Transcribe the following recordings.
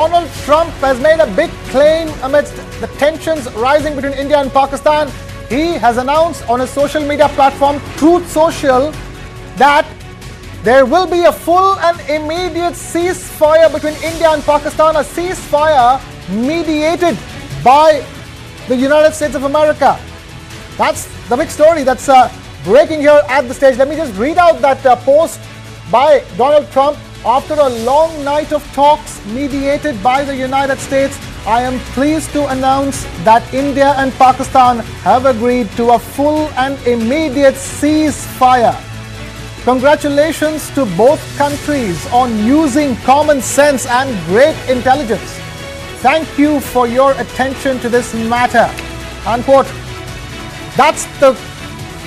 Donald Trump has made a big claim amidst the tensions rising between India and Pakistan. He has announced on his social media platform, Truth Social, that there will be a full and immediate ceasefire between India and Pakistan, a ceasefire mediated by the United States of America. That's the big story that's breaking here at the stage. Let me just read out that post by Donald Trump. After a long night of talks mediated by the United States, I am pleased to announce that India and Pakistan have agreed to a full and immediate ceasefire. Congratulations to both countries on using common sense and great intelligence. Thank you for your attention to this matter. Unquote. That's the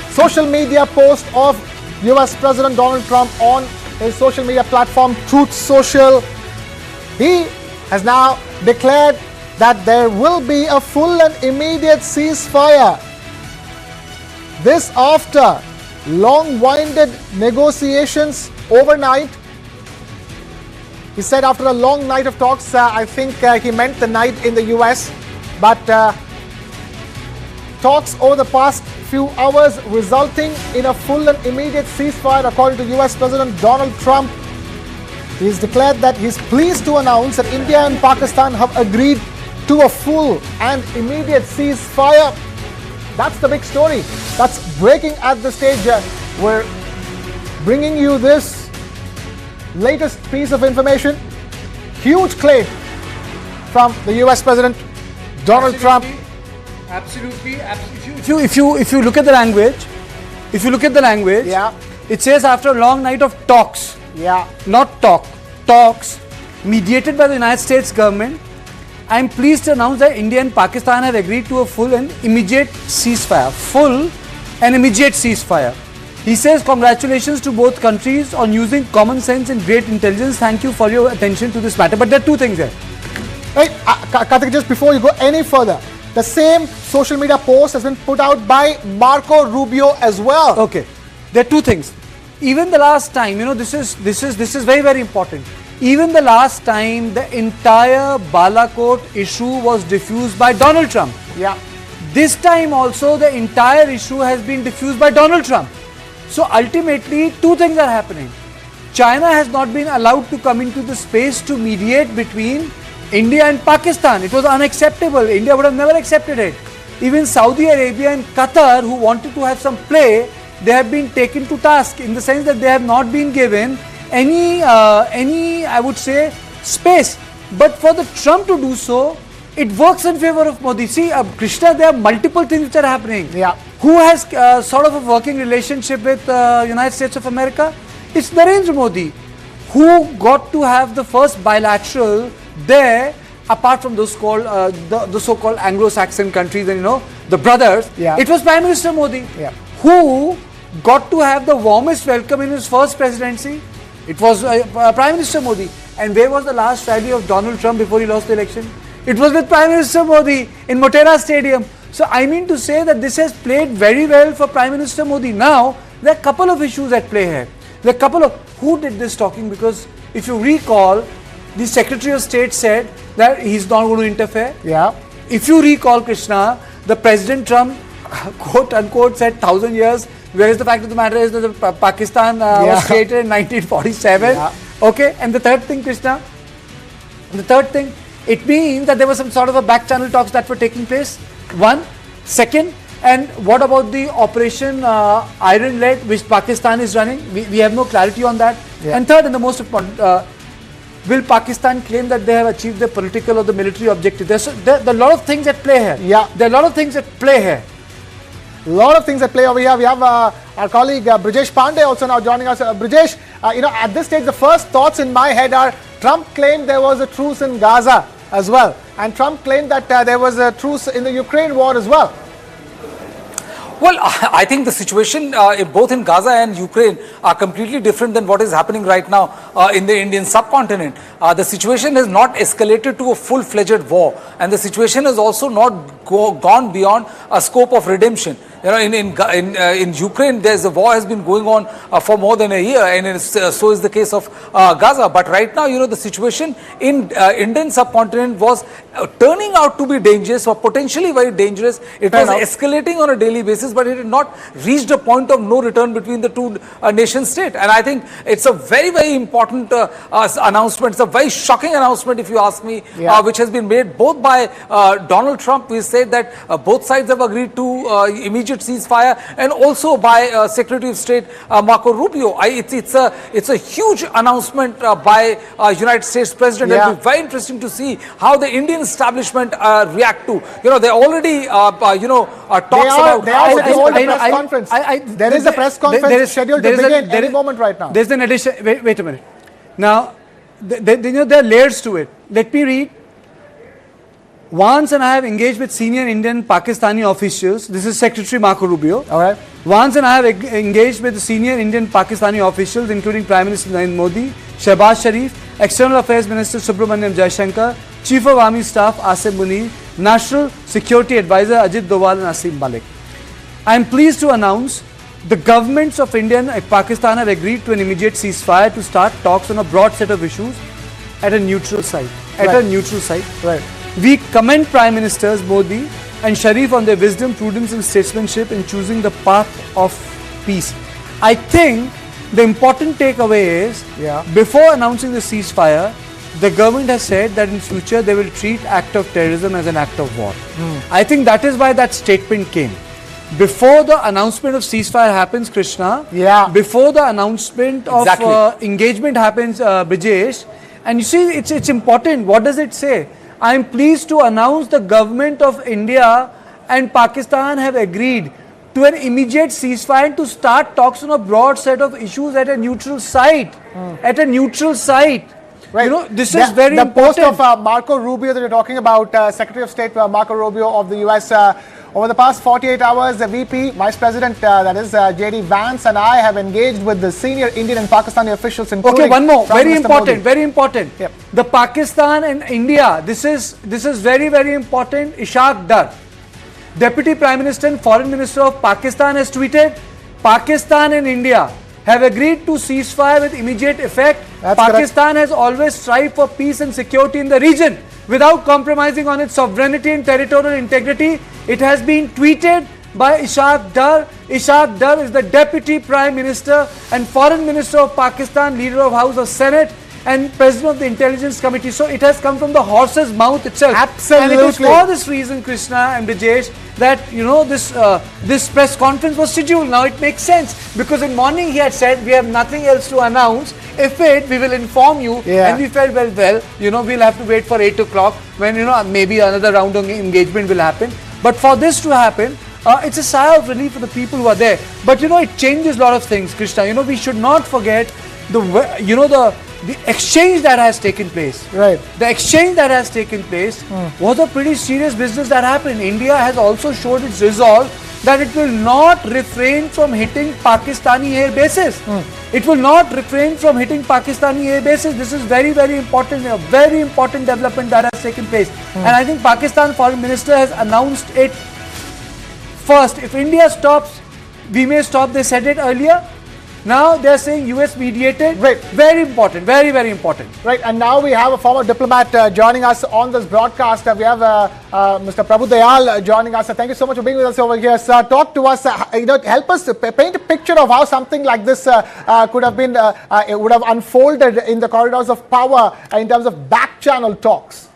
social media post of US President Donald Trump on his social media platform, Truth Social. He has now declared that there will be a full and immediate ceasefire. This after long-winded negotiations overnight. He said after a long night of talks, I think he meant the night in the US, but talks over the past few hours resulting in a full and immediate ceasefire according to US President Donald Trump. He's declared that he's pleased to announce that India and Pakistan have agreed to a full and immediate ceasefire. That's the big story that's breaking at the stage. We're bringing you this latest piece of information. Huge claim from the US President Donald Trump. Absolutely. If you look at the language, Yeah. it says after a long night of talks, Yeah. not talks mediated by the United States government, I am pleased to announce that India and Pakistan have agreed to a full and immediate ceasefire. Full and immediate ceasefire. He says congratulations to both countries on using common sense and great intelligence. Thank you for your attention to this matter. But there are two things here. Hey, Karthik, just before you go any further, the same social media post has been put out by Marco Rubio as well. Okay, there are two things. Even the last time, this is very, very important. Even the last time, the entire Balakot issue was diffused by Donald Trump. Yeah. This time also, the entire issue has been diffused by Donald Trump. So ultimately, two things are happening. China has not been allowed to come into the space to mediate between India and Pakistan. It was unacceptable. India would have never accepted it. Even Saudi Arabia and Qatar, who wanted to have some play, they have been taken to task in the sense that they have not been given any I would say, space. But for the Trump to do so, it works in favor of Modi. See, Krishna, there are multiple things which are happening. Yeah. Who has sort of a working relationship with United States of America? It's Narendra Modi, who got to have the first bilateral there, apart from those called the so-called Anglo-Saxon countries and the brothers. Yeah. It was Prime Minister Modi, Yeah. who got to have the warmest welcome in his first presidency. It was Prime Minister Modi. And where was the last rally of Donald Trump before he lost the election? It was with Prime Minister Modi in Motera Stadium. So I mean to say that this has played very well for Prime Minister Modi. Now, there are a couple of issues at play here. There are a couple of, who did this talking? Because if you recall, the Secretary of State said that he's not going to interfere. Yeah. If you recall, Krishna, the President Trump, quote unquote, said 1,000 years, whereas the fact of the matter is that Pakistan was created in 1947. Yeah. Okay, and the third thing, Krishna, it means that there was some sort of a back channel talks that were taking place. One. Second, and what about the Operation Iron Lead, which Pakistan is running? We have no clarity on that. Yeah. And third, and the most important, will Pakistan claim that they have achieved their political or the military objective? There are a lot of things at play here. Yeah. There are a lot of things at play here. A lot of things at play over here. We have our colleague Brijesh Pandey also now joining us. Brijesh, at this stage, the first thoughts in my head are Trump claimed there was a truce in Gaza as well. And Trump claimed that there was a truce in the Ukraine war as well. Well, I think the situation both in Gaza and Ukraine are completely different than what is happening right now in the Indian subcontinent. The situation has not escalated to a full-fledged war, and the situation has also not gone beyond a scope of redemption. in Ukraine, the war has been going on for more than a year, and so is the case of Gaza. But right now, the situation in Indian subcontinent was turning out to be dangerous or potentially very dangerous. It was escalating on a daily basis, but it had not reached a point of no return between the two nation state. And I think it's a very, very important announcement. It's a very shocking announcement, if you ask me, which has been made both by Donald Trump, who said that both sides have agreed to immediate ceasefire, and also by Secretary of State Marco Rubio. It's a huge announcement by United States President. It'll be very interesting to see how the Indian establishment react to. They already talks about. They are sitting on the press conference. There is a press conference scheduled to begin any moment right now. There's an addition. Wait a minute. Now, there are layers to it. Let me read. Vance and I have engaged with senior Indian Pakistani officials. This is Secretary Marco Rubio. All right. Vance and I have engaged with senior Indian Pakistani officials, including Prime Minister Narendra Modi, Shehbaz Sharif, External Affairs Minister Subramaniam Jaishankar, Chief of Army Staff Asim Munir, National Security Advisor Ajit Doval and Asim Malik. I am pleased to announce the governments of India and Pakistan have agreed to an immediate ceasefire to start talks on a broad set of issues at a neutral site. Right. We commend Prime Ministers Modi and Sharif on their wisdom, prudence and statesmanship in choosing the path of peace. I think the important takeaway is, before announcing the ceasefire, the government has said that in future they will treat act of terrorism as an act of war. I think that is why that statement came. Before the announcement of ceasefire happens, Krishna, before the announcement of engagement happens, Brijesh, and you see it's important. What does it say? I am pleased to announce the government of India and Pakistan have agreed to an immediate ceasefire to start talks on a broad set of issues at a neutral site. At a neutral site. Right. This is very important. The post of Marco Rubio that you're talking about, Secretary of State Marco Rubio of the US, over the past 48 hours, the VP, Vice President, that is J.D. Vance, and I have engaged with the senior Indian and Pakistani officials, including. Okay, one more. Prime Very Minister important. Modi. Very important. Yep. The Pakistan and India. This is very, very important. Ishaq Dar, Deputy Prime Minister and Foreign Minister of Pakistan, has tweeted, Pakistan and India have agreed to ceasefire with immediate effect. Pakistan has always strived for peace and security in the region without compromising on its sovereignty and territorial integrity. It has been tweeted by Ishaq Dar. Ishaq Dar is the Deputy Prime Minister and Foreign Minister of Pakistan, Leader of House of Senate and President of the Intelligence Committee. So it has come from the horse's mouth itself. Absolutely. And it is for this reason, Krishna and Brijesh, that this press conference was scheduled. Now it makes sense, because in morning he had said we have nothing else to announce. If we will inform you. And we felt we'll have to wait for 8 o'clock when maybe another round of engagement will happen. But for this to happen, it's a sigh of relief for the people who are there. But it changes a lot of things, Krishna. We should not forget the exchange that has taken place. Right. The exchange that has taken place was a pretty serious business that happened. India has also showed its resolve that it will not refrain from hitting Pakistani air bases. It will not refrain from hitting Pakistani air bases. This is very, very important, a very important development that has taken place. And I think Pakistan Foreign Minister has announced it first. If India stops, we may stop. They said it earlier. Now they are saying US mediated. Right. Very important. Very, very important. Right. And now we have a former diplomat joining us on this broadcast. We have Mr. Prabhu Dayal joining us. Thank you so much for being with us over here, sir. Talk to us. Help us paint a picture of how something like this could have been, it would have unfolded in the corridors of power in terms of back channel talks.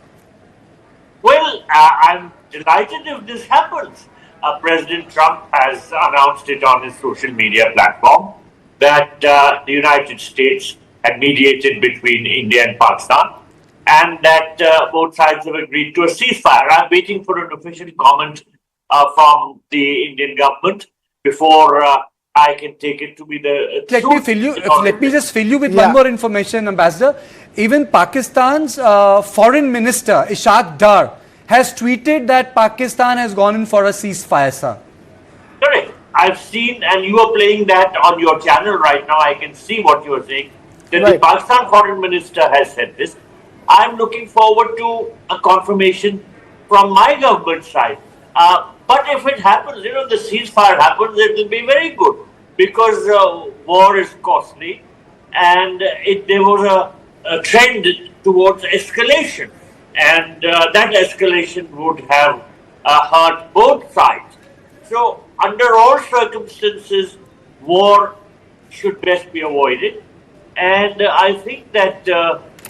Well, I'm delighted if this happens. President Trump has announced it on his social media platform that the United States had mediated between India and Pakistan, and that both sides have agreed to a ceasefire. I'm waiting for an official comment from the Indian government before I can take it to be the Let me just fill you with one more information, Ambassador. Even Pakistan's Foreign Minister, Ishaq Dar, has tweeted that Pakistan has gone in for a ceasefire, sir. Correct. I've seen, and you are playing that on your channel right now. I can see what you are saying. That the Pakistan Foreign Minister has said this. I'm looking forward to a confirmation from my government side. But if it happens, the ceasefire happens, it will be very good because war is costly and there was a trend towards escalation, and that escalation would have hurt both sides. So, under all circumstances, war should best be avoided, and I think that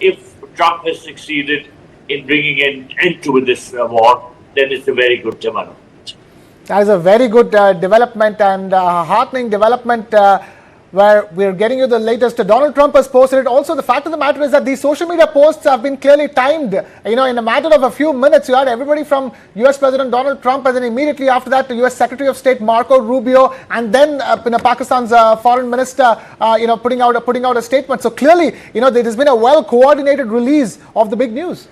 if Trump has succeeded in bringing an end to this war, then it's a very good development. That is a very good development and heartening development where we're getting you the latest. Donald Trump has posted it. Also, the fact of the matter is that these social media posts have been clearly timed. In a matter of a few minutes, you had everybody from US President Donald Trump, and then immediately after that, the US Secretary of State Marco Rubio, and then Pakistan's foreign minister, putting out a statement. So clearly, there's been a well-coordinated release of the big news.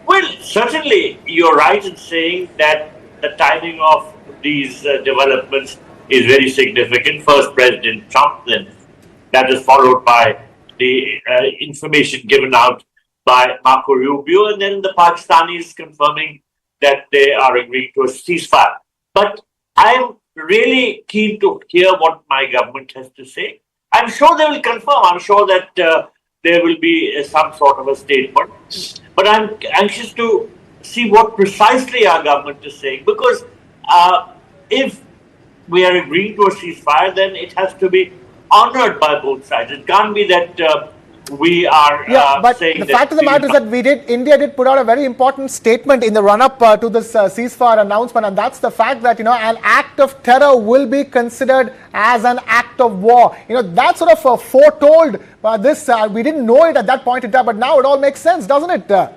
Well, certainly, you're right in saying that the timing of these developments is very significant. First, President Trump, then that is followed by the information given out by Marco Rubio, and then the Pakistanis confirming that they are agreeing to a ceasefire. But I'm really keen to hear what my government has to say. I'm sure they will confirm. I'm sure that there will be some sort of a statement. But I'm anxious to see what precisely our government is saying, because if we are agreeing to a ceasefire, then it has to be honored by both sides. It can't be that we are but saying the fact of the matter is that India did put out a very important statement in the run-up to this ceasefire announcement, and that's the fact that an act of terror will be considered as an act of war. That sort of foretold this. We didn't know it at that point in time, but now it all makes sense, doesn't it?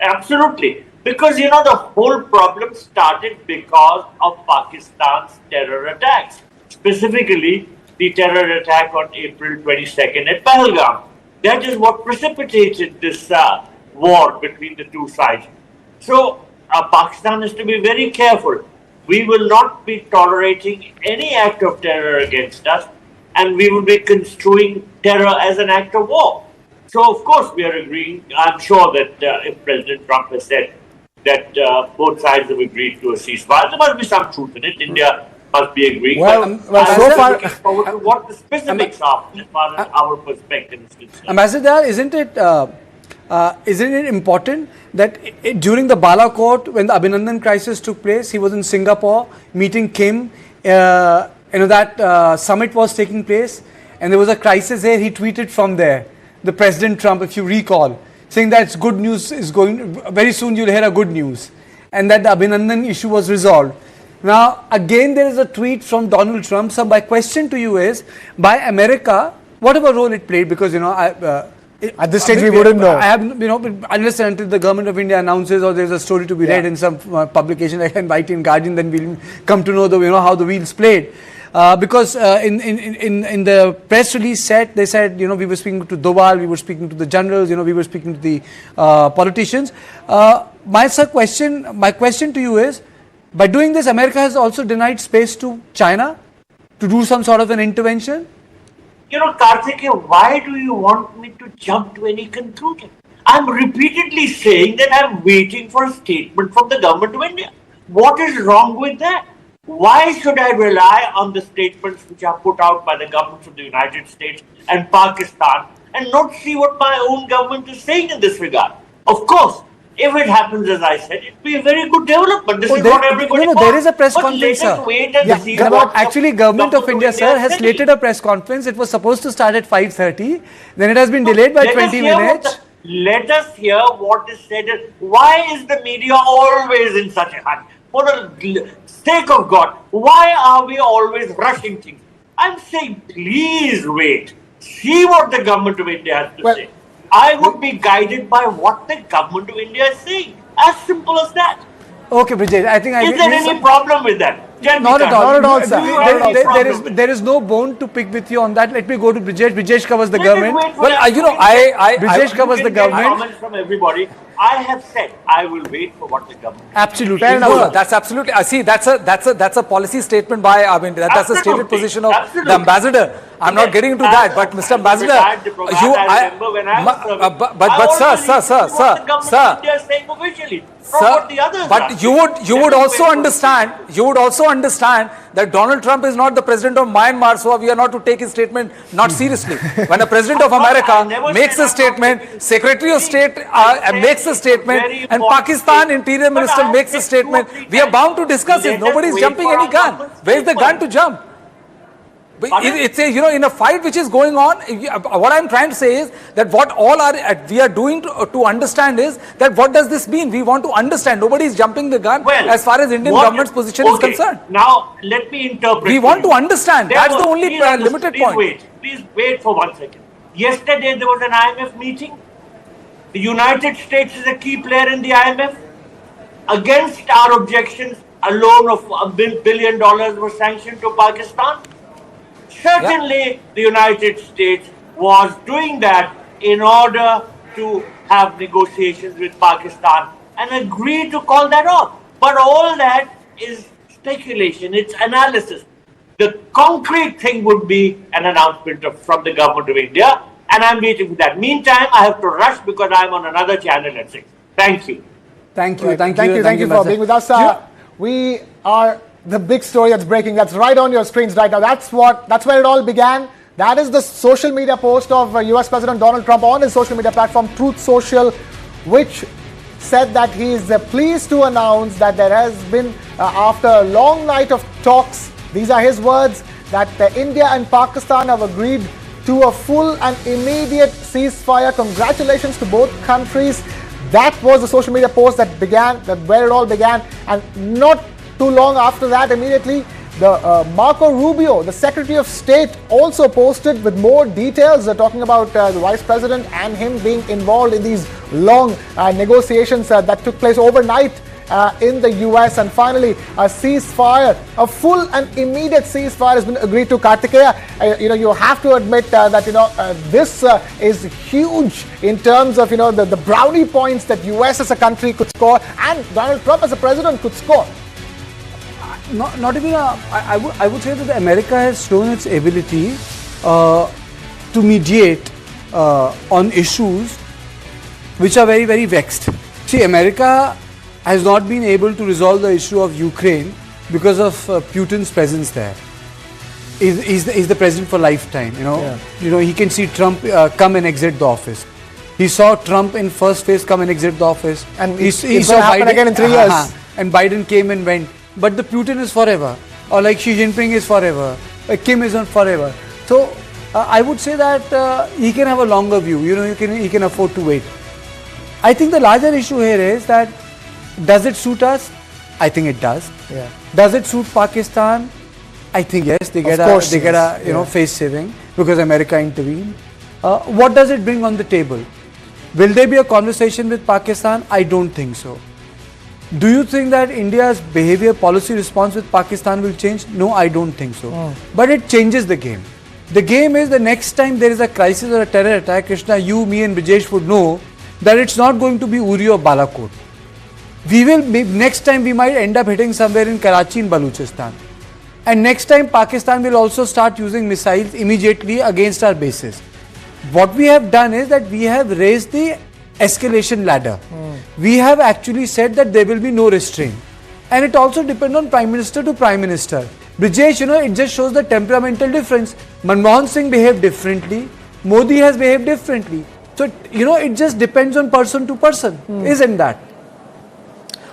Absolutely. Because, the whole problem started because of Pakistan's terror attacks. Specifically, the terror attack on April 22nd at Pahalgam. That is what precipitated this war between the two sides. So, Pakistan has to be very careful. We will not be tolerating any act of terror against us, and we will be construing terror as an act of war. So, of course, we are agreeing. I'm sure that if President Trump has said that both sides have agreed to a ceasefire, there must be some truth in it. India must be agreeing. Well, so far, looking forward to what the specifics are as far as our perspective is concerned. Ambassador, isn't it important that during the Balakot, when the Abhinandan crisis took place, he was in Singapore meeting Kim, that summit was taking place, and there was a crisis there. He tweeted from there, the President Trump, if you recall, saying that good news is going, very soon you'll hear a good news, and that the Abhinandan issue was resolved. Now, again, there is a tweet from Donald Trump. So my question to you is, by America, whatever role it played, because, at this stage we wouldn't know. I have, unless and until the government of India announces or there's a story to be read in some publication like Writing Guardian, then we'll come to know how the wheels played. Because in the press release they said, we were speaking to Doval, we were speaking to the generals, we were speaking to the politicians. My question to you is, by doing this, America has also denied space to China to do some sort of an intervention? Karthikeya, why do you want me to jump to any conclusion? I'm repeatedly saying that I'm waiting for a statement from the government of India. What is wrong with that? Why should I rely on the statements which are put out by the governments of the United States and Pakistan and not see what my own government is saying in this regard? Of course, if it happens as I said, it will be a very good development. This is what everybody wants. There is a press conference, sir. See actually, Government of India, sir, has slated a press conference. It was supposed to start at 5:30. Then it has been delayed by 20 minutes. Let us hear what is said. Why is the media always in such a hurry? For the sake of God, why are we always rushing things? I'm saying, please wait. See what the government of India has to say. I would be guided by what the government of India is saying. As simple as that. Okay, Brijesh, I think is there any problem with that? Not at all. Not at all, sir. There is no bone to pick with you on that. Let me go to Brijesh. Brijesh covers the government. Brijesh covers the government. Comments from everybody. I have said I will wait for what the government. Absolutely. Fair enough, No, sir. that's absolutely. I see. That's a policy statement by. I mean, that's a stated Absolutely. position of Absolutely. the ambassador. I'm not getting into that, but Mr. Ambassador, I remember when I was serving, but I sir, always listened to what the government of sir. India is saying officially, not what the others But are. you would Let us also wait for understand. You would also understand that Donald Trump is not the president of Myanmar, so we are not to take his statement not seriously. When a president of I America never makes said a I'm not statement, taking his Secretary of State I said makes a it's statement, very and important Pakistan statement. Interior But Minister I makes a said 2 or statement. 3 We are times, bound to discuss it. let us Nobody is wait jumping for any our gun. government's Where is the gun statement. to jump? But Pardon? it's a, in a fight which is going on, what I'm trying to say is that what all we are doing to understand is that what does this mean? We want to understand. Nobody is jumping the gun Well, as far as Indian what- government's position is okay, concerned. Now, let me interpret. We for want you. to understand. There That's was- the only please understand- limited please point. Please wait for 1 second. Yesterday there was an IMF meeting. The United States is a key player in the IMF. Against our objections, a loan of $1 billion was sanctioned to Pakistan. Certainly, the United States was doing that in order to have negotiations with Pakistan and agreed to call that off. But all that is speculation, it's analysis. The concrete thing would be an announcement from the government of India, and I'm waiting for that. Meantime, I have to rush because I'm on another channel at 6. Thank you. Thank you. Right. Thank Thank you. you for being with us. We are the big story that's breaking. That's right on your screens right now. That's where it all began. That is the social media post of US President Donald Trump on his social media platform, Truth Social, which said that he is pleased to announce that there has been, after a long night of talks, these are his words, that India and Pakistan have agreed to a full and immediate ceasefire. Congratulations to both countries. That was the social media post that began, where it all began. And not too long after that, immediately, the Marco Rubio, the Secretary of State, also posted with more details, talking about the Vice President and him being involved in these long negotiations that took place overnight in the US. And finally, a ceasefire, a full and immediate ceasefire has been agreed to. Kartikeya, you have to admit that this is huge in terms of the brownie points that US as a country could score and Donald Trump as a president could score. Not even I would say that America has shown its ability to mediate on issues which are very, very vexed. See, America has not been able to resolve the issue of Ukraine because of Putin's presence there. He's the president for lifetime. He can see Trump come and exit the office. He saw Trump in first phase come and exit the office, and he it's saw going to happen Biden again in 3 years. And Biden came and went. But the Putin is forever, or like Xi Jinping is forever, Kim isn't forever. So I would say that he can have a longer view. He can afford to wait. I think the larger issue here is that, does it suit us? I think it does. Yeah. Does it suit Pakistan? I think yes. They get a face saving because America intervened. What does it bring on the table? Will there be a conversation with Pakistan? I don't think so. Do you think that India's behavior, policy response with Pakistan will change? No, I don't think so. But it changes the game. The game is, the next time there is a crisis or a terror attack, Krishna, you, me and Brijesh would know that it's not going to be Uri or Balakot. Next time we might end up hitting somewhere in Karachi in Balochistan. And next time Pakistan will also start using missiles immediately against our bases. What we have done is that we have raised the escalation ladder. We have actually said that there will be no restraint. And it also depends on Prime Minister to Prime Minister. Brijesh, it just shows the temperamental difference. Manmohan Singh behaved differently. Modi has behaved differently. So, it just depends on person to person, isn't that?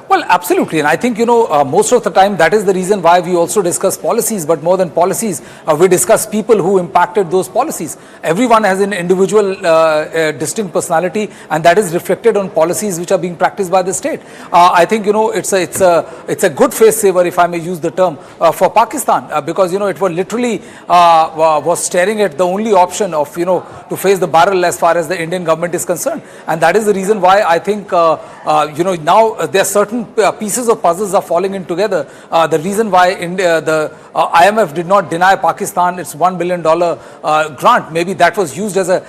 Well, absolutely. And I think, most of the time that is the reason why we also discuss policies, but more than policies, we discuss people who impacted those policies. Everyone has an individual distinct personality, and that is reflected on policies which are being practiced by the state. I think, it's a good face saver, if I may use the term, for Pakistan, because, it was literally was staring at the only option of, to face the barrel as far as the Indian government is concerned. And that is the reason why I think, now there are certain pieces of puzzles are falling in together. The reason why the IMF did not deny Pakistan its $1 billion grant, maybe that was used as a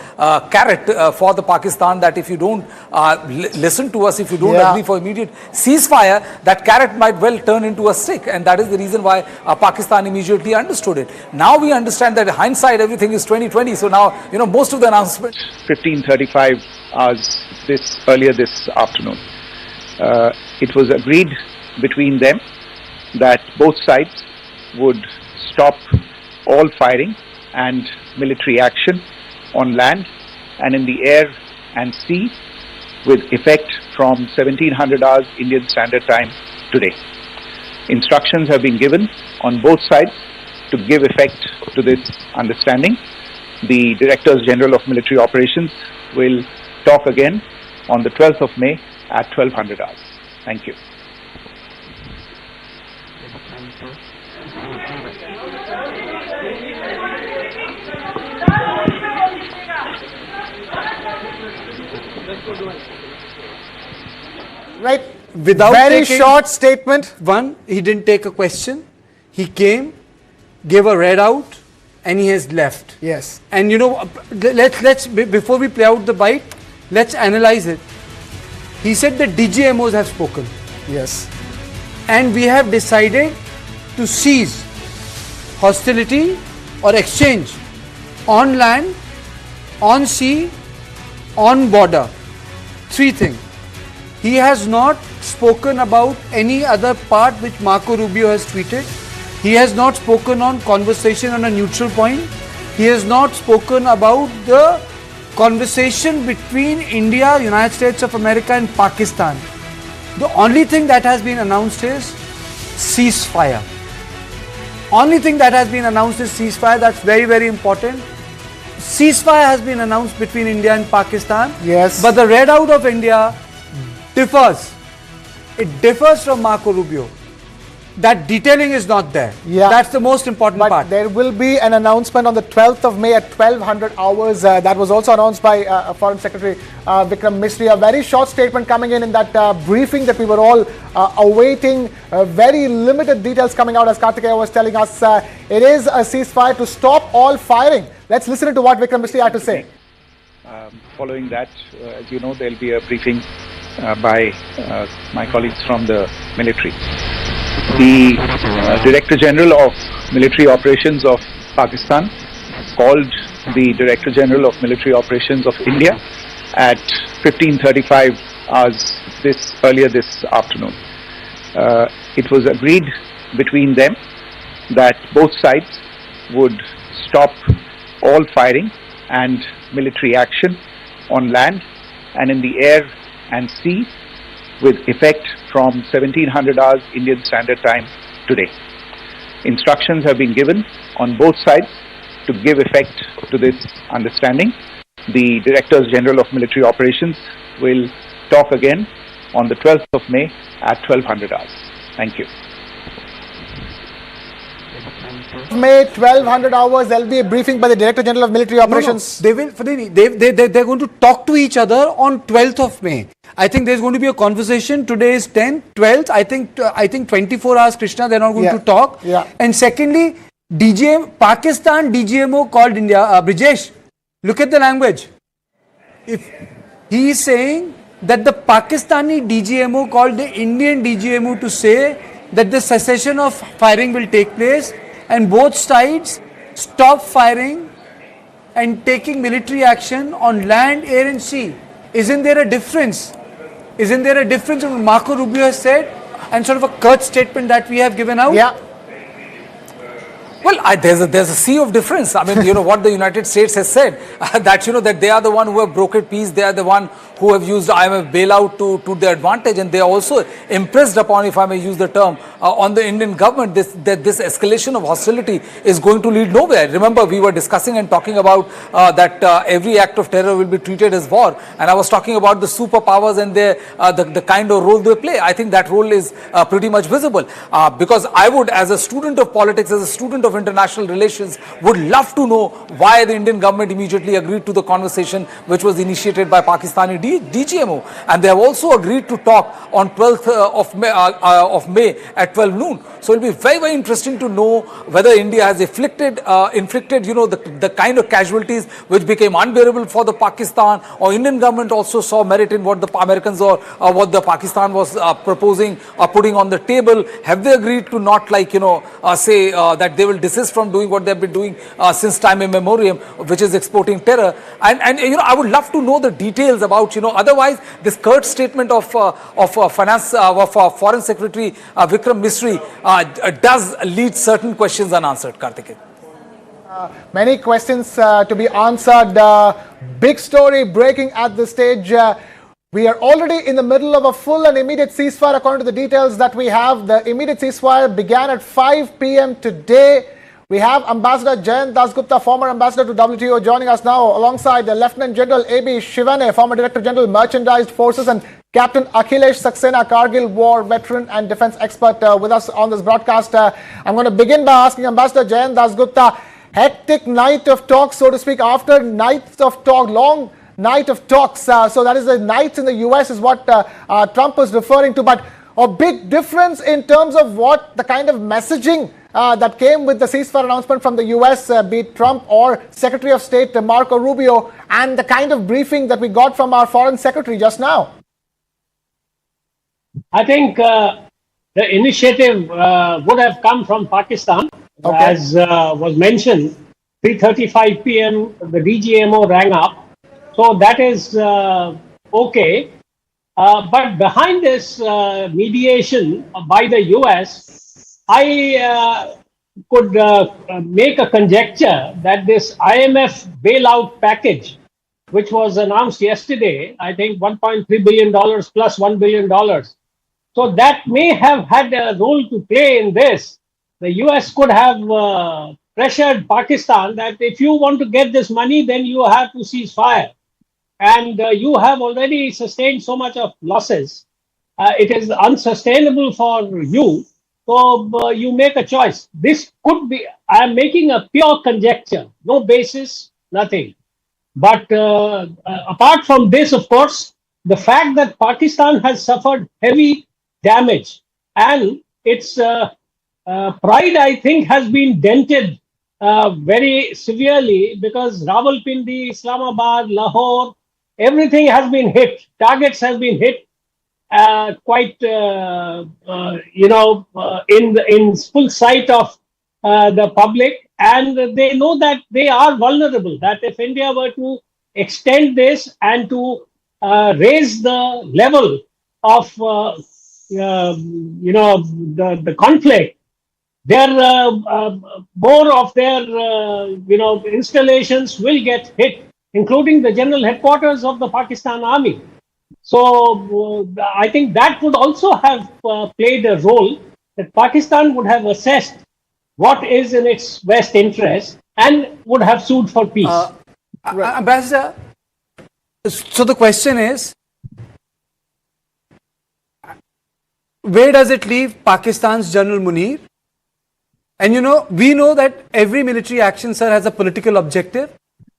carrot for the Pakistan, that if you don't listen to us, if you don't agree for immediate ceasefire, that carrot might well turn into a stick, and that is the reason why Pakistan immediately understood it. Now we understand that hindsight, everything is 2020. So now, most of the announcements. 15:35 hours earlier this afternoon, it was agreed between them that both sides would stop all firing and military action on land and in the air and sea with effect from 1700 hours Indian Standard Time today. Instructions have been given on both sides to give effect to this understanding. The Directors General of Military Operations will talk again on the 12th of May at 1200 hours. Thank you. Right. Without very taking- short statement. One, he didn't take a question. He came, gave a readout, and he has left. Yes. And let's before we play out the bite, let's analyze it. He said the DGMOs have spoken, Yes. and we have decided to cease hostility or exchange on land, on sea, on border. Three things. He has not spoken about any other part which Marco Rubio has tweeted. He has not spoken on conversation on a neutral point. He has not spoken about the conversation between India, United States of America and Pakistan. The only thing that has been announced is ceasefire. Only thing that has been announced is ceasefire. That's very, very important. Ceasefire has been announced between India and Pakistan. Yes. But the readout of India differs. It differs from Marco Rubio. That detailing is not there. Yeah. That's the most important But part. there will be an announcement on the 12th of May at 1200 hours. That was also announced by Foreign Secretary Vikram Misri. A very short statement coming in that briefing that we were all awaiting. Very limited details coming out, as Kartikeya was telling us. It is a ceasefire to stop all firing. Let's listen to what Vikram Misri had to say. Following that, as you know, there will be a briefing by my colleagues from the military. The Director General of Military Operations of Pakistan called the Director General of Military Operations of India at 15:35 hours earlier this afternoon. It was agreed between them that both sides would stop all firing and military action on land and in the air and sea with effect from 1700 hours Indian Standard Time today. Instructions have been given on both sides to give effect to this understanding. The Directors General of Military Operations will talk again on the 12th of May at 1200 hours. Thank you. May 1200 hours, there will be a briefing by the Director General of Military Operations. They will. They're going to talk to each other on 12th of May. I think there's going to be a conversation. Today is 10th, 12th. I think 24 hours, Krishna. They're not going to talk. Yeah. And secondly, Pakistan DGMO called India. Brijesh, look at the language. If he is saying that the Pakistani DGMO called the Indian DGMO to say that the cessation of firing will take place and both sides stop firing and taking military action on land, air and sea. Isn't there a difference? Isn't there a difference in what Marco Rubio has said and sort of a curt statement that we have given out? Yeah. Well, there's a sea of difference. I mean, what the United States has said, that they are the one who have brokered peace, they are the one who have used IMF bailout to their advantage, and they are also impressed upon, if I may use the term, on the Indian government, that this escalation of hostility is going to lead nowhere. Remember, we were discussing and talking about that every act of terror will be treated as war, and I was talking about the superpowers and the kind of role they play. I think that role is pretty much visible, because I would, as a student of politics, as a student of of International Relations would love to know why the Indian government immediately agreed to the conversation which was initiated by Pakistani DGMO. And they have also agreed to talk on 12th of May at 12 noon. So it will be very, very interesting to know whether India has inflicted the kind of casualties which became unbearable for the Pakistan, or Indian government also saw merit in what the Americans or what the Pakistan was proposing or putting on the table. Have they agreed to not say that they will desist from doing what they have been doing since time immemorial, which is exporting terror? And I would love to know the details about, otherwise this curt statement of Foreign Secretary Vikram Misri does lead certain questions unanswered, Karthikeyan. Many questions to be answered. Big story breaking at this stage. We are already in the middle of a full and immediate ceasefire. According to the details that we have, the immediate ceasefire began at 5 p.m. today. We have Ambassador Jayant Dasgupta, former ambassador to WTO, joining us now alongside Lieutenant General A.B. Shivane, former Director General Merchandised Forces, and Captain Akhilesh Saxena, Kargil war veteran and defense expert with us on this broadcast. I'm going to begin by asking Ambassador Jayant Dasgupta, hectic night of talks, so to speak, after nights of talk, long night of talks. So that is the nights in the US is what Trump was referring to. But a big difference in terms of what the kind of messaging that came with the ceasefire announcement from the US, be it Trump or Secretary of State Marco Rubio, and the kind of briefing that we got from our Foreign Secretary just now. I think the initiative would have come from Pakistan. Okay. As was mentioned, 3:35 p.m. the DGMO rang up. So that is okay. But behind this mediation by the US, I could make a conjecture that this IMF bailout package, which was announced yesterday, I think $1.3 billion plus $1 billion. So that may have had a role to play in this. The US could have pressured Pakistan that if you want to get this money, then you have to cease fire. And you have already sustained so much of losses. It is unsustainable for you. So you make a choice. This could be, I am making a pure conjecture, no basis, nothing. But apart from this, of course, the fact that Pakistan has suffered heavy damage and its pride, I think, has been dented very severely, because Rawalpindi, Islamabad, Lahore, everything has been hit. Targets have been hit quite, in full sight of the public. And they know that they are vulnerable, that if India were to extend this and to raise the level of, the conflict, their more of their installations will get hit, including the general headquarters of the Pakistan Army. So I think that would also have played a role, that Pakistan would have assessed what is in its best interest and would have sued for peace. Ambassador, so the question is, where does it leave Pakistan's General Munir? And we know that every military action, sir, has a political objective.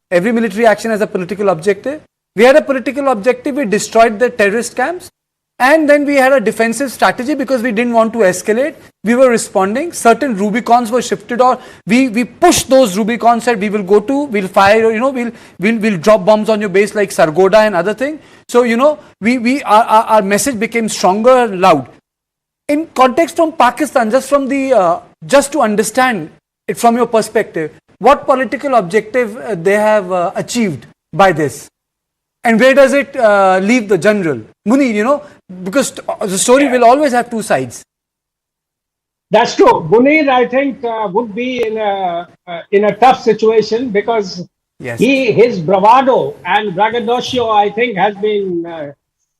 Every military action has a political objective. We had a political objective, we destroyed the terrorist camps. And then we had a defensive strategy because we didn't want to escalate. We were responding. Certain Rubicons were shifted, or we pushed those Rubicons, said we will go to, we'll fire, we'll drop bombs on your base like Sargodha and other thing. So, our message became stronger and loud. In context from Pakistan, just from the, just to understand it from your perspective, what political objective they have achieved by this? And where does it leave the general? Munir, because the story will always have two sides. That's true. Munir, I think, would be in a tough situation, because yes, his bravado and braggadocio, I think, has been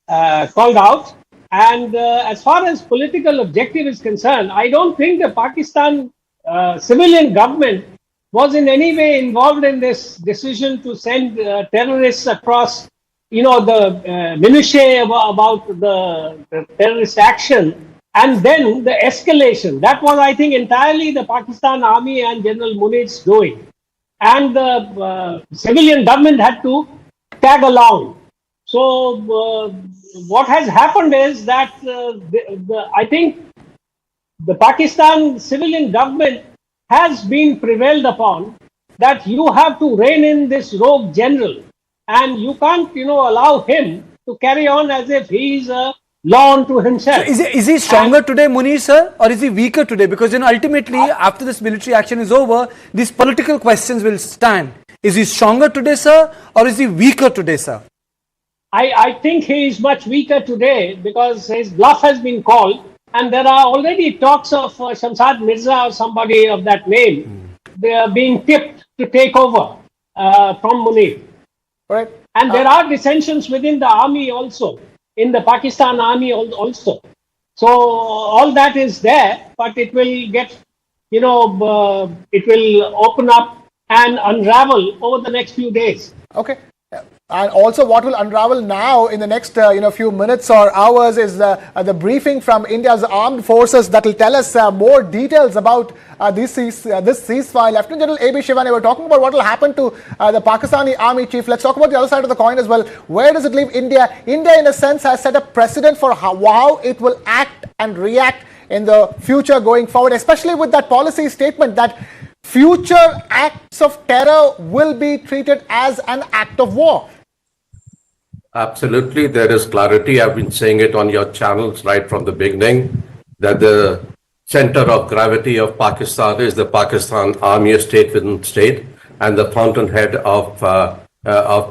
called out. And as far as political objective is concerned, I don't think the Pakistan civilian government was in any way involved in this decision to send terrorists across, the minutiae about the terrorist action And then the escalation, that was, I think, entirely the Pakistan Army and General Munir's doing. And the civilian government had to tag along. So what has happened is that I think the Pakistan civilian government has been prevailed upon that you have to rein in this rogue general, and you can't, allow him to carry on as if he is a law unto himself. So is he stronger today, Munir sir, or is he weaker today? Because ultimately, after this military action is over, these political questions will stand. Is he stronger today, sir, or is he weaker today, sir? I think he is much weaker today because his bluff has been called, and there are already talks of Shamsad Mirza or somebody of that name. They are being tipped to take over from Munir. Right. And there are dissensions within the army also, in the Pakistan army also. So all that is there, but it will get, it will open up and unravel over the next few days. Okay. And also what will unravel now in the next few minutes or hours is the briefing from India's armed forces that will tell us more details about this ceasefire. Lieutenant General A.B. Shivani, we're talking about what will happen to the Pakistani army chief. Let's talk about the other side of the coin as well. Where does it leave India? India, in a sense, has set a precedent for how it will act and react in the future going forward, especially with that policy statement that future acts of terror will be treated as an act of war. Absolutely, there is clarity. I've been saying it on your channels right from the beginning that the center of gravity of Pakistan is the Pakistan army, state within state, and the fountainhead of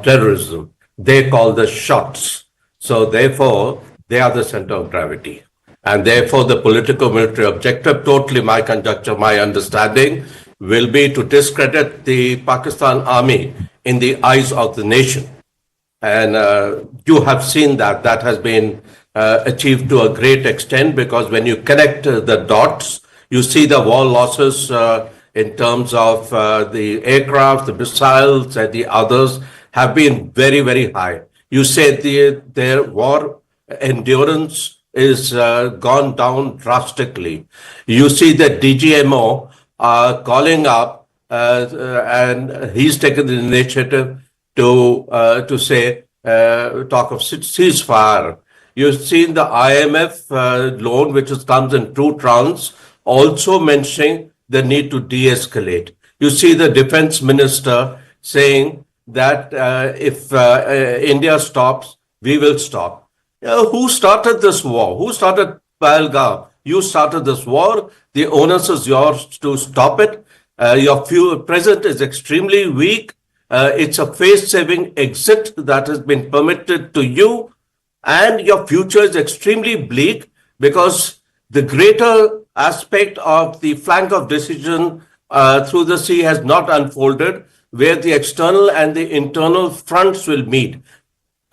terrorism. They call the shots. So therefore, they are the center of gravity. And therefore, the political military objective, totally my conjecture, my understanding, will be to discredit the Pakistan army in the eyes of the nation. And you have seen that has been achieved to a great extent, because when you connect the dots, you see the war losses in terms of the aircraft, the missiles, and the others have been very, very high. You said their war endurance is gone down drastically. You see that DGMO calling up, and he's taken the initiative to say, talk of ceasefire. You've seen the IMF loan, which comes in 2 tranches, also mentioning the need to de-escalate. You see the defense minister saying that if India stops, we will stop. Who started this war? Who started Pahalgam? You started this war. The onus is yours to stop it. Your president is extremely weak. It's a face-saving exit that has been permitted to you, and your future is extremely bleak because the greater aspect of the flank of decision through the sea has not unfolded, where the external and the internal fronts will meet.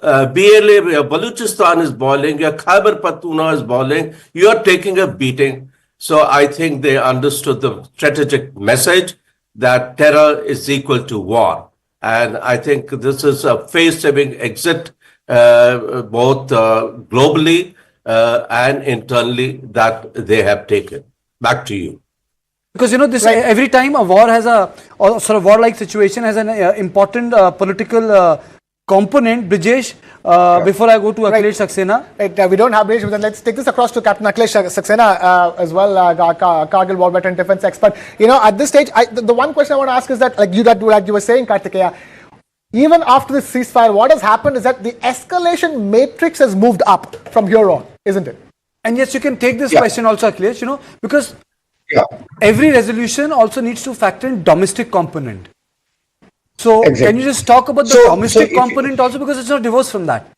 BLA, Balochistan is boiling, your Khyber Pakhtunkhwa is boiling, you are taking a beating. So I think they understood the strategic message that terror is equal to war. And I think this is a face-saving exit, both globally and internally, that they have taken. Back to you. Because this every time a war has or sort of war-like situation has an important political component. Brijesh, before I go to Akhilesh Saxena. Right, we don't have Brijesh, but then let's take this across to Captain Akhilesh Saxena as well, Kargil war veteran defense expert. At this stage, the one question I want to ask is that, like you were saying, Kartikeya, even after this ceasefire, what has happened is that the escalation matrix has moved up from here on, isn't it? And yes, you can take this question also, Akhilesh, because every resolution also needs to factor in domestic component. So can you just talk about the domestic component also, because it's not divorced from that?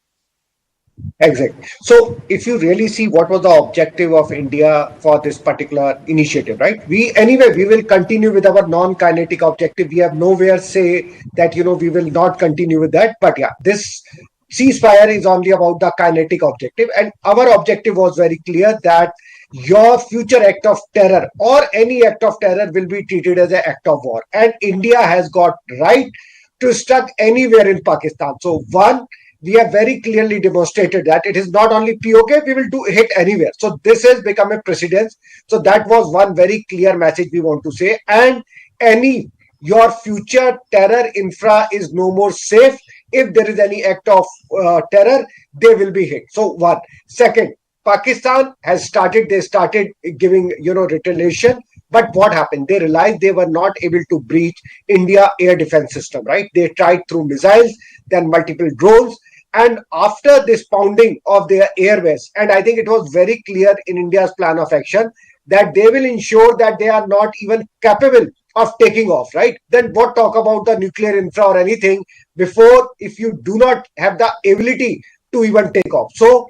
Exactly. So if you really see what was the objective of India for this particular initiative, right? We will continue with our non-kinetic objective. We have nowhere say that, we will not continue with that. But this ceasefire is only about the kinetic objective. And our objective was very clear that your future act of terror or any act of terror will be treated as an act of war. And India has got right to strike anywhere in Pakistan. So one, we have very clearly demonstrated that it is not only POK, we will do hit anywhere. So this has become a precedent. So that was one very clear message we want to say. And your future terror infra is no more safe. If there is any act of terror, they will be hit. So one. Second, Pakistan has started giving, retaliation. But what happened? They realized they were not able to breach India air defense system, right? They tried through missiles, then multiple drones. And after this pounding of their airways, and I think it was very clear in India's plan of action that they will ensure that they are not even capable of taking off, right? Then what talk about the nuclear infra or anything before if you do not have the ability to even take off. So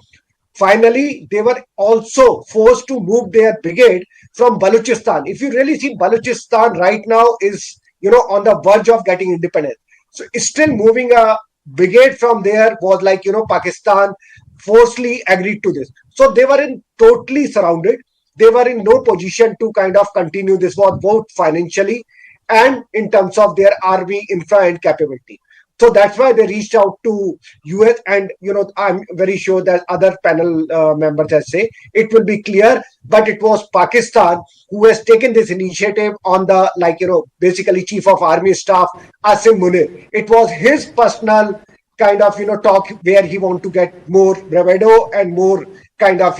finally, they were also forced to move their brigade from Balochistan. If you really see, Balochistan right now is, on the verge of getting independent. So still moving a brigade from there was like, Pakistan forcefully agreed to this. So they were totally surrounded. They were in no position to kind of continue this war, both financially and in terms of their army infra and capability. So that's why they reached out to US, and I'm very sure that other panel members have say it will be clear, but it was Pakistan who has taken this initiative on the basically Chief of Army Staff Asim Munir. It was his personal kind of talk where he want to get more bravado and more kind of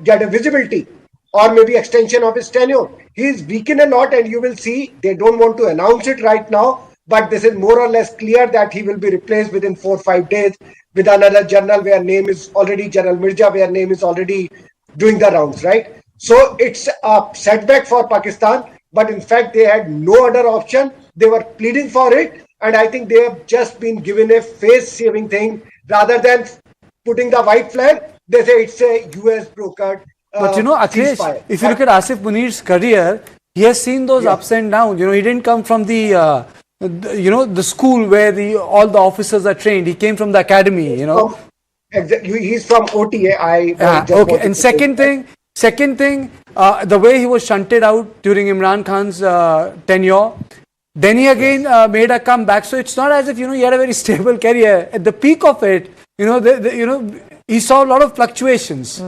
get a visibility or maybe extension of his tenure. He is weakened a lot, and you will see they don't want to announce it right now. But this is more or less clear that he will be replaced within 4 or 5 days with another general where name is already General Mirza, where name is already doing the rounds, right? So it's a setback for Pakistan, but in fact, they had no other option. They were pleading for it. And I think they have just been given a face-saving thing rather than putting the white flag. They say it's a US brokered But Akhilesh, ceasefire. if you look at Asif Munir's career, he has seen those ups and downs. He didn't come from the school where all the officers are trained. He came from the academy, Exactly. He's from OTA. Okay. And second thing, the way he was shunted out during Imran Khan's tenure, then he again made a comeback. So it's not as if, he had a very stable career. At the peak of it, he saw a lot of fluctuations.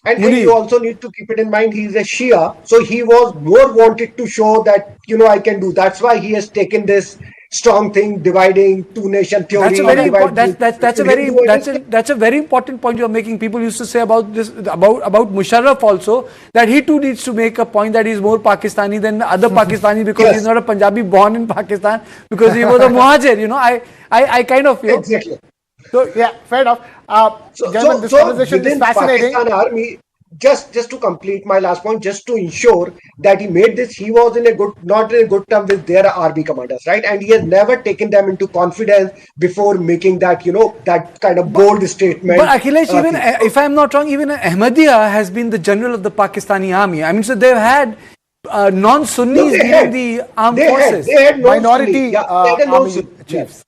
And you also need to keep it in mind, he's a Shia. So he was more wanted to show that, I can do. That's why he has taken this strong thing, dividing two-nation theory. That's a very important point you're making. People used to say about this, about Musharraf also, that he too needs to make a point that he's more Pakistani than other Pakistani because he's not a Punjabi born in Pakistan, because he was a Muhajir. I kind of... Exactly. So, yeah, fair enough. Gentlemen, this conversation is fascinating. Pakistan Army, just to complete my last point, just to ensure that he made this, he was not in a good term with their army commanders, right? And he has never taken them into confidence before making that, that kind of bold statement. But Akhilesh, even if I'm not wrong, even Ahmadiyya has been the general of the Pakistani army. I mean, so they've had non-Sunnis in the armed forces. They had minority army chiefs.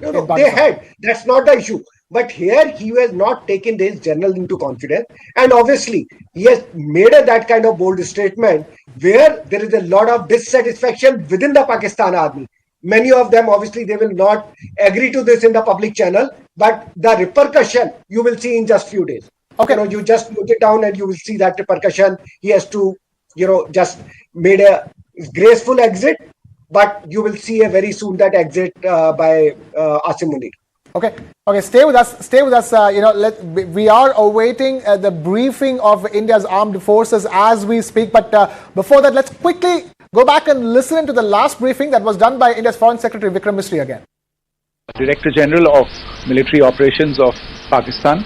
No, they had. That's not the issue. But here he has not taken this general into confidence. And obviously, he has made that kind of bold statement where there is a lot of dissatisfaction within the Pakistan army. Many of them, obviously, they will not agree to this in the public channel. But the repercussion you will see in just few days. Okay. You just note it down and you will see that repercussion. He has to, just made a graceful exit. But you will see very soon that exit by Asim Munir. Okay. Stay with us. We are awaiting the briefing of India's armed forces as we speak. But before that, let's quickly go back and listen to the last briefing that was done by India's Foreign Secretary Vikram Misri again. Director General of Military Operations of Pakistan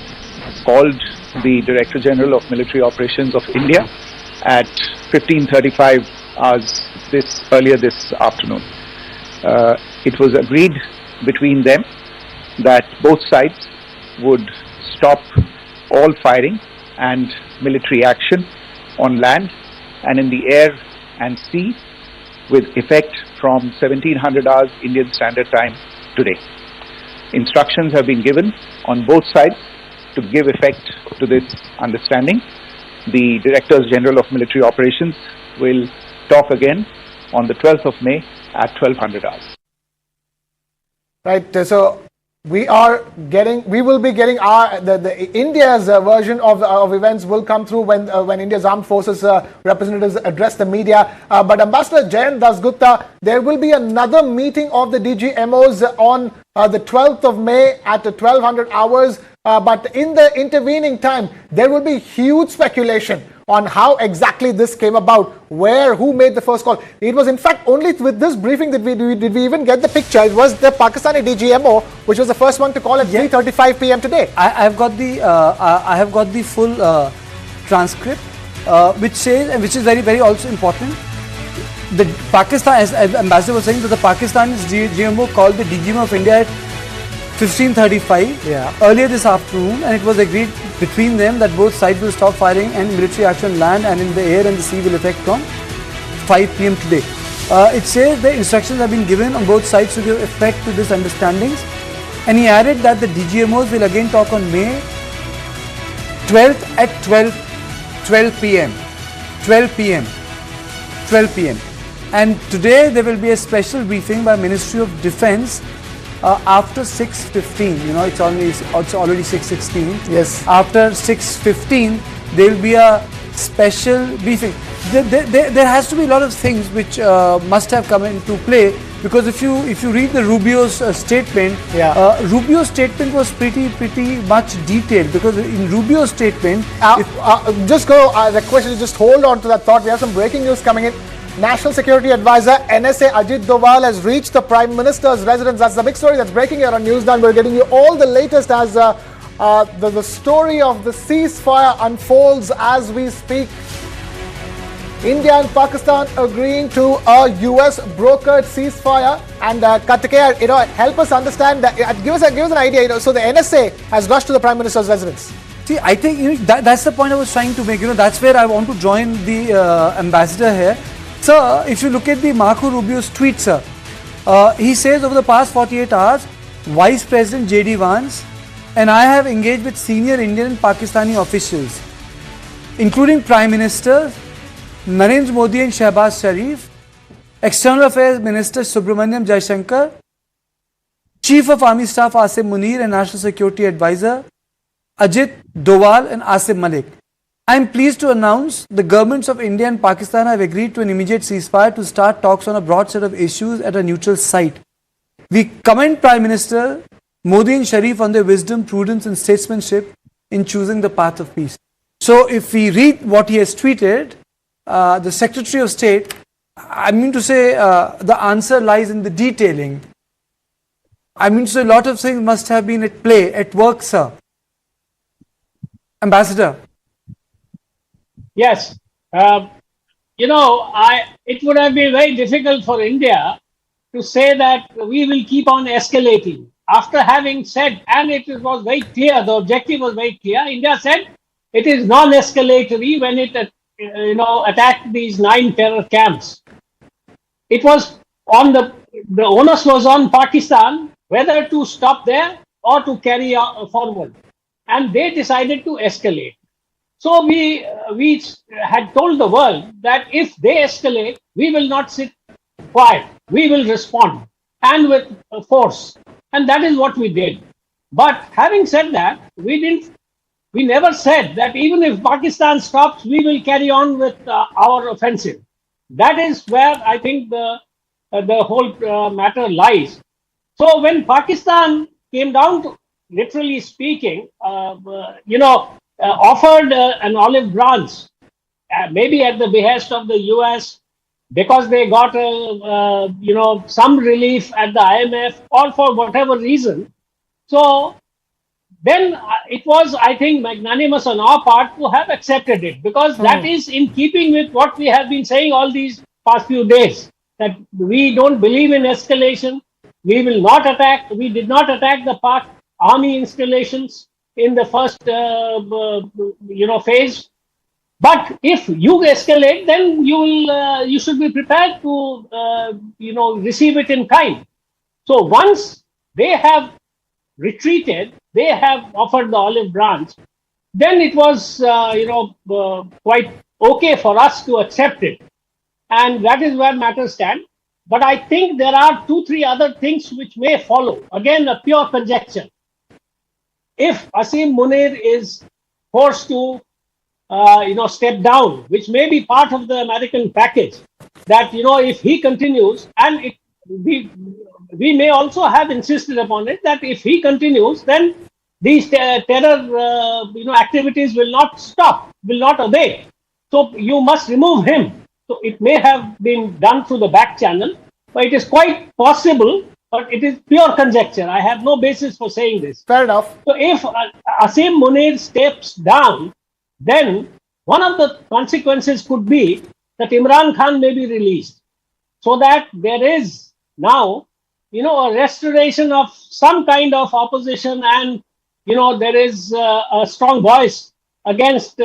called the Director General of Military Operations of India at 15:35 hours earlier this afternoon. It was agreed between them that both sides would stop all firing and military action on land and in the air and sea with effect from 1700 hours Indian Standard Time today. Instructions have been given on both sides to give effect to this understanding. The Directors General of Military Operations will talk again on the 12th of May at 1200 hours. Right. So we will be getting the India's version of events will come through when India's armed forces representatives address the media. But Ambassador Jayant Dasgupta, there will be another meeting of the DGMOs on the 12th of May at 1200 hours. But in the intervening time, there will be huge speculation on how exactly this came about, who made the first call. It was in fact only with this briefing that did we even get the picture. It was the Pakistani DGMO which was the first one to call at 3:35 p.m. today. I have got the full transcript, which says, and which is very, very also important. The Pakistan, as Ambassador was saying, that the Pakistani DGMO called the DGMO of India at 15:35 earlier this afternoon, and it was agreed between them that both sides will stop firing and military action land and in the air and the sea will effect from 5 p.m. today. It says the instructions have been given on both sides to give effect to these understandings, and he added that the DGMOs will again talk on May 12th at 12 p.m. 12 p.m. And today there will be a special briefing by Ministry of Defence after 6:15. You know, it's already 6:16. Yes. After 6:15, there will be a special briefing. There has to be a lot of things which must have come into play, because if you read the Rubio's statement, Rubio's statement was pretty much detailed, because in Rubio's statement, the question is just hold on to that thought. We have some breaking news coming in. National Security Advisor NSA Ajit Doval has reached the Prime Minister's residence. That's the big story that's breaking here on News Done. We're getting you all the latest as the story of the ceasefire unfolds as we speak. India and Pakistan agreeing to a US brokered ceasefire. And Kartikeya, help us understand that. Give us an idea. So the NSA has rushed to the Prime Minister's residence. See, I think that's the point I was trying to make. That's where I want to join the ambassador here. Sir, if you look at the Marco Rubio's tweet, sir, he says over the past 48 hours, Vice President J.D. Vance and I have engaged with senior Indian and Pakistani officials, including Prime Minister Narendra Modi and Shehbaz Sharif, External Affairs Minister Subramaniam Jaishankar, Chief of Army Staff Asim Munir and National Security Advisor Ajit Doval and Asim Malik. I am pleased to announce the governments of India and Pakistan have agreed to an immediate ceasefire to start talks on a broad set of issues at a neutral site. We commend Prime Minister Modi and Sharif on their wisdom, prudence and statesmanship in choosing the path of peace. So if we read what he has tweeted, the Secretary of State, I mean to say the answer lies in the detailing. I mean to say a lot of things must have been at play, at work, sir. Ambassador. Yes. It would have been very difficult for India to say that we will keep on escalating. After having said, and it was very clear, the objective was very clear, India said it is non-escalatory when it attacked these 9 terror camps. It was on the onus was on Pakistan whether to stop there or to carry forward. And they decided to escalate. So we had told the world that if they escalate, we will not sit quiet. We will respond, and with force. And that is what we did. But having said that, we never said that even if Pakistan stops, we will carry on with our offensive. That is where I think the whole matter lies. So when Pakistan came down to, literally speaking, offered an olive branch, maybe at the behest of the US, because they got some relief at the IMF, or for whatever reason. So then it was, I think, magnanimous on our part to have accepted it, because that is in keeping with what we have been saying all these past few days, that we don't believe in escalation. We will not attack. We did not attack the Pak army installations in the first phase. But if you escalate, then you should be prepared to receive it in kind. So once they have retreated, they have offered the olive branch, then it was quite okay for us to accept it. And that is where matters stand. But I think there are 2-3 other things which may follow. Again, a pure conjecture. If Asim Munir is forced to, step down, which may be part of the American package, that, if he continues, and we may also have insisted upon it, that if he continues, then these terror, activities will not stop, will not abate. So you must remove him. So it may have been done through the back channel, but it is quite possible, but it is pure conjecture. I have no basis for saying this. Fair enough. So if Asim Munir steps down, then one of the consequences could be that Imran Khan may be released, so that there is now, a restoration of some kind of opposition, and, there is a strong voice against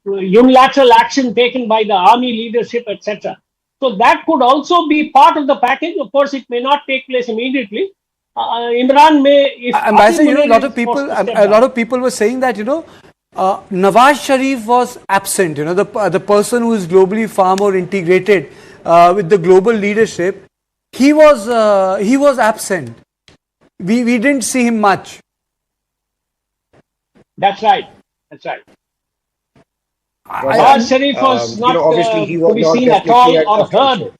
unilateral action taken by the army leadership, etc. So that could also be part of the package. Of course, it may not take place immediately. Imran may, if Ambassador, a lot of people were saying that, Nawaz Sharif was absent. The person who is globally far more integrated with the global leadership, he was absent. We didn't see him much. That's right. Nawaz Sharif was not obviously he was to be not seen at definitely all or heard.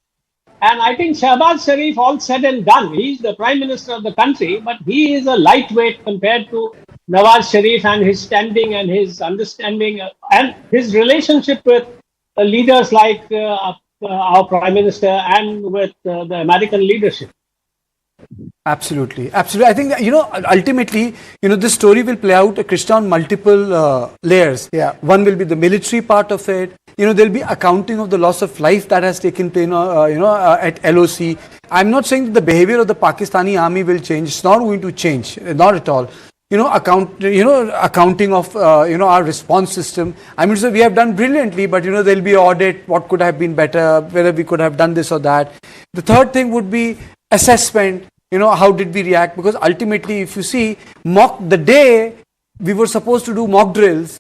And I think Shahbaz Sharif, all said and done, he's the Prime Minister of the country, but he is a lightweight compared to Nawaz Sharif and his standing and his understanding and his relationship with leaders like our Prime Minister and with the American leadership. Absolutely. I think that, ultimately, this story will play out, Krishna, on multiple layers. Yeah. One will be the military part of it. There'll be accounting of the loss of life that has taken place, at LOC. I'm not saying that the behavior of the Pakistani army will change. It's not going to change, not at all. Accounting of, our response system. I mean, so we have done brilliantly, but, there'll be an audit, what could have been better, whether we could have done this or that. The third thing would be assessment. How did we react? Because ultimately, if you see, the day we were supposed to do mock drills,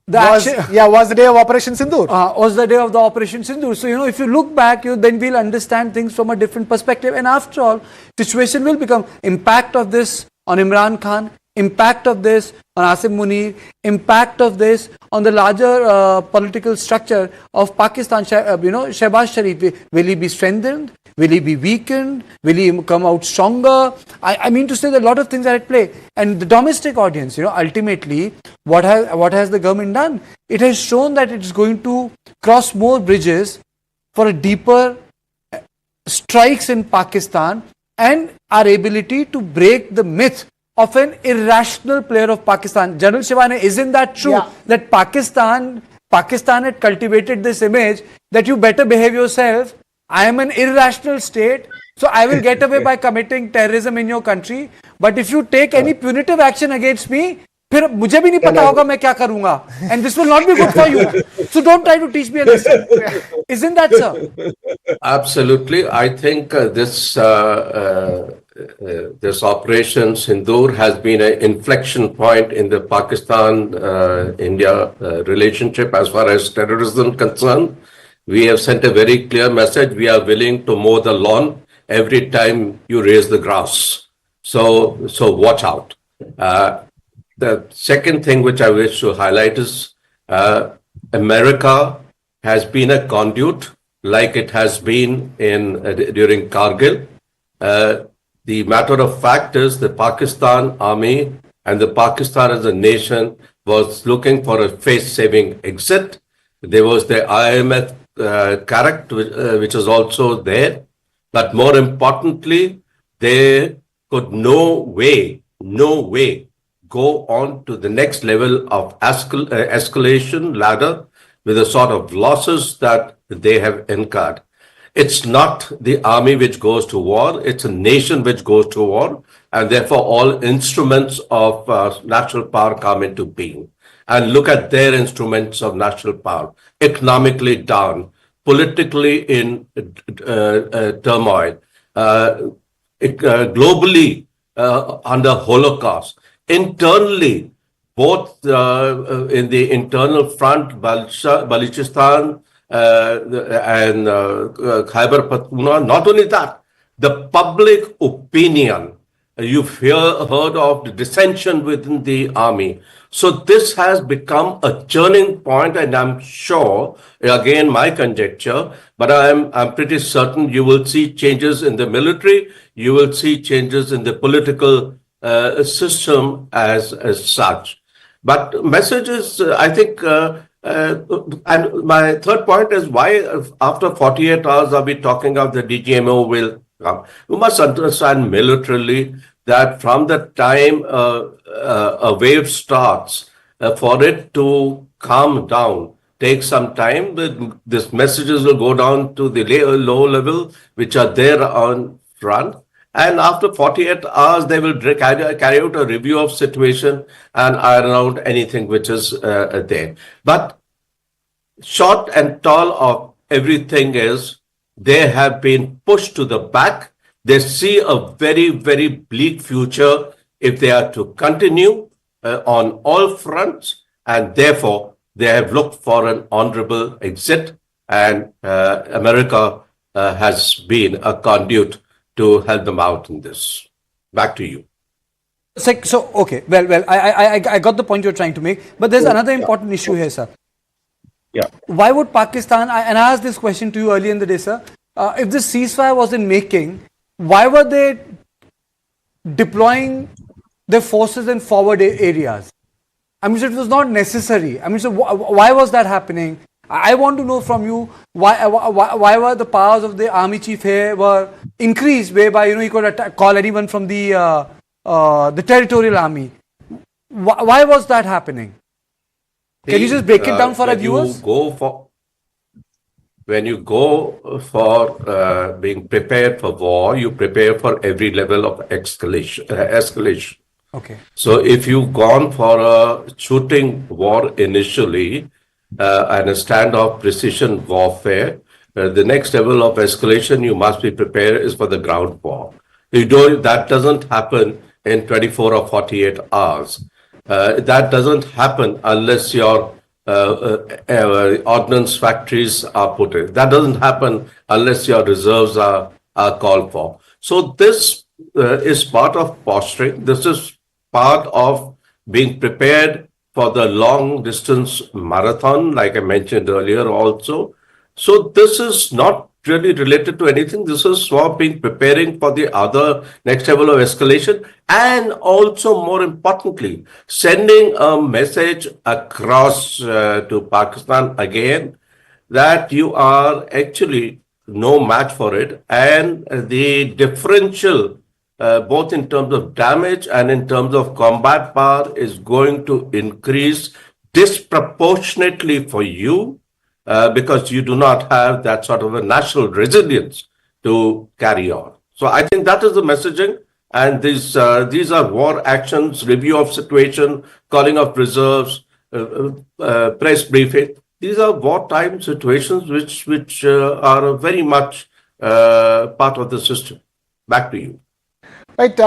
was the day of Operation Sindoor. Was the day of the Operation Sindoor. So, if you look back, then we'll understand things from a different perspective. And after all, situation will become impact of this on Imran Khan, impact of this on Asim Munir, impact of this on the larger political structure of Pakistan. Shahbaz Sharif, will he be strengthened? Will he be weakened? Will he come out stronger? I mean to say that a lot of things are at play. And the domestic audience, ultimately, what has the government done? It has shown that it is going to cross more bridges for a deeper strikes in Pakistan and our ability to break the myth of an irrational player of Pakistan. General Shivane, isn't that true? Yeah. That Pakistan had cultivated this image that you better behave yourself. I am an irrational state, so I will get away by committing terrorism in your country. But if you take any punitive action against me, फिर मुझे भी नहीं पता होगा मैं क्या करूंगा. And this will not be good for you. So don't try to teach me a lesson. Isn't that so? Absolutely. I think this operation Sindoor has been an inflection point in the Pakistan-India relationship as far as terrorism is concerned. We have sent a very clear message. We are willing to mow the lawn every time you raise the grass. So watch out. The second thing which I wish to highlight is America has been a conduit like it has been during Kargil. The matter of fact is the Pakistan army and the Pakistan as a nation was looking for a face-saving exit. There was the IMF character which is also there. But more importantly, they could no way go on to the next level of escalation ladder with the sort of losses that they have incurred. It's not the army which goes to war, it's a nation which goes to war, and therefore all instruments of national power come into being. And look at their instruments of national power, economically down, politically in turmoil, globally under Holocaust, internally, both in the internal front, Balochistan, Khyber Pakhtunkhwa. Not only that, the public opinion. You've heard of the dissension within the army. So this has become a turning point, and I'm sure, again, my conjecture, but I'm pretty certain you will see changes in the military, you will see changes in the political system as such. But messages, I think, and my third point is why after 48 hours are we talking of the DGMO will come? You must understand militarily that from the time a wave starts, for it to calm down, takes some time. These messages will go down to the low level, which are there on front. And after 48 hours, they will carry out a review of situation and iron out anything which is there. But short and tall of everything is they have been pushed to the back. They see a very, very bleak future if they are to continue on all fronts, and therefore they have looked for an honorable exit, and America has been a conduit to help them out in this. Back to you. So okay, well, I got the point you're trying to make, but there's another important issue here, sir. Yeah. Why would Pakistan, and I asked this question to you earlier in the day, sir, if the ceasefire was in making, why were they deploying their forces in forward areas? I mean, so it was not necessary. I mean, so why was that happening? I want to know from you why were the powers of the army chief here were increased, whereby he could call anyone from the territorial army. Why was that happening? Can you just break it down for our viewers? When you go for being prepared for war, you prepare for every level of escalation. Okay. So if you've gone for a shooting war initially and a standoff precision warfare, the next level of escalation you must be prepared is for the ground war. That doesn't happen in 24 or 48 hours. That doesn't happen unless your ordnance factories are put in. That doesn't happen unless your reserves are called for. So this is part of posturing. This is part of being prepared for the long distance marathon, like I mentioned earlier also. So this is not really related to anything. This is for preparing for the other next level of escalation, and also more importantly, sending a message across to Pakistan again that you are actually no match for it, and the differential both in terms of damage and in terms of combat power is going to increase disproportionately for you. Because you do not have that sort of a national resilience to carry on. So I think that is the messaging, and these are war actions, review of situation, calling of reserves, press briefing. These are wartime situations which are very much part of the system. Back to you. Right,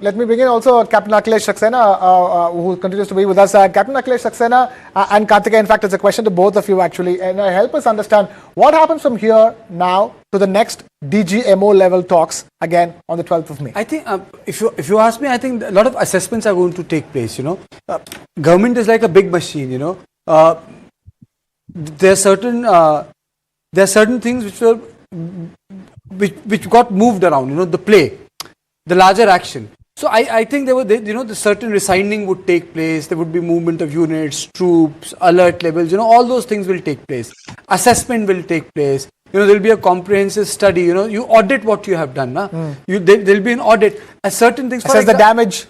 let me bring in also Captain Akhilesh Saxena, who continues to be with us. Captain Akhilesh Saxena and Karthika, in fact, it's a question to both of you actually, and help us understand what happens from here now to the next DGMO level talks again on the 12th of May. I think if you ask me, I think a lot of assessments are going to take place. Government is like a big machine. There are certain things which got moved around. The play. The larger action. So I think the certain resigning would take place. There would be movement of units, troops, alert levels. All those things will take place. Assessment will take place. There will be a comprehensive study. You audit what you have done. There will be an audit. Certain things. Assess the damage.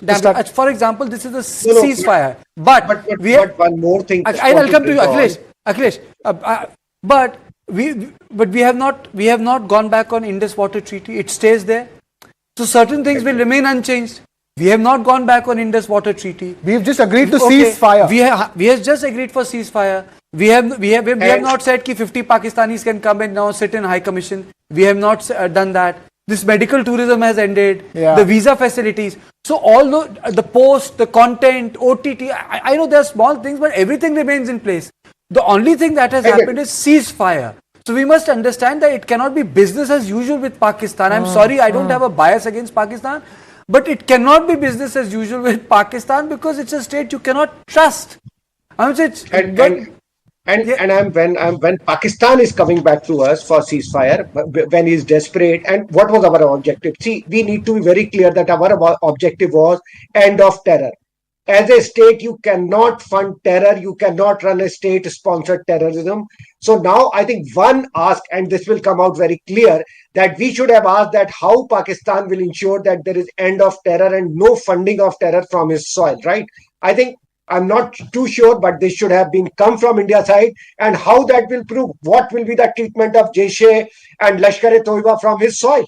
For example, this is a ceasefire. But one more thing. I'll come to you, Akhilesh. But we have not gone back on Indus Water Treaty. It stays there. So certain things will remain unchanged. We have not gone back on Indus Water Treaty. We've just agreed to ceasefire. We have just agreed for ceasefire. We have not said that 50 Pakistanis can come and now sit in High Commission. We have not done that. This medical tourism has ended. Yeah. The visa facilities. So all the post, the content, OTT. I know there are small things, but everything remains in place. The only thing that has happened is ceasefire. So we must understand that it cannot be business as usual with Pakistan. I'm sorry, I don't have a bias against Pakistan, but it cannot be business as usual with Pakistan because it's a state you cannot trust. I mean, it's, when Pakistan is coming back to us for ceasefire, when he's desperate, and what was our objective? See, we need to be very clear that our objective was end of terror. As a state, you cannot fund terror. You cannot run a state-sponsored terrorism. So now I think one ask, and this will come out very clear, that we should have asked that how Pakistan will ensure that there is end of terror and no funding of terror from his soil, right? I think I'm not too sure, but this should have been come from India's side, and how that will prove. What will be the treatment of Jaish and Lashkar-e-Toiba from his soil?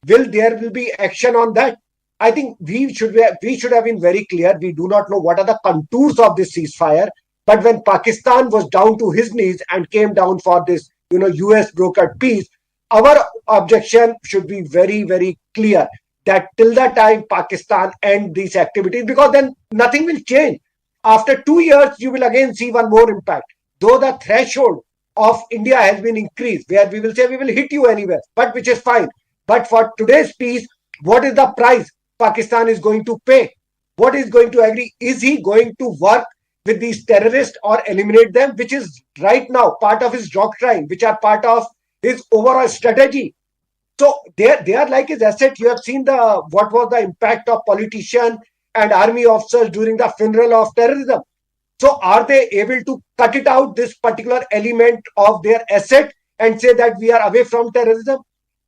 There will be action on that? I think we should have been very clear. We do not know what are the contours of this ceasefire, but when Pakistan was down to his knees and came down for this, US brokered peace, our objection should be very, very clear that till the time Pakistan end these activities, because then nothing will change. After 2 years, you will again see one more impact. Though the threshold of India has been increased, where we will say we will hit you anywhere, but which is fine. But for today's peace, what is the price Pakistan is going to pay? What is going to agree? Is he going to work with these terrorists or eliminate them, which is right now part of his doctrine, which are part of his overall strategy? So they are like his asset. You have seen what was the impact of politicians and army officers during the funeral of terrorism. So are they able to cut it out, this particular element of their asset, and say that we are away from terrorism?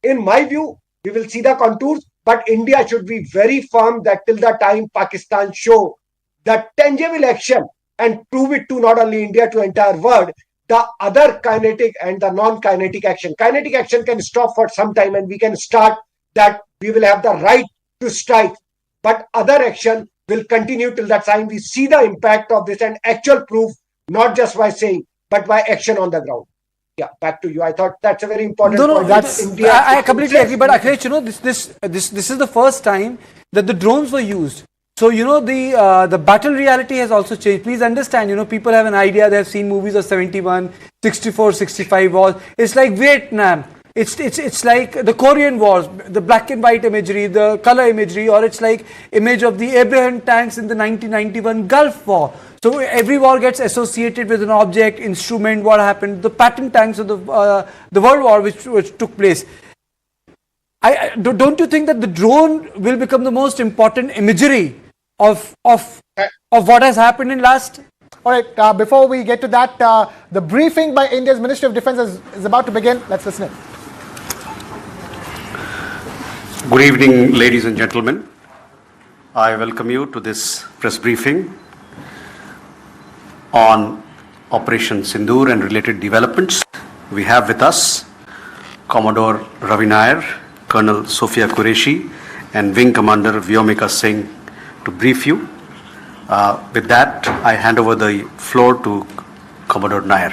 In my view, we will see the contours. But India should be very firm that till the time Pakistan show that tangible action and prove it to not only India, to entire world, the other kinetic and the non-kinetic action. Kinetic action can stop for some time and we can start that we will have the right to strike. But other action will continue till that time we see the impact of this and actual proof, not just by saying, but by action on the ground. Yeah, back to you. I thought that's a very important point. That's India. I completely agree. But Akhilesh, this is the first time that the drones were used. So the battle reality has also changed. Please understand. People have an idea. They have seen movies of 71, 64, 65 wars. It's like Vietnam. It's like the Korean Wars, the black and white imagery, the color imagery, or it's like image of the Abraham tanks in the 1991 Gulf War. So every war gets associated with an object, instrument, what happened, the Patton tanks of the World War which took place. Don't you think that the drone will become the most important imagery of what has happened in last? All right, before we get to that, the briefing by India's Ministry of Defence is about to begin. Let's listen in. Good evening, ladies and gentlemen. I welcome you to this press briefing on Operation Sindoor and related developments. We have with us Commodore Ravi Nair, Colonel Sophia Qureshi, and Wing Commander Vyomika Singh to brief you. With that, I hand over the floor to Commodore Nair.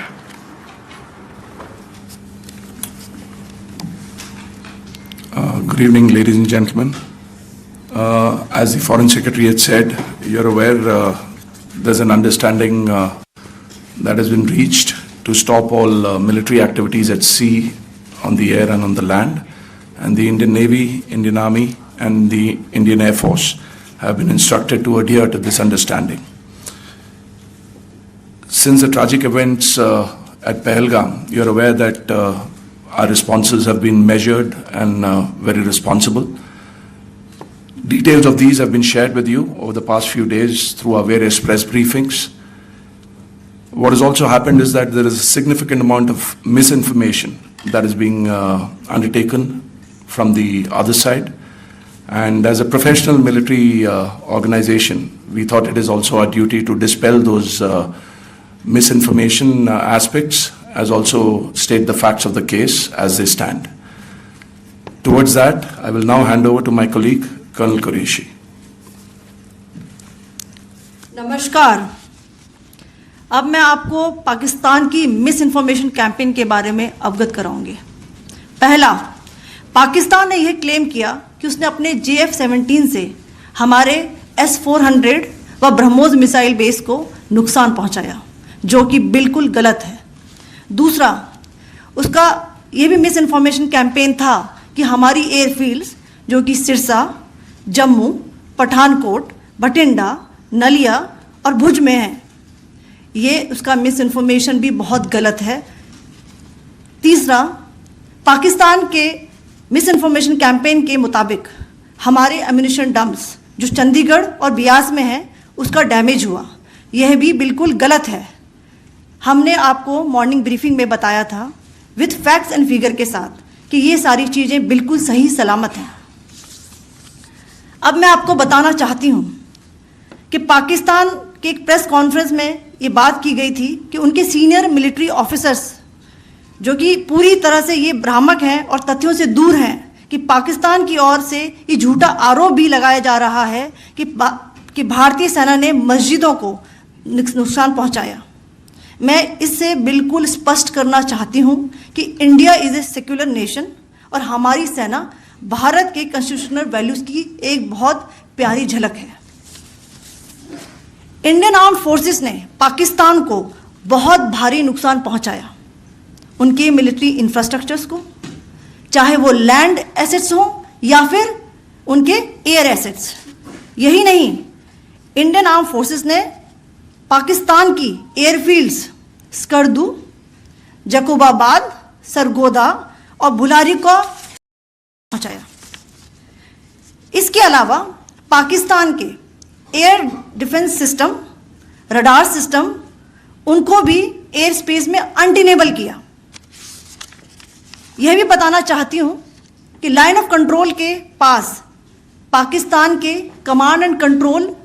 Good evening, ladies and gentlemen. As the Foreign Secretary had said, you're aware there's an understanding that has been reached to stop all military activities at sea, on the air and on the land. And the Indian Navy, Indian Army and the Indian Air Force have been instructed to adhere to this understanding. Since the tragic events at Pahalgam, you're aware that our responses have been measured and very responsible. Details of these have been shared with you over the past few days through our various press briefings. What has also happened is that there is a significant amount of misinformation that is being undertaken from the other side. And as a professional military organization, we thought it is also our duty to dispel those misinformation aspects, as also state the facts of the case as they stand. Towards that, I will now hand over to my colleague, Colonel Qureshi. नमस्कार। अब मैं आपको पाकिस्तान की miss information campaign के बारे में अवगत कराऊंगी। पहला, पाकिस्तान ने यह क्लेम किया कि उसने अपने JF-17 से हमारे S-400 व ब्रह्मोस मिसाइल बेस को नुकसान पहुंचाया, जो कि बिल्कुल गलत है। दूसरा, उसका ये भी मिस इन्फॉर्मेशन कैंपेन था कि हमारी एयरफील्ड्स जो कि सिरसा, जम्मू, पठानकोट, बठिंडा, नलिया और भुज में हैं, ये उसका मिस इन्फॉर्मेशन भी बहुत गलत है। तीसरा, पाकिस्तान के मिस इन्फॉर्मेशन कैंपेन के मुताबिक हमारे एम्यूनिशन डंप्स जो चंडीगढ़ और बियास में है उसका डैमेज हुआ, यह भी बिल्कुल गलत है। हमने आपको मॉर्निंग ब्रीफिंग में बताया था विथ फैक्ट्स एंड फिगर के साथ कि ये सारी चीज़ें बिल्कुल सही सलामत हैं। अब मैं आपको बताना चाहती हूँ कि पाकिस्तान के एक प्रेस कॉन्फ्रेंस में ये बात की गई थी कि उनके सीनियर मिलिट्री ऑफिसर्स जो कि पूरी तरह से ये भ्रामक हैं और तथ्यों से दूर हैं कि पाकिस्तान की ओर से ये झूठा आरोप भी लगाया जा रहा है कि भारतीय सेना ने मस्जिदों को नुकसान पहुंचाया। मैं इससे बिल्कुल स्पष्ट करना चाहती हूं कि India is a secular nation और हमारी सेना भारत के कॉन्स्टिट्यूशनल वैल्यूज़ की एक बहुत प्यारी झलक है। इंडियन आर्म्ड फोर्सेस ने पाकिस्तान को बहुत भारी नुकसान पहुंचाया, उनके मिलिट्री इंफ्रास्ट्रक्चर्स को, चाहे वो लैंड एसेट्स हों या फिर उनके एयर एसेट्स। यही नहीं, इंडियन आर्म फोर्सेस ने पाकिस्तान की एयरफील्ड्स स्कर्दू, जकोबाबाद, सरगोदा और बुलारी को पहुंचाया। इसके अलावा पाकिस्तान के air defence system, radar system, उनको भी एयर स्पेस में अनटेनेबल किया। यह भी बताना चाहती हूं कि लाइन ऑफ कंट्रोल के पास पाकिस्तान के command and control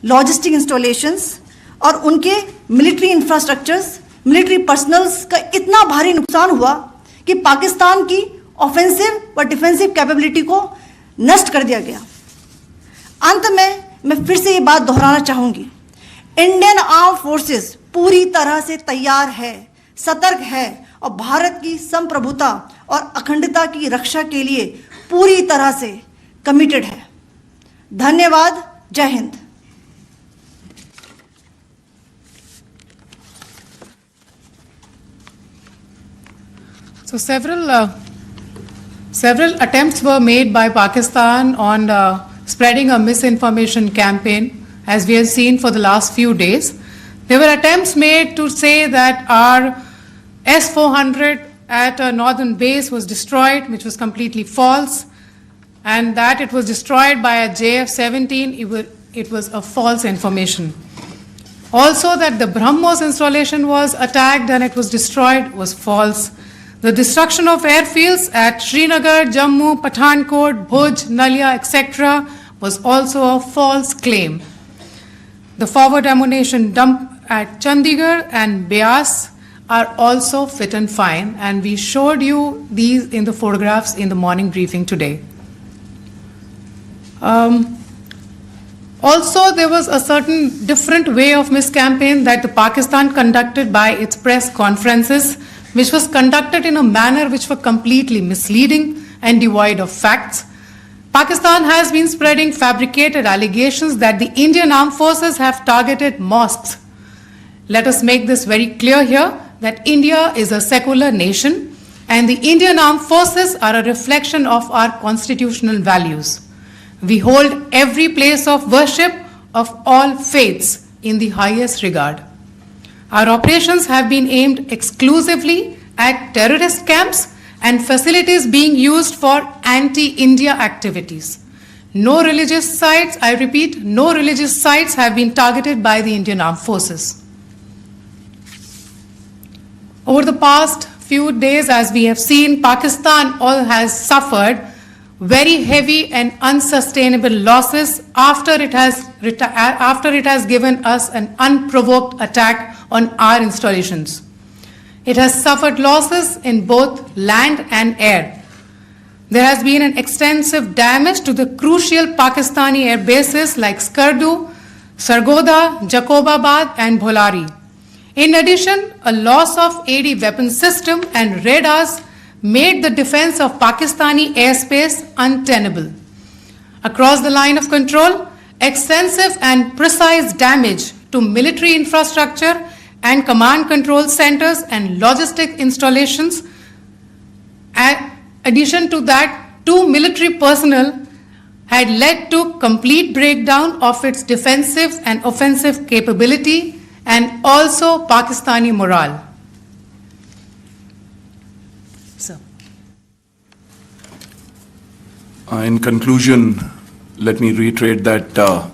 logistic installations और उनके मिलिट्री इंफ्रास्ट्रक्चर्स, मिलिट्री पर्सनल्स का इतना भारी नुकसान हुआ कि पाकिस्तान की ऑफेंसिव व डिफेंसिव कैपेबिलिटी को नष्ट कर दिया गया। अंत में मैं फिर से ये बात दोहराना चाहूँगी, इंडियन आर्म फोर्सेस पूरी तरह से तैयार है, सतर्क है और भारत की संप्रभुता और अखंडता की रक्षा के लिए पूरी तरह से कमिटेड है। धन्यवाद। जय Hind. So several attempts were made by Pakistan on spreading a misinformation campaign, as we have seen for the last few days. There were attempts made to say that our S-400 at a northern base was destroyed, which was completely false, and that it was destroyed by a JF-17. It was a false information. Also, that the BrahMos installation was attacked and it was destroyed was false. The destruction of airfields at Srinagar, Jammu, Pathankot, Bhuj, Nalia, etc. was also a false claim. The forward ammunition dump at Chandigarh and Beas are also fit and fine, and we showed you these in the photographs in the morning briefing today. Also, there was a certain different way of miscampaign that the Pakistan conducted by its press conferences, which was conducted in a manner which were completely misleading and devoid of facts. Pakistan has been spreading fabricated allegations that the Indian armed forces have targeted mosques. Let us make this very clear here that India is a secular nation and the Indian armed forces are a reflection of our constitutional values. We hold every place of worship of all faiths in the highest regard. Our operations have been aimed exclusively at terrorist camps and facilities being used for anti-India activities. No religious sites, I repeat, no religious sites have been targeted by the Indian Armed Forces. Over the past few days, as we have seen, Pakistan has suffered very heavy and unsustainable losses after it has given us an unprovoked attack on our installations. It has suffered losses in both land and air. There has been an extensive damage to the crucial Pakistani air bases like Skardu, Sargoda, Jacobabad and Bholari. In addition, a loss of AD weapon system and radars made the defense of Pakistani airspace untenable. Across the line of control, extensive and precise damage to military infrastructure and command control centers and logistic installations addition to that, 2 military personnel had led to complete breakdown of its defensive and offensive capability and also Pakistani morale. Sir. In conclusion, let me reiterate that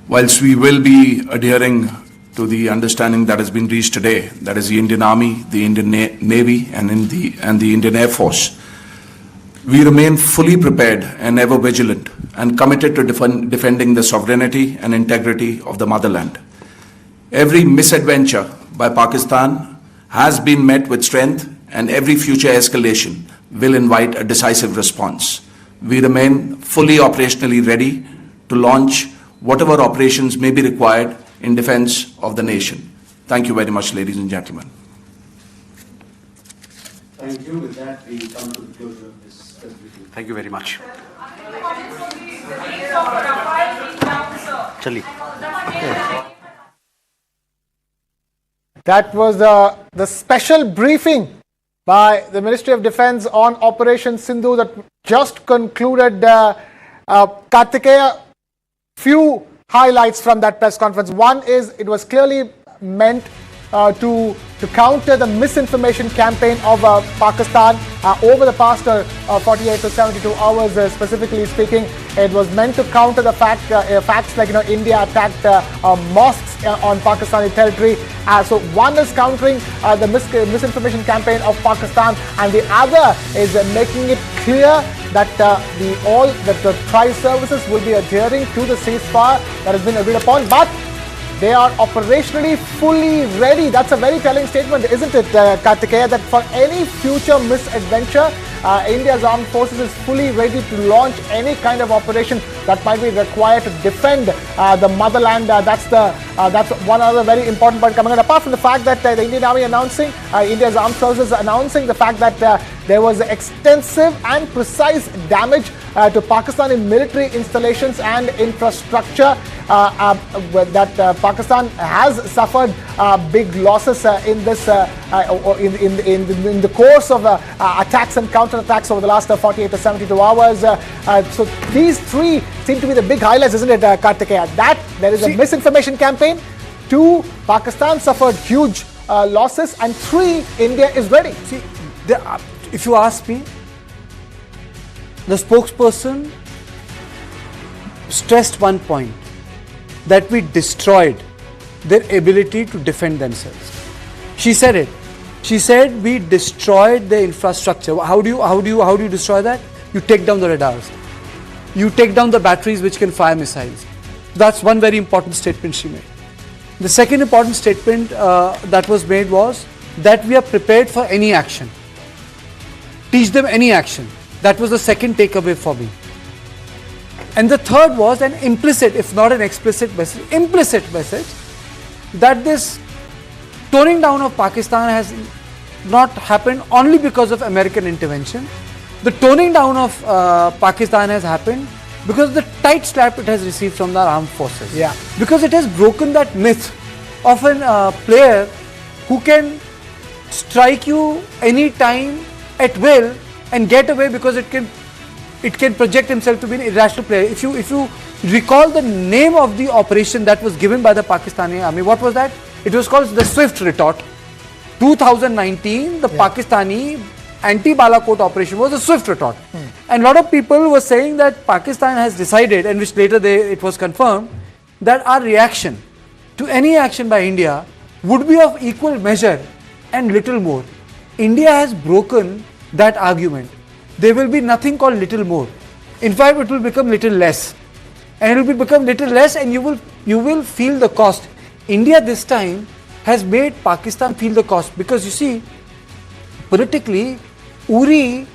whilst we will be adhering to the understanding that has been reached today, that is the Indian Army, the Indian Navy, and the Indian Air Force, we remain fully prepared and ever vigilant and committed to defending the sovereignty and integrity of the motherland. Every misadventure by Pakistan has been met with strength, and every future escalation will invite a decisive response. We remain fully operationally ready to launch whatever operations may be required in defense of the nation. Thank you very much, ladies and gentlemen. Thank you. With that, we come to the closure of this briefing. Thank you very much. That was the special briefing by the Ministry of Defence on Operation Sindoor that just concluded. Kartikeya, few highlights from that press conference. One is it was clearly meant to counter the misinformation campaign of Pakistan over the past 48 to 72 hours, specifically speaking. It was meant to counter the facts like India attacked mosques on Pakistani territory. So one is countering the misinformation campaign of Pakistan, and the other is making it clear that the tri-services will be adhering to the ceasefire that has been agreed upon, but they are operationally fully ready. That's a very telling statement, isn't it, Kartikeya, that for any future misadventure, India's armed forces is fully ready to launch any kind of operation that might be required to defend the motherland. That's one other very important point coming out. Apart from the fact that the Indian Army announcing, India's armed forces announcing the fact that there was extensive and precise damage to Pakistani military installations and infrastructure, that Pakistan has suffered big losses in this in the course of attacks and counterattacks over the last 48 to 72 hours. So these three seem to be the big highlights, isn't it, Kartikeya? That there is a misinformation campaign. 2, Pakistan suffered huge losses, and 3, India is ready. See, if you ask me, the spokesperson stressed one point, that we destroyed their ability to defend themselves. She said it. She said we destroyed the infrastructure. How do you destroy that? You take down the radars. You take down the batteries which can fire missiles. That's one very important statement she made. The second important statement that was made was that we are prepared for any action. Teach them any action. That was the second takeaway for me. And the third was an implicit, if not an explicit message, that this toning down of Pakistan has not happened only because of American intervention. The toning down of Pakistan has happened because of the tight slap it has received from the armed forces. Yeah. Because it has broken that myth of a player who can strike you any time at will and get away because it can project himself to be an irrational player. If you recall the name of the operation that was given by the Pakistani army, what was that? It was called the Swift Retort. 2019, the Pakistani anti-Balakot operation was a Swift Retort. And a lot of people were saying that Pakistan has decided, and which later it was confirmed, that our reaction to any action by India would be of equal measure and little more. India has broken that argument. There will be nothing called little more. In fact, it will become little less. And it will become little less, and you will feel the cost. India this time has made Pakistan feel the cost, because you see, politically, Uri,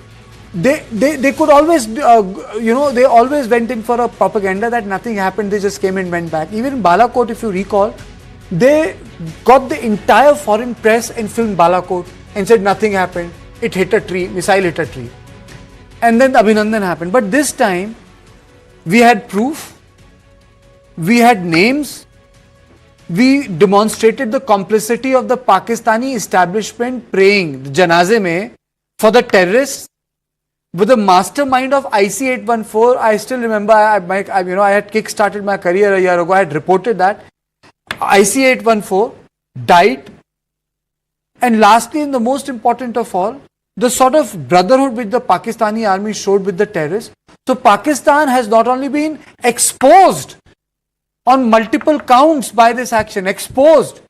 they could always, they always went in for a propaganda that nothing happened, they just came and went back. Even in Balakot, if you recall, they got the entire foreign press and filmed Balakot and said nothing happened. It hit a tree, missile hit a tree. And then the Abhinandan happened. But this time, we had proof, we had names, we demonstrated the complicity of the Pakistani establishment praying Janaze mein for the terrorists with the mastermind of IC-814. I still remember, I had kick-started my career a year ago. I had reported that IC-814 died. And lastly, and the most important of all, the sort of brotherhood which the Pakistani army showed with the terrorists. So Pakistan has not only been exposed on multiple counts by this action, exposed,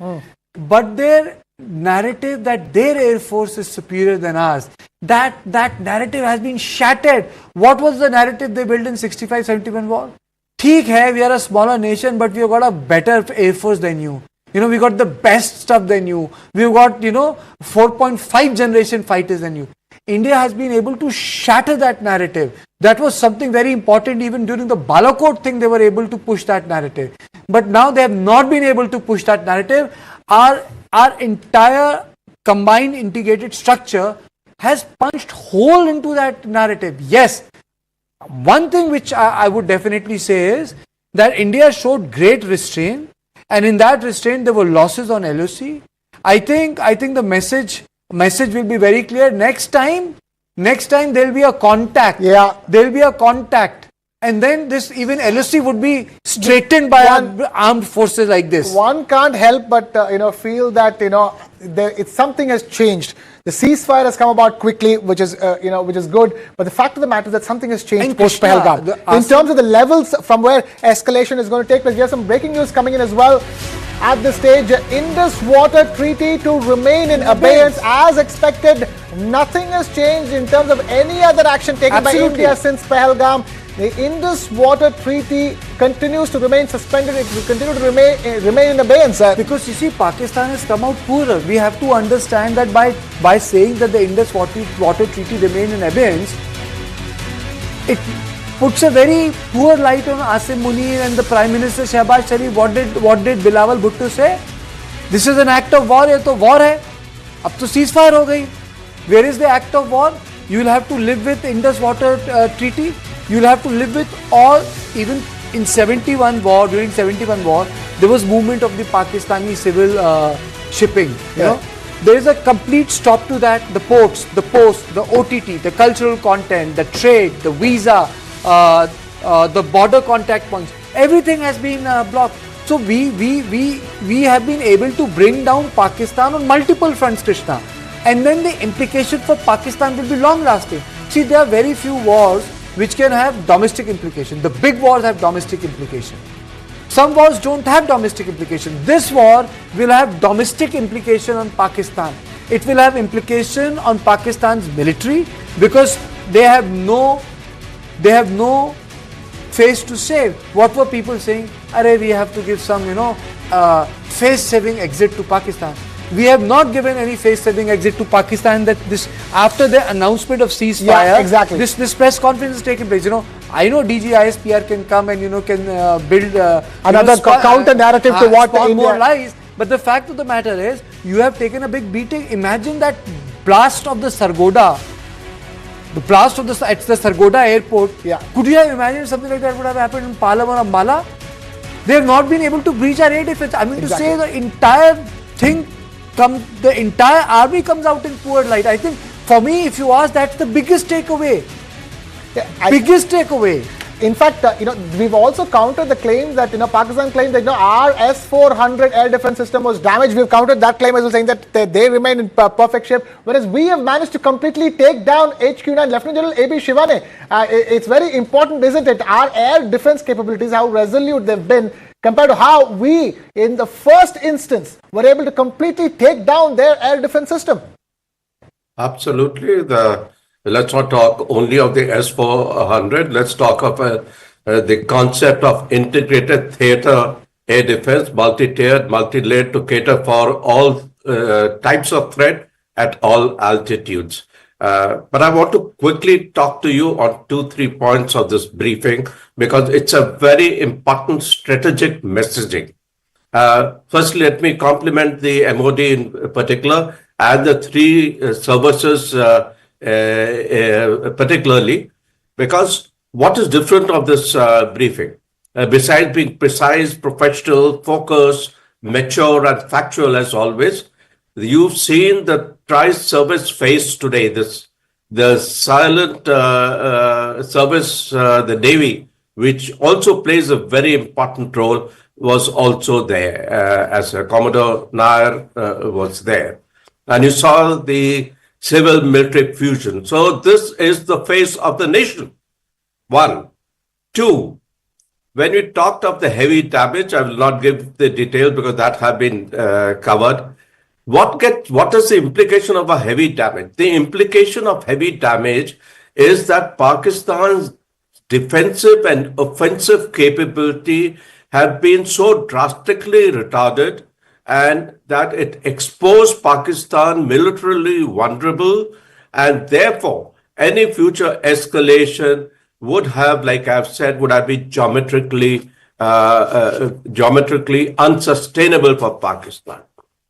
but their narrative that their air force is superior than ours, that narrative has been shattered. What was the narrative they built in 65-71 war? Theek hai, we are a smaller nation, but we have got a better air force than you. We got the best stuff than you. We've got, 4.5 generation fighters than you. India has been able to shatter that narrative. That was something very important. Even during the Balakot thing, they were able to push that narrative. But now they have not been able to push that narrative. Our entire combined integrated structure has punched hole into that narrative. Yes, one thing which I would definitely say is that India showed great restraint, and in that restraint there were losses on LOC. I think the message will be very clear. Next time there will be a contact. Yeah, there will be a contact. And then this even LOC would be straightened by armed forces like this. One can't help but feel that something has changed. The ceasefire has come about quickly, which is good. But the fact of the matter is that something has changed post Pahalgam. In terms of the levels from where escalation is going to take place, we have some breaking news coming in as well. At this stage, Indus Water Treaty to remain in abeyance as expected. Nothing has changed in terms of any other action taken by India since Pahalgam. The Indus Water Treaty continues to remain suspended. It will continue to remain in abeyance. Because you see, Pakistan has come out poorer. We have to understand that by saying that the Indus Water Treaty remain in abeyance, it puts a very poor light on Asim Munir and the Prime Minister Shehbaz Sharif. What did Bilawal Bhutto say? This is an act of war. ये तो war है. अब तो ceasefire हो गई. Where is the act of war? You will have to live with Indus Water Treaty. You will have to live with all. Even in 71 war, during 71 war, there was movement of the Pakistani civil shipping. You know, there is a complete stop to that. The ports, the post, the OTT, the cultural content, the trade, the visa, the border contact points, everything has been blocked. So we have been able to bring down Pakistan on multiple fronts, Krishna. And then the implication for Pakistan will be long lasting. See, there are very few wars which can have domestic implication. The big wars have domestic implication. Some wars don't have domestic implication. This war will have domestic implication on Pakistan. It will have implication on Pakistan's military because they have no face to save. What were people saying? Arey, we have to give some, face-saving exit to Pakistan. We have not given any face-saving exit to Pakistan. That this after the announcement of ceasefire, this press conference is taking place. I know DG ISPR can come and can build another counter narrative to what India. More lies. But the fact of the matter is, you have taken a big beating. Imagine that blast of the Sargodha. The blast of the Sargodha airport. Yeah. Could you have imagined something like that would have happened in Palam or Ambala? They have not been able to breach our air defense. I mean to say the entire thing. The entire army comes out in poor light. I think for me, if you ask, that's the biggest takeaway. Biggest takeaway. In fact, we've also countered the claims that Pakistan claims that our S-400 air defense system was damaged. We've countered that claim as well, saying that they remain in perfect shape. Whereas we have managed to completely take down HQ-9. Lieutenant General A.B. Shivane. It's very important, isn't it? Our air defense capabilities, how resolute they've been, compared to how we, in the first instance, were able to completely take down their air defense system. Absolutely. Let's not talk only of the S-400. Let's talk of the concept of integrated theater air defense, multi-tiered, multi-layered to cater for all types of threat at all altitudes. But I want to quickly talk to you on 2-3 points of this briefing because it's a very important strategic messaging. First, let me compliment the MOD in particular and the three services particularly, because what is different of this briefing? Besides being precise, professional, focused, mature and factual as always, you've seen the tri-service phase today, this the silent service, the Navy, which also plays a very important role, was also there as Commodore Nair was there. And you saw the civil military fusion. So this is the face of the nation. One. Two, when we talked of the heavy damage, I will not give the details because that have been covered. What is the implication of a heavy damage? The implication of heavy damage is that Pakistan's defensive and offensive capability have been so drastically retarded, and that it exposed Pakistan militarily vulnerable, and therefore any future escalation would have, like I've said, would have been geometrically unsustainable for Pakistan.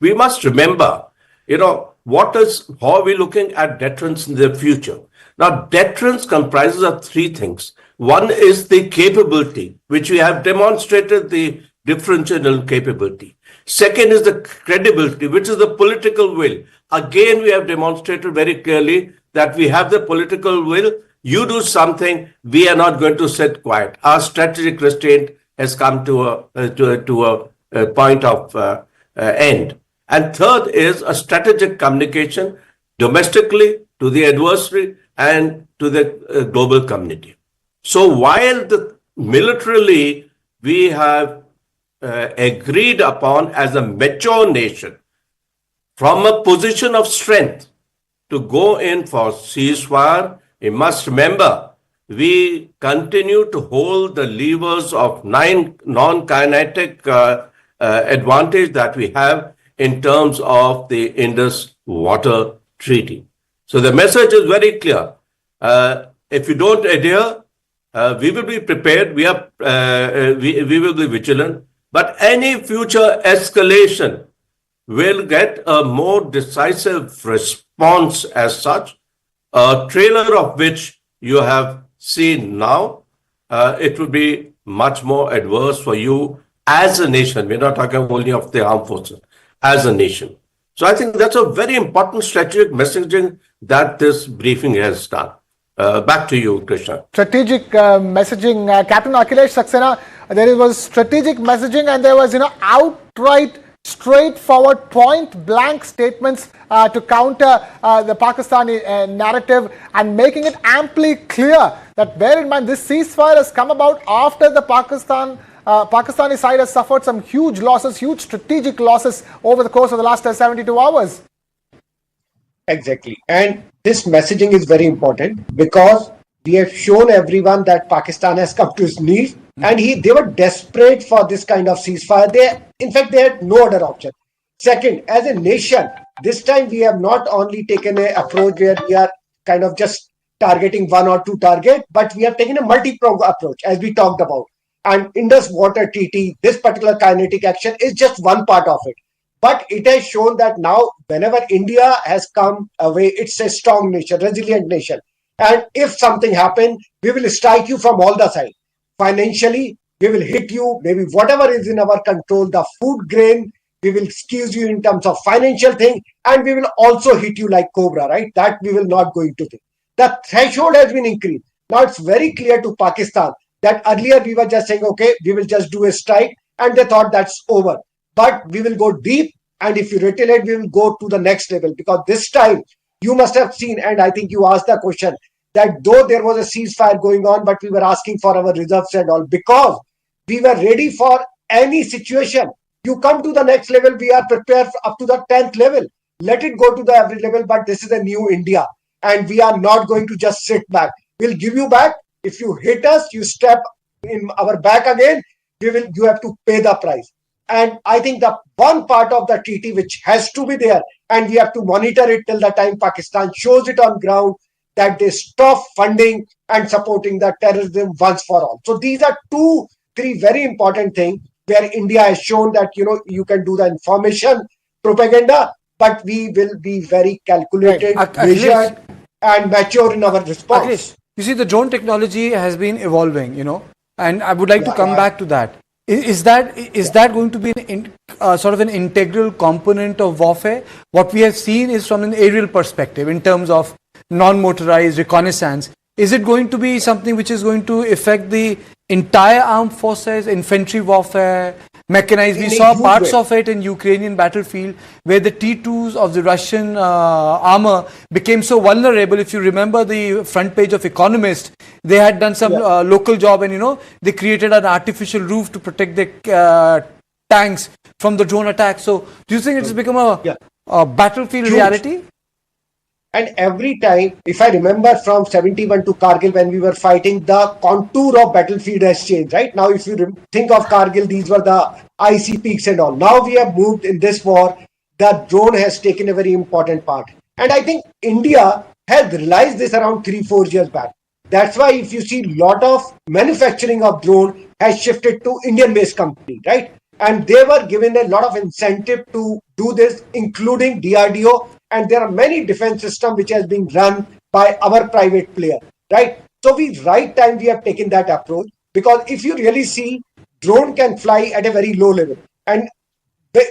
We must remember, how are we looking at deterrence in the future? Now, deterrence comprises of three things. One is the capability, which we have demonstrated the differential capability. Second is the credibility, which is the political will. Again, we have demonstrated very clearly that we have the political will. You do something, we are not going to sit quiet. Our strategic restraint has come to a point of end. And third is a strategic communication domestically to the adversary and to the global community. So while militarily we have agreed upon as a mature nation from a position of strength to go in for ceasefire, you must remember, we continue to hold the levers of non-kinetic advantage that we have in terms of the Indus Water Treaty. So the message is very clear. If you don't adhere, we will be prepared. We will be vigilant. But any future escalation will get a more decisive response as such. A trailer of which you have seen now, it would be much more adverse for you as a nation. We're not talking only of the armed forces, as a nation. So I think that's a very important strategic messaging that this briefing has done. Back to you, Krishna. Strategic messaging, Captain Akhilesh Saxena, there was strategic messaging and there was, outright, straightforward, point-blank statements to counter the Pakistani narrative, and making it amply clear that, bear in mind, this ceasefire has come about after the Pakistani side has suffered some huge losses, huge strategic losses over the course of the last 72 hours. Exactly. And this messaging is very important because we have shown everyone that Pakistan has come to its knees, and they were desperate for this kind of ceasefire. In fact, they had no other option. Second, as a nation, this time we have not only taken an approach where we are kind of just targeting one or two targets, but we have taken a multi-pronged approach, as we talked about. And Indus Water Treaty, this particular kinetic action is just one part of it. But it has shown that now, whenever India has come away, it's a strong nation, resilient nation. And if something happens, we will strike you from all the sides. Financially, we will hit you, maybe whatever is in our control, the food grain, we will squeeze you in terms of financial thing, and we will also hit you like Cobra, right? That we will not going to do. The threshold has been increased. Now it's very clear to Pakistan that earlier we were just saying, okay, we will just do a strike, and they thought that's over. But we will go deep, and if you retaliate, we will go to the next level, because this time you must have seen, and I think you asked the question, that though there was a ceasefire going on, but we were asking for our reserves and all, because we were ready for any situation. You come to the next level, we are prepared up to the 10th level. Let it go to the every level, but this is a new India, and we are not going to just sit back. We'll give you back. If you hit us, you step in our back again, you have to pay the price. And I think the one part of the treaty which has to be there, and we have to monitor it till the time Pakistan shows it on ground, that they stop funding and supporting the terrorism once for all. So these are 2-3 very important things where India has shown that, you can do the information propaganda, but we will be very calculated, measured, and mature in our response. Akhilesh, you see, the drone technology has been evolving, and I would like to come back to that. Is that going to be sort of an integral component of warfare? What we have seen is from an aerial perspective in terms of non-motorized reconnaissance. Is it going to be something which is going to affect the entire armed forces, infantry warfare, mechanized? We saw parts of it in Ukrainian battlefield where the T2s of the Russian armor became so vulnerable. If you remember the front page of Economist, they had done some local job and, they created an artificial roof to protect the tanks from the drone attack. So do you think it's become a battlefield reality? And every time, if I remember from 71 to Kargil, when we were fighting, the contour of battlefield has changed, right? Now, if you think of Kargil, these were the icy peaks and all. Now we have moved in this war, the drone has taken a very important part. And I think India has realized this around 3-4 years back. That's why if you see a lot of manufacturing of drone has shifted to Indian-based company, right? And they were given a lot of incentive to do this, including DRDO. And there are many defense systems which has been run by our private player, right? So we have taken that approach, because if you really see, drone can fly at a very low level. And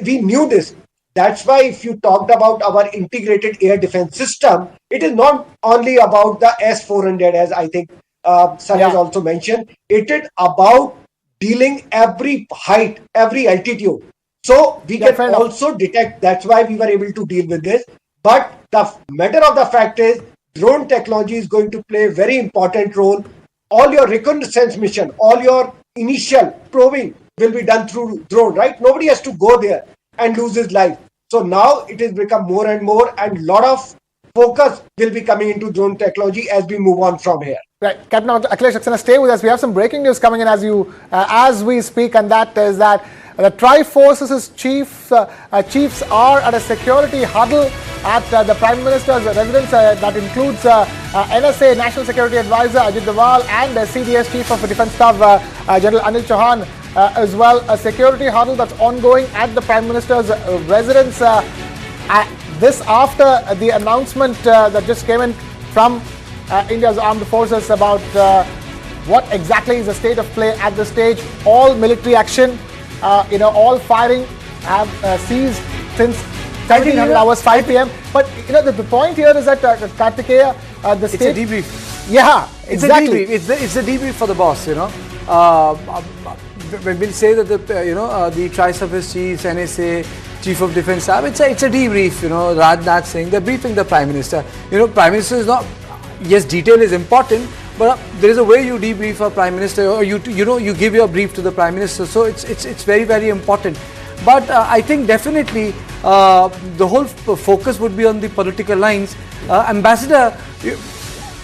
we knew this. That's why if you talked about our integrated air defense system, it is not only about the S-400, as I think Sir has also mentioned. It is about dealing every height, every altitude. So we can also detect. That's why we were able to deal with this. But the matter of the fact is, drone technology is going to play a very important role. All your reconnaissance mission, all your initial probing will be done through drone, right? Nobody has to go there and lose his life. So now it has become more and more, and a lot of focus will be coming into drone technology as we move on from here. Right, Captain Akhilesh Saxena, stay with us. We have some breaking news coming in as we speak, and that is that the Tri-Forces chiefs are at a security huddle at the Prime Minister's residence. That includes NSA National Security Advisor Ajit Doval and CDS Chief of Defence Staff General Anil Chauhan as well. A security huddle that's ongoing at the Prime Minister's residence. This after the announcement that just came in from India's armed forces about what exactly is the state of play at this stage. All military action, all firing have ceased since 1700 hours, 5 p.m. But the point here is that Kartikeya, the state. It's a debrief. Yeah, exactly. It's a debrief for the boss. When we say that the Tri-Service Chiefs, NSA, Chief of Defence Staff, it's a debrief. Rajnath Singh, they're briefing the Prime Minister. Prime Minister is not. Yes, detail is important, but there is a way you debrief a Prime Minister, or you give your brief to the Prime Minister. So it's very, very important. But I think definitely the whole focus would be on the political lines. Ambassador,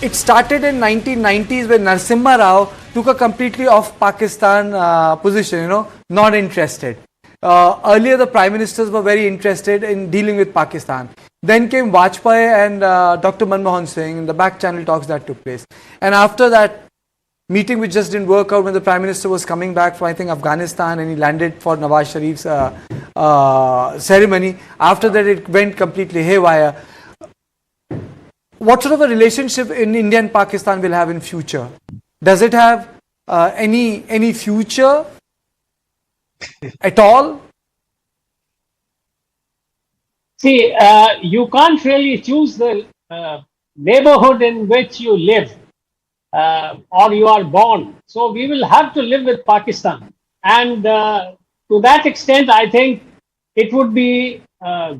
it started in 1990s when Narasimha Rao took a completely off Pakistan position, not interested. Earlier the Prime Ministers were very interested in dealing with Pakistan. Then came Vajpayee and Dr. Manmohan Singh, the back channel talks that took place. And after that meeting which just didn't work out when the Prime Minister was coming back from, I think, Afghanistan, and he landed for Nawaz Sharif's ceremony. After that it went completely haywire. What sort of a relationship in India and Pakistan will have in future? Does it have any future at all? See, you can't really choose the neighborhood in which you live or you are born. So we will have to live with Pakistan. And to that extent, I think it would be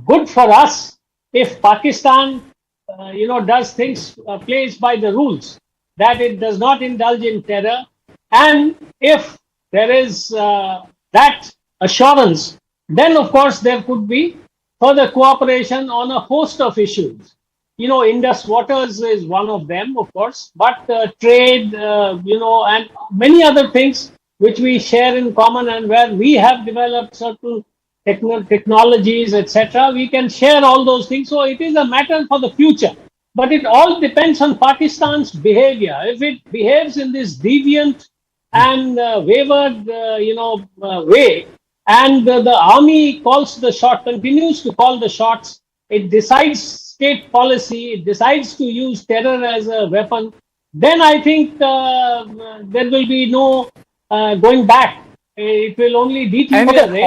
good for us if Pakistan, does things, plays by the rules, that it does not indulge in terror. And if there is that assurance, then of course there could be further cooperation on a host of issues. Indus Waters is one of them, of course, but trade, and many other things which we share in common, and where we have developed certain technologies, etc. We can share all those things. So it is a matter for the future. But it all depends on Pakistan's behavior. If it behaves in this deviant and wayward, way, and the army continues to call the shots, it decides state policy, it decides to use terror as a weapon, then I think there will be no going back. It will only deteriorate.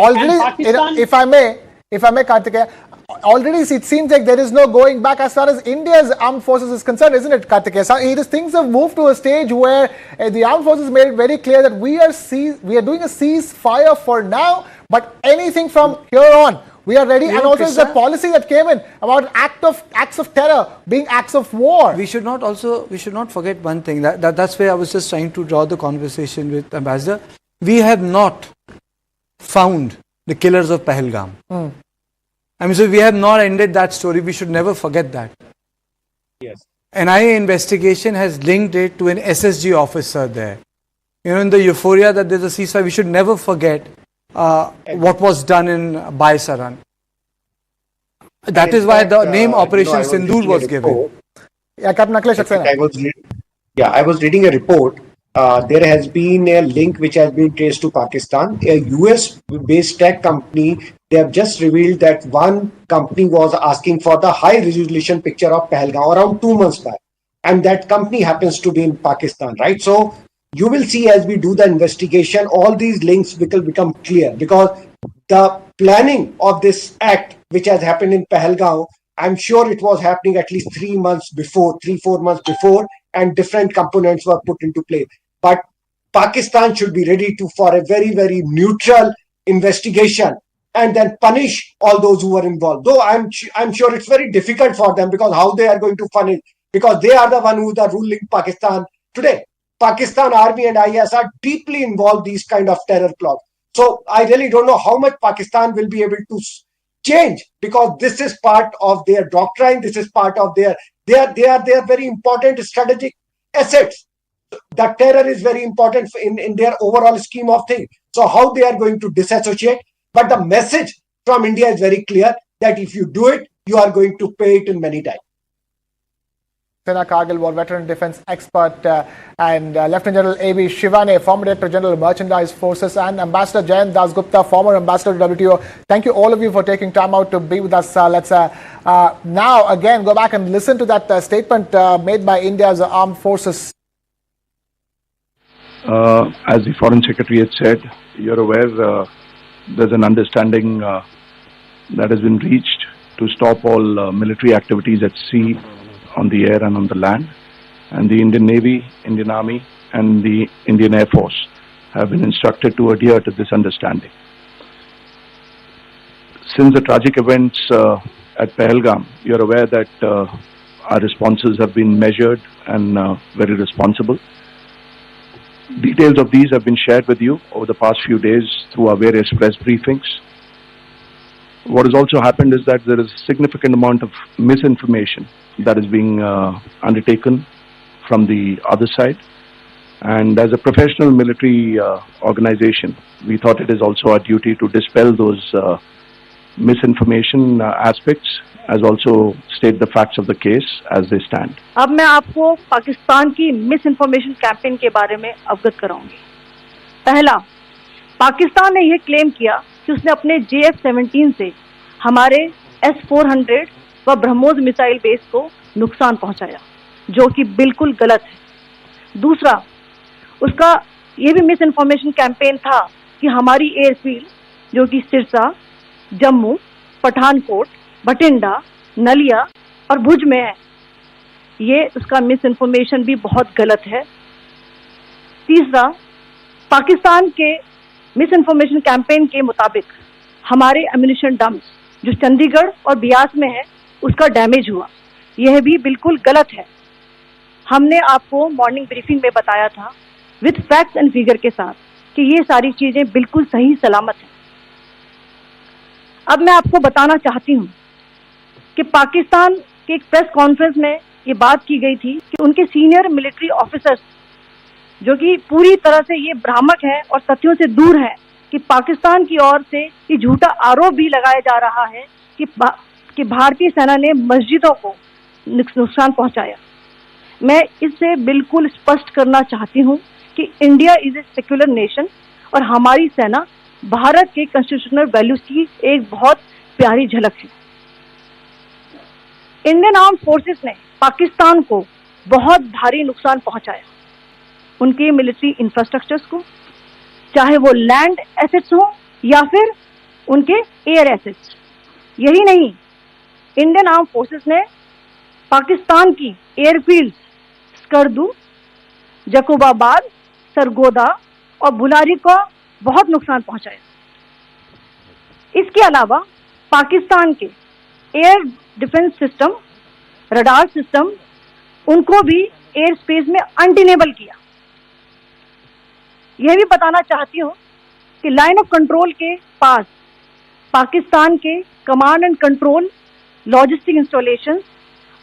If I may, Kartikeya, already it seems like there is no going back as far as India's armed forces is concerned, isn't it, Kartikeya? Things have moved to a stage where the armed forces made it very clear that we are doing a ceasefire for now, but anything from here on, we are ready. And also the policy that came in about acts of terror being acts of war. We should not forget one thing. That's where I was just trying to draw the conversation with Ambassador. We have not found the killers of Pahalgam. So we have not ended that story. We should never forget that. Yes. NIA investigation has linked it to an SSG officer there. In the euphoria that there's a ceasefire, we should never forget what was done in Baisaran. That is why the name Operation Sindoor was given. Yeah, Captain Akhilesh Saxena. I was reading a report. There has been a link which has been traced to Pakistan. A US-based tech company, they have just revealed that one company was asking for the high-resolution picture of Pahalgam around 2 months back. And that company happens to be in Pakistan, right? So you will see as we do the investigation, all these links will become clear, because the planning of this act, which has happened in Pahalgam, I'm sure it was happening at least 3 months before, 3-4 months before, and different components were put into play. But Pakistan should be ready for a very, very neutral investigation and then punish all those who were involved. Though I'm sure it's very difficult for them, because how they are going to punish, because they are the one who are ruling Pakistan today. Pakistan Army and IS are deeply involved in these kind of terror plots. So I really don't know how much Pakistan will be able to change, because this is part of their doctrine. This is part of they are very important strategic assets. The terror is very important in their overall scheme of things. So how they are going to disassociate? But the message from India is very clear that if you do it, you are going to pay it in many times. Sena Kargil war veteran defense expert and Lieutenant General A.B. Shivane, former Director General Merchandise Forces, and Ambassador Jayant Dasgupta, former Ambassador to WTO. Thank you all of you for taking time out to be with us. Let's now again go back and listen to that statement made by India's armed forces. As the Foreign Secretary had said, you're aware there's an understanding that has been reached to stop all military activities at sea, on the air and on the land, and the Indian Navy, Indian Army and the Indian Air Force have been instructed to adhere to this understanding. Since the tragic events at Pahalgam, you're aware that our responses have been measured and very responsible. Details of these have been shared with you over the past few days through our various press briefings. What has also happened is that there is a significant amount of misinformation that is being undertaken from the other side. And as a professional military organization, we thought it is also our duty to dispel those misinformation aspects, as also state the facts of the case as they stand. अब मैं आपको पाकिस्तान की miss information campaign के बारे में अवगत कराऊंगी। पहला, पाकिस्तान ने यह क्लेम किया कि उसने अपने JF-17 से हमारे S-400 व ब्रह्मोस मिसाइल बेस को नुकसान पहुंचाया, जो कि बिल्कुल गलत है। दूसरा, उसका ये भी मिस इन्फॉर्मेशन कैंपेन था कि हमारी एयरफील्ड, जो कि सिरसा, जम्मू, पठानकोट, बठिंडा, नलिया और भुज में है, ये उसका मिस इन्फॉर्मेशन भी बहुत गलत है। तीसरा, पाकिस्तान के मिस इन्फॉर्मेशन कैंपेन के मुताबिक हमारे एम्यूनिशन डंप्स जो चंडीगढ़ और बियास में है, उसका डैमेज हुआ, यह भी बिल्कुल गलत है। हमने आपको मॉर्निंग ब्रीफिंग में बताया था विद फैक्ट्स एंड फिगर के साथ कि ये सारी चीजें बिल्कुल सही सलामत हैं। अब मैं आपको बताना चाहती हूँ कि पाकिस्तान के एक प्रेस कॉन्फ्रेंस में ये बात की गई थी कि उनके सीनियर मिलिट्री ऑफिसर्स, जो कि पूरी तरह से ये भ्रामक है और तथ्यों से दूर है, कि पाकिस्तान की ओर से ये झूठा आरोप भी लगाया जा रहा है कि भारतीय सेना ने मस्जिदों को नुकसान पहुंचाया। मैं इससे बिल्कुल स्पष्ट करना चाहती हूं कि India is a secular nation और हमारी सेना भारत के कॉन्स्टिट्यूशनल वैल्यूज की एक बहुत प्यारी झलक है। इंडियन आर्म फोर्सेस ने पाकिस्तान को बहुत भारी नुकसान पहुंचाया, उनके मिलिट्री इंफ्रास्ट्रक्चर्स को, चाहे वो लैंड एसेट्स हो या फिर उनके एयर एसेट्स। यही नहीं, इंडियन आर्म फोर्सेस ने पाकिस्तान की एयरफील्ड स्कर्दू, जकोबाबाद, सरगोदा और बुलारी को बहुत नुकसान पहुंचाया। इसके अलावा पाकिस्तान के air defence system, radar system, उनको भी एयर स्पेस में अनटेनेबल किया। यह भी बताना चाहती हूँ कि लाइन ऑफ कंट्रोल के पास पाकिस्तान के command and control, logistic installations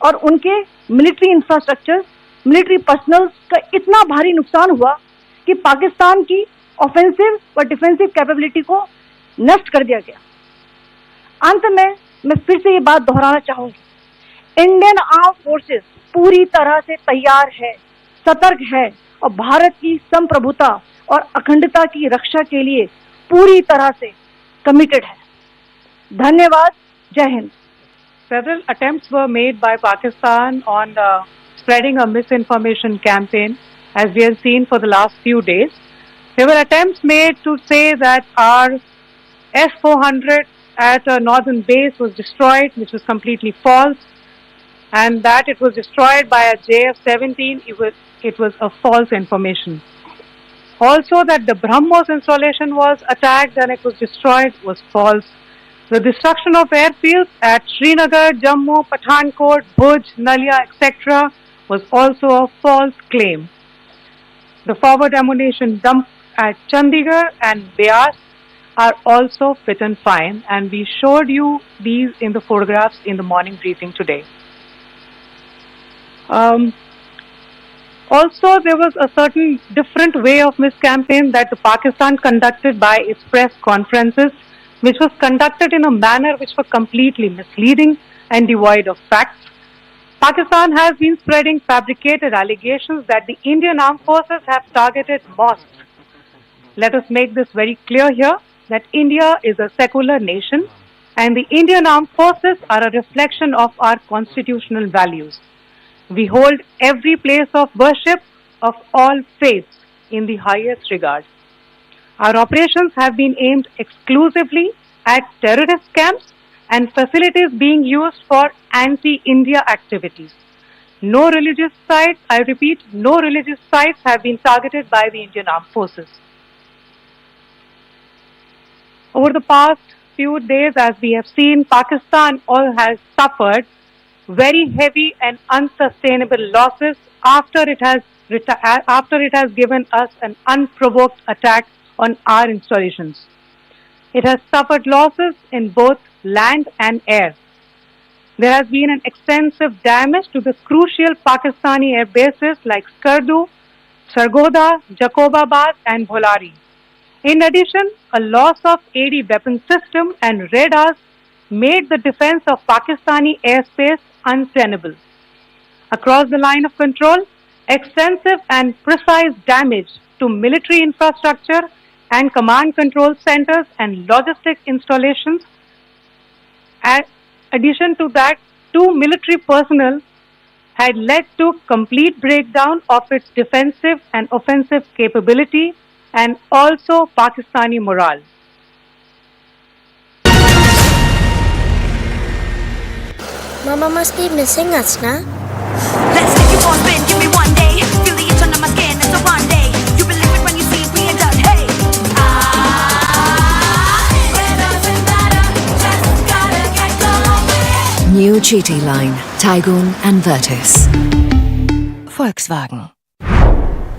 और उनके मिलिट्री इंफ्रास्ट्रक्चर, मिलिट्री पर्सनल का इतना भारी नुकसान हुआ कि पाकिस्तान की ऑफेंसिव व डिफेंसिव कैपेबिलिटी को नष्ट कर दिया गया। अंत में मैं फिर से ये बात दोहराना चाहूंगी, इंडियन आर्म फोर्सेस पूरी तरह से तैयार है, सतर्क है और भारत की संप्रभुता और अखंडता की रक्षा के लिए पूरी तरह से कमिटेड है। धन्यवाद। जय Hind. Several attempts were made by Pakistan on spreading a misinformation campaign, as we have seen for the last few days. There were attempts made to say that our S-400 at a northern base was destroyed, which was completely false, and that it was destroyed by a JF-17. It was a false information. Also, that the BrahMos installation was attacked and it was destroyed was false. The destruction of airfields at Srinagar, Jammu, Pathankot, Bhuj, Nalia, etc. was also a false claim. The forward ammunition dump at Chandigarh and Beas are also fit and fine, and we showed you these in the photographs in the morning briefing today. Also, there was a certain different way of miscampaign that the Pakistan conducted by its press conferences, which was conducted in a manner which was completely misleading and devoid of facts. Pakistan has been spreading fabricated allegations that the Indian armed forces have targeted mosques. Let us make this very clear here that India is a secular nation and the Indian armed forces are a reflection of our constitutional values. We hold every place of worship of all faiths in the highest regard. Our operations have been aimed exclusively at terrorist camps and facilities being used for anti-India activities. No religious sites, I repeat, no religious sites have been targeted by the Indian Armed Forces. Over the past few days, as we have seen, Pakistan has suffered very heavy and unsustainable losses after it has given us an unprovoked attack on our installations. It has suffered losses in both land and air. There has been an extensive damage to the crucial Pakistani air bases like Skardu, Sargodha, Jacobabad and Bholari. In addition, a loss of AD weapon system and radars made the defense of Pakistani airspace untenable. Across the line of control, extensive and precise damage to military infrastructure and command control centers and logistic installations. In addition to that, 2 military personnel had led to complete breakdown of its defensive and offensive capability and also Pakistani morale. Mama must be missing us, na? Let's take you for a spin, give me one day. Feel the itch under my skin, it's a one day. You believe it when you see we are done, hey! It doesn't matter, just gotta get going. New GT line, Taigun and Virtus. Volkswagen.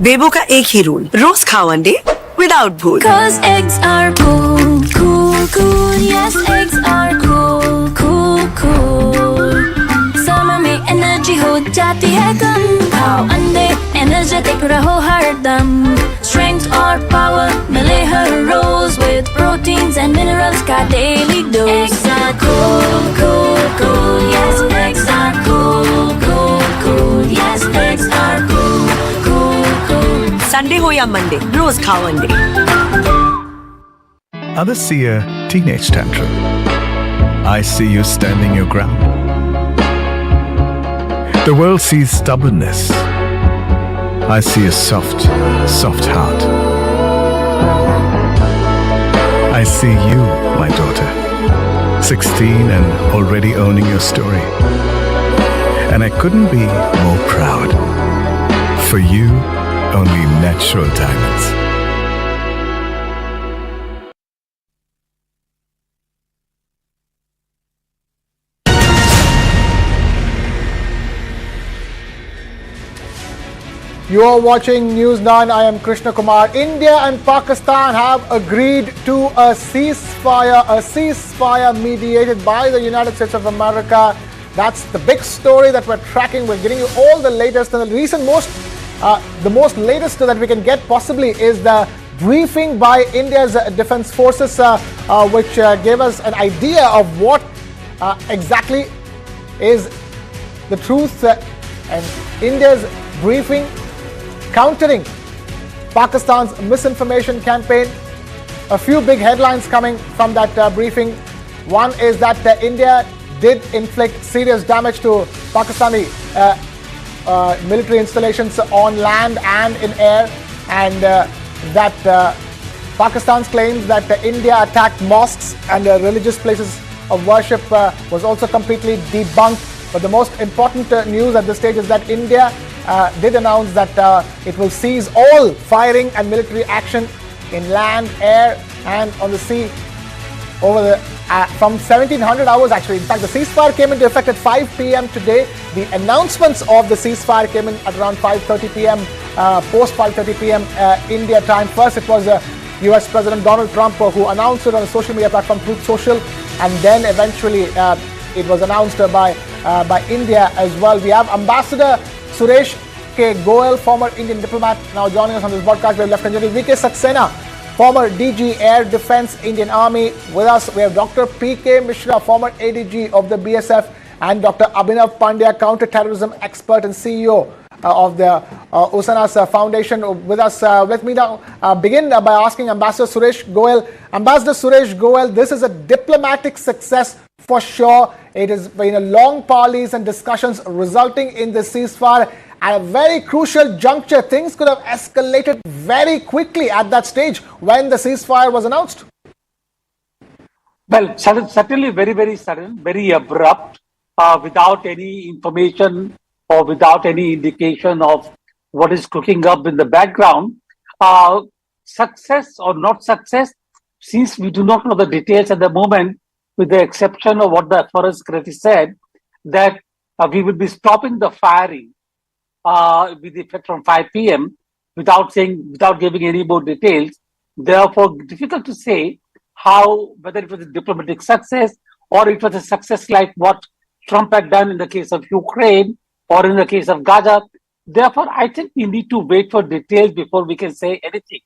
बेबो का एक ही rule, रोज खाओ अंडे without भूल। Cause eggs are cool, cool, cool. Yes, eggs are cool, cool, cool. Summer में energy हो जाती है कम, खाओ अंडे एनर्जेटिक रहो हरदम। Strength और power मिले हर रोज with proteins and minerals का daily dose. Eggs are cool, cool, cool. Yes, eggs are cool, cool, cool. Yes, eggs are cool, cool, cool. Sunday हो या मंडे, रोज खाओ अंडे। Others see a teenage tantrum. I see you standing your ground. The world sees stubbornness. I see a soft, soft heart. I see you, my daughter, 16 and already owning your story. And I couldn't be more proud. For you, only natural diamonds. You are watching News 9. I am Krishna Kumar. India and Pakistan have agreed to a ceasefire mediated by the United States of America. That's the big story that we're tracking. We're giving you all the latest, and the most latest that we can get possibly is the briefing by India's defense forces, which gave us an idea of what exactly is the truth, and India's briefing countering Pakistan's misinformation campaign. A few big headlines coming from that briefing. One is that India did inflict serious damage to Pakistani military installations on land and in air, and that Pakistan's claims that India attacked mosques and religious places of worship was also completely debunked. But the most important news at this stage is that India did announce that it will cease all firing and military action in land, air, and on the sea over the from 1700 hours actually. In fact, the ceasefire came into effect at 5 p.m. today. The announcements of the ceasefire came in at around 5:30 p.m. Post 5:30 p.m. India time. First, it was U.S. President Donald Trump who announced it on a social media platform, Truth Social, and then eventually it was announced by India as well. We have Ambassador Suresh K. Goel, former Indian diplomat, now joining us on this broadcast. We have Lieutenant General V.K. Saxena, former DG Air Defense, Indian Army. With us, we have Dr. P.K. Mishra, former ADG of the BSF, and Dr. Abhinav Pandya, counter-terrorism expert and CEO of the Usanas Foundation. With us, let me now begin by asking Ambassador Suresh Goel. Ambassador Suresh Goel, this is a diplomatic success for sure. It has been a long parleys and discussions resulting in the ceasefire. At a very crucial juncture, things could have escalated very quickly at that stage when the ceasefire was announced. Well, certainly very, very sudden, very abrupt, without any information or without any indication of what is cooking up in the background. Success or not success, since we do not know the details at the moment, with the exception of what the Forest Secretary said, that we will be stopping the firing with effect from 5 p.m. without giving any more details. Therefore, difficult to say whether it was a diplomatic success or it was a success like what Trump had done in the case of Ukraine or in the case of Gaza. Therefore, I think we need to wait for details before we can say anything.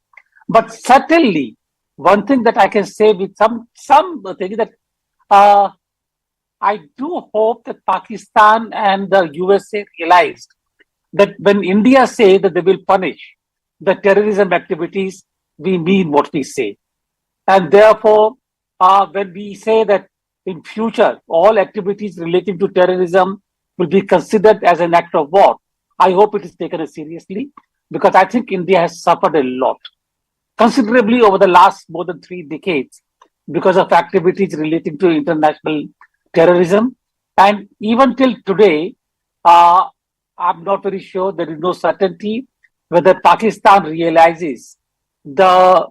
But certainly, one thing that I can say with some thing that I do hope that Pakistan and the USA realized that when India say that they will punish the terrorism activities, we mean what we say. And therefore, when we say that in future, all activities relating to terrorism will be considered as an act of war, I hope it is taken seriously, because I think India has suffered a lot, considerably over the last more than 3 decades, because of activities relating to international terrorism. And even till today, I'm not very sure, there is no certainty whether Pakistan realizes the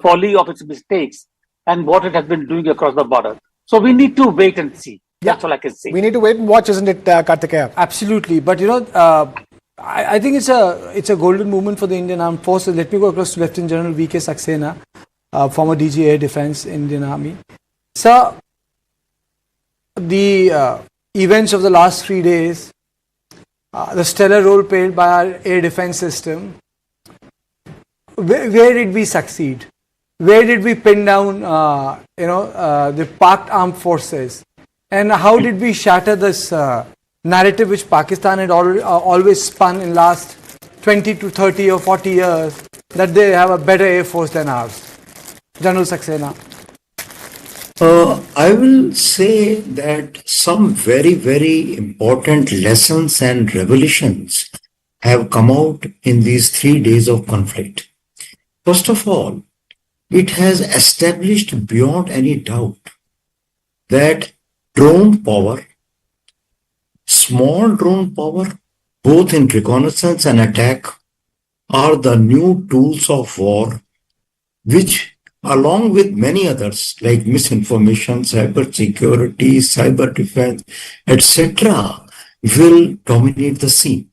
folly of its mistakes and what it has been doing across the border. So we need to wait and see. That's all I can say. We need to wait and watch, isn't it, Kartikeya? Absolutely. But I think it's a golden moment for the Indian Armed Forces. Let me go across to Lieutenant General V.K. Saxena, former DG Air Defense, Indian Army. Sir, the events of the last 3 days, the stellar role played by our air defense system, where did we succeed? Where did we pin down, the Pak armed forces? And how did we shatter this narrative which Pakistan had always spun in last 20 to 30 or 40 years, that they have a better air force than ours? General Saxena. I will say that some very, very important lessons and revelations have come out in these 3 days of conflict. First of all, it has established beyond any doubt that drone power, small drone power, both in reconnaissance and attack, are the new tools of war, which, along with many others like misinformation, cyber security, cyber defense, etc., will dominate the scene.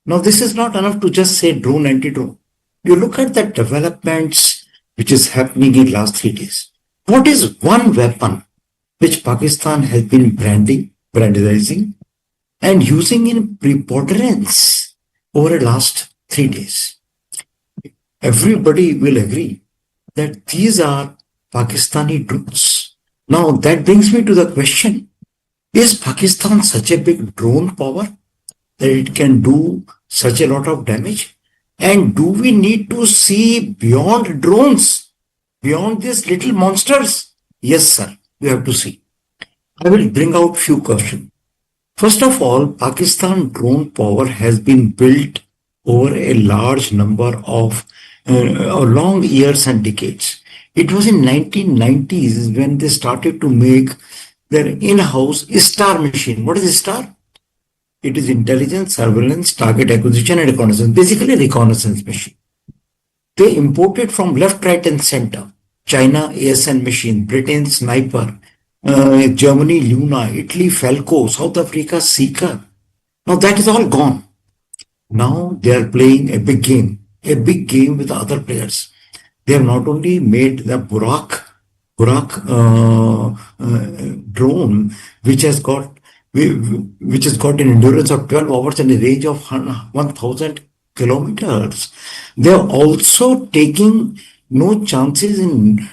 Now, this is not enough to just say drone, anti-drone. You look at the developments which is happening in last 3 days. What is one weapon which Pakistan has been brandizing and using in preponderance over the last 3 days? Everybody will agree that these are Pakistani drones. Now, that brings me to the question, is Pakistan such a big drone power that it can do such a lot of damage? And do we need to see beyond drones, beyond these little monsters? Yes, sir, we have to see. I will bring out few questions. First of all, Pakistan drone power has been built over a large number of long years and decades. It was in 1990s when they started to make their in-house STAR machine. What is STAR? It is intelligence, surveillance, target acquisition, and reconnaissance. Basically, reconnaissance machine. They imported from left, right, and center. China, ASN machine, Britain, Sniper, Germany, Luna, Italy, Falco, South Africa, Seeker. Now that is all gone. Now they are playing a big game with other players. They have not only made the Burak drone, which has got an endurance of 12 hours and a range of 1,000 kilometers. They are also taking no chances in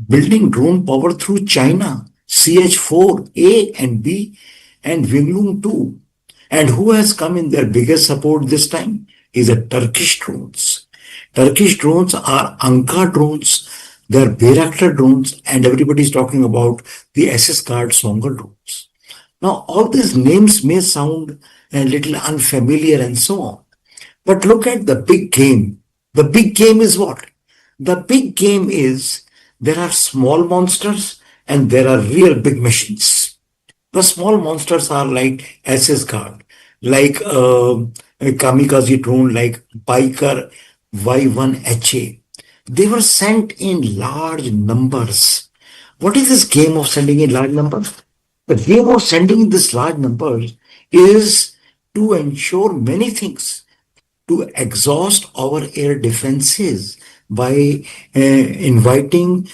building drone power through China, CH-4A and B, and Winglong 2. And who has come in their biggest support this time is the Turkish drones. Turkish drones are Anka drones, they are Bayraktar drones, and everybody is talking about the SS Guard Songa drones. Now, all these names may sound a little unfamiliar and so on. But look at the big game. The big game is what? The big game is there are small monsters and there are real big machines. The small monsters are like SS Guard, like a kamikaze drone, like Biker Y1HA. They were sent in large numbers. What is this game of sending in large numbers? The game of sending this large numbers is to ensure many things, to exhaust our air defenses by inviting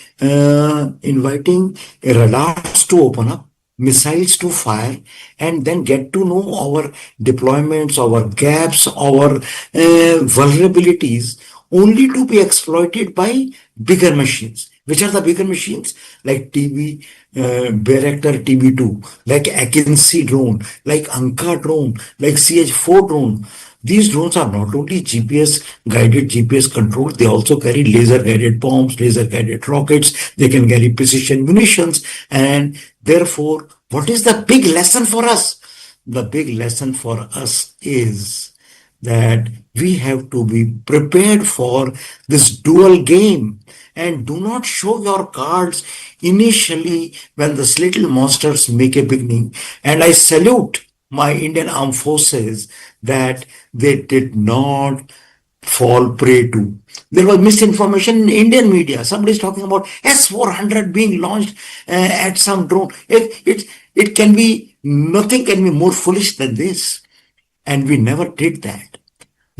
radars to open up, missiles to fire, and then get to know our deployments, our gaps, our vulnerabilities, only to be exploited by bigger machines. Which are the bigger machines? Like TB, Bayraktar TB2, like Akinci drone, like Anka drone, like CH-4 drone. These drones are not only GPS guided, GPS controlled, they also carry laser guided bombs, laser guided rockets, they can carry precision munitions. And therefore, what is the big lesson for us? The big lesson for us is that we have to be prepared for this dual game, and do not show your cards initially when these little monsters make a beginning. And I salute my Indian Armed Forces that they did not fall prey to. There was misinformation in Indian media. Somebody is talking about S-400 being launched at some drone. It can be, nothing can be more foolish than this. And we never did that.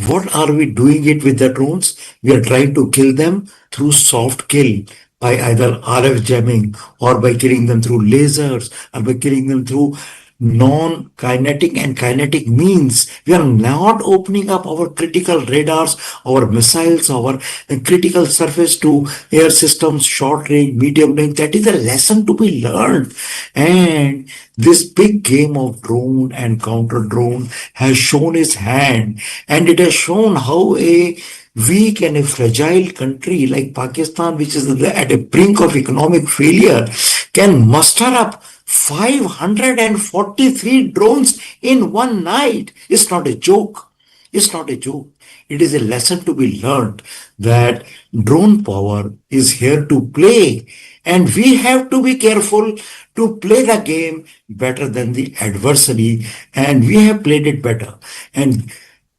What are we doing it with the drones? We are trying to kill them through soft kill by either RF jamming or by killing them through lasers or by killing them through non-kinetic and kinetic means. We are not opening up our critical radars, our missiles, our critical surface to air systems, short range, medium range. That is a lesson to be learned. And this big game of drone and counter drone has shown its hand, and it has shown how a weak and a fragile country like Pakistan, which is at a brink of economic failure, can muster up 543 drones in one night. It's not a joke. It's not a joke. It is a lesson to be learned that drone power is here to play, And we have to be careful to play the game better than the adversary. And we have played it better. And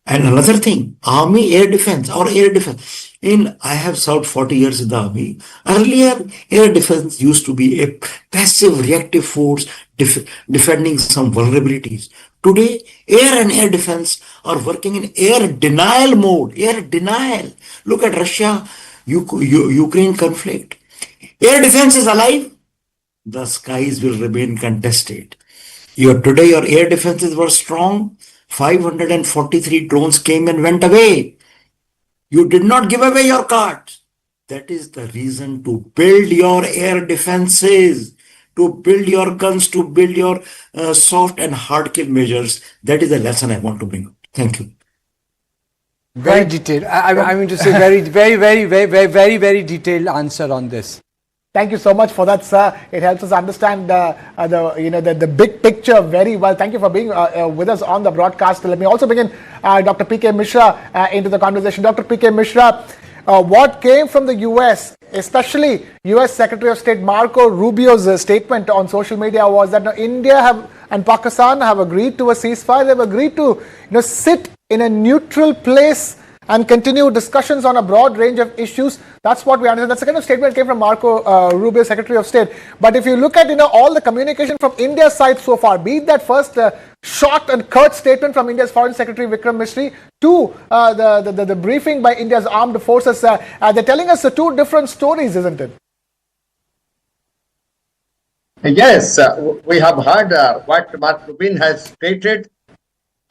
another thing, army air defense or air defense. I have served 40 years in the army. Earlier, air defense used to be a passive reactive force defending some vulnerabilities. Today, air and air defense are working in air denial mode. Air denial. Look at Russia-Ukraine conflict. Air defense is alive. The skies will remain contested. Today, your air defenses were strong. 543 drones came and went away. You did not give away your cards. That is the reason to build your air defenses, to build your guns, to build your soft and hard kill measures. That is the lesson I want to bring up. Thank you. Very detailed. I mean to say very detailed answer on this. Thank you so much for that, sir. It helps us understand the big picture very well. Thank you for being with us on the broadcast. Let me also bring in Dr. P.K. Mishra into the conversation. Dr. P.K. Mishra, what came from the US, especially US Secretary of State Marco Rubio's statement on social media was that India and Pakistan have agreed to a ceasefire. They've agreed to sit in a neutral place and continue discussions on a broad range of issues. That's what we understand. That's the kind of statement that came from Marco Rubio, Secretary of State. But if you look at all the communication from India's side so far, be it that first short and curt statement from India's Foreign Secretary Vikram Misri to the briefing by India's armed forces, they're telling us two different stories, isn't it? Yes, we have heard what Mark Rubin has stated,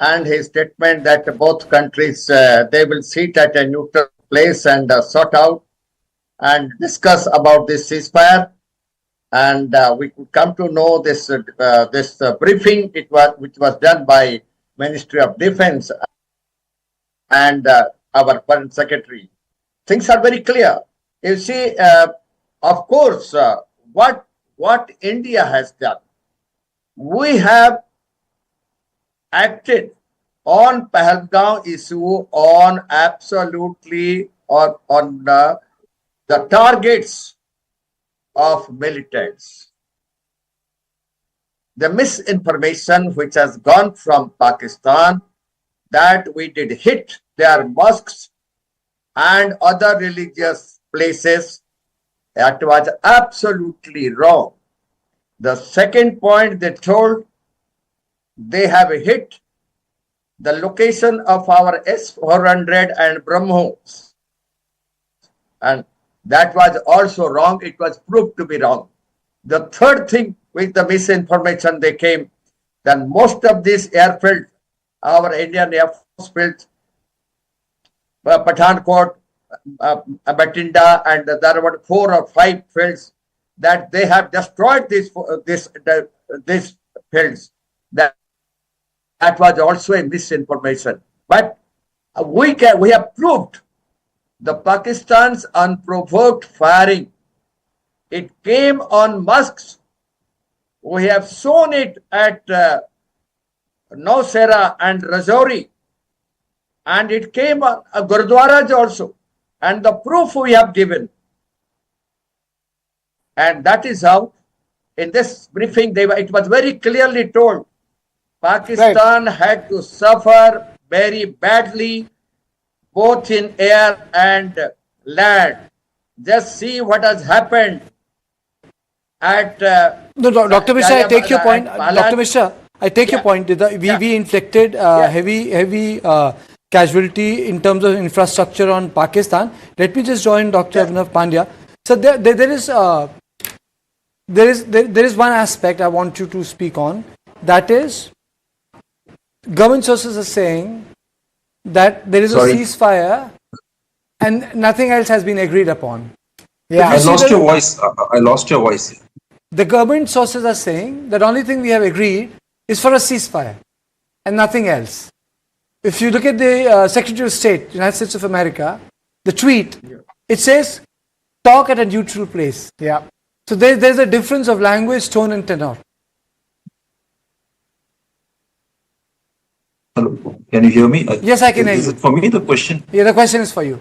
and his statement that both countries, they will sit at a neutral place and sort out and discuss about this ceasefire. And we could come to know this briefing which was done by Ministry of Defense and our Foreign Secretary. Things are very clear. You see, of course, what India has done, we have acted on Pahalgam issue on absolutely on the targets of militants. The misinformation which has gone from Pakistan that we did hit their mosques and other religious places, that was absolutely wrong. The second point, they told they have hit the location of our S-400 and BrahMos, and that was also wrong. It was proved to be wrong. The third thing with the misinformation they came, then most of these airfields, our Indian Air Force fields, Pathankot, Batinda, and there were 4 or 5 fields that they have destroyed these fields. That was also a misinformation. But we have proved the Pakistan's unprovoked firing. It came on mosques. We have shown it at Nowshera and Rajouri. And it came on Gurdwaras also. And the proof we have given. And that is how, in this briefing, it was very clearly told, Pakistan had to suffer very badly, both in air and land. Just see what has happened at... No, Dr. Mishra, I take your point. Dr. Mishra, I take your point. We inflicted heavy casualty in terms of infrastructure on Pakistan. Let me just join Dr. Abhinav Pandya. So there is one aspect I want you to speak on. That is, government sources are saying that there is a ceasefire and nothing else has been agreed upon. Yeah, I lost your voice. I lost your voice. The government sources are saying that only thing we have agreed is for a ceasefire and nothing else. If you look at the Secretary of State, United States of America, the tweet, it says, talk at a neutral place. Yeah. So there's a difference of language, tone and tenor. Hello, can you hear me? Yes, I can hear you. Is it for me the question? Yeah, the question is for you.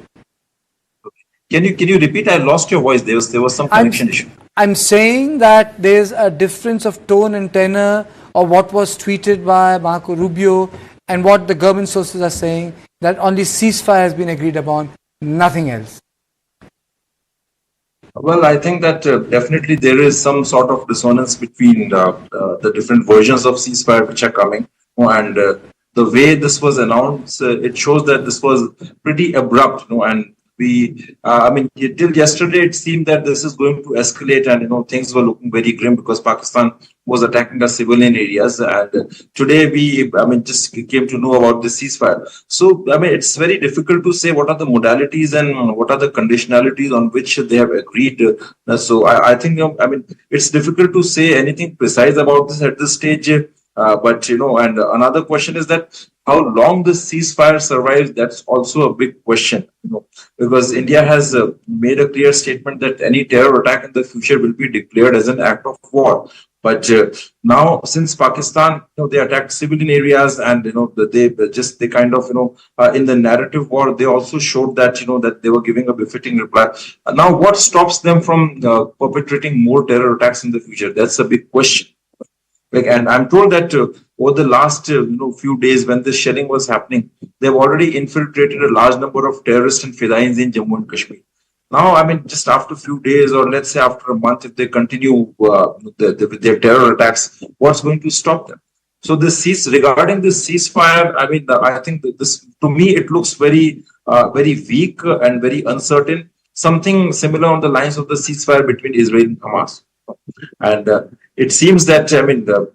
Can you repeat? I lost your voice. There was some connection issue. I'm saying that there's a difference of tone and tenor of what was tweeted by Marco Rubio and what the government sources are saying, that only ceasefire has been agreed upon, nothing else. Well, I think that definitely there is some sort of dissonance between the different versions of ceasefire which are coming, and the way this was announced, it shows that this was pretty abrupt, and I mean, till yesterday it seemed that this is going to escalate, and things were looking very grim because Pakistan was attacking the civilian areas, and today just came to know about the ceasefire. So, I mean, it's very difficult to say what are the modalities and what are the conditionalities on which they have agreed. So, I think, it's difficult to say anything precise about this at this stage. But and another question is that how long this ceasefire survives, that's also a big question, because India has made a clear statement that any terror attack in the future will be declared as an act of war. But now, since Pakistan, they attacked civilian areas, and they kind of in the narrative war, they also showed that that they were giving a befitting reply. Now, what stops them from perpetrating more terror attacks in the future? That's a big question. And I'm told that over the last few days, when this shelling was happening, they've already infiltrated a large number of terrorists and Fidains in Jammu and Kashmir. Now, I mean, just after a few days, or let's say after a month, if they continue with their terror attacks, what's going to stop them? So regarding this ceasefire, I mean, I think that this, to me, it looks very weak and very uncertain. Something similar on the lines of the ceasefire between Israel and Hamas. And it seems that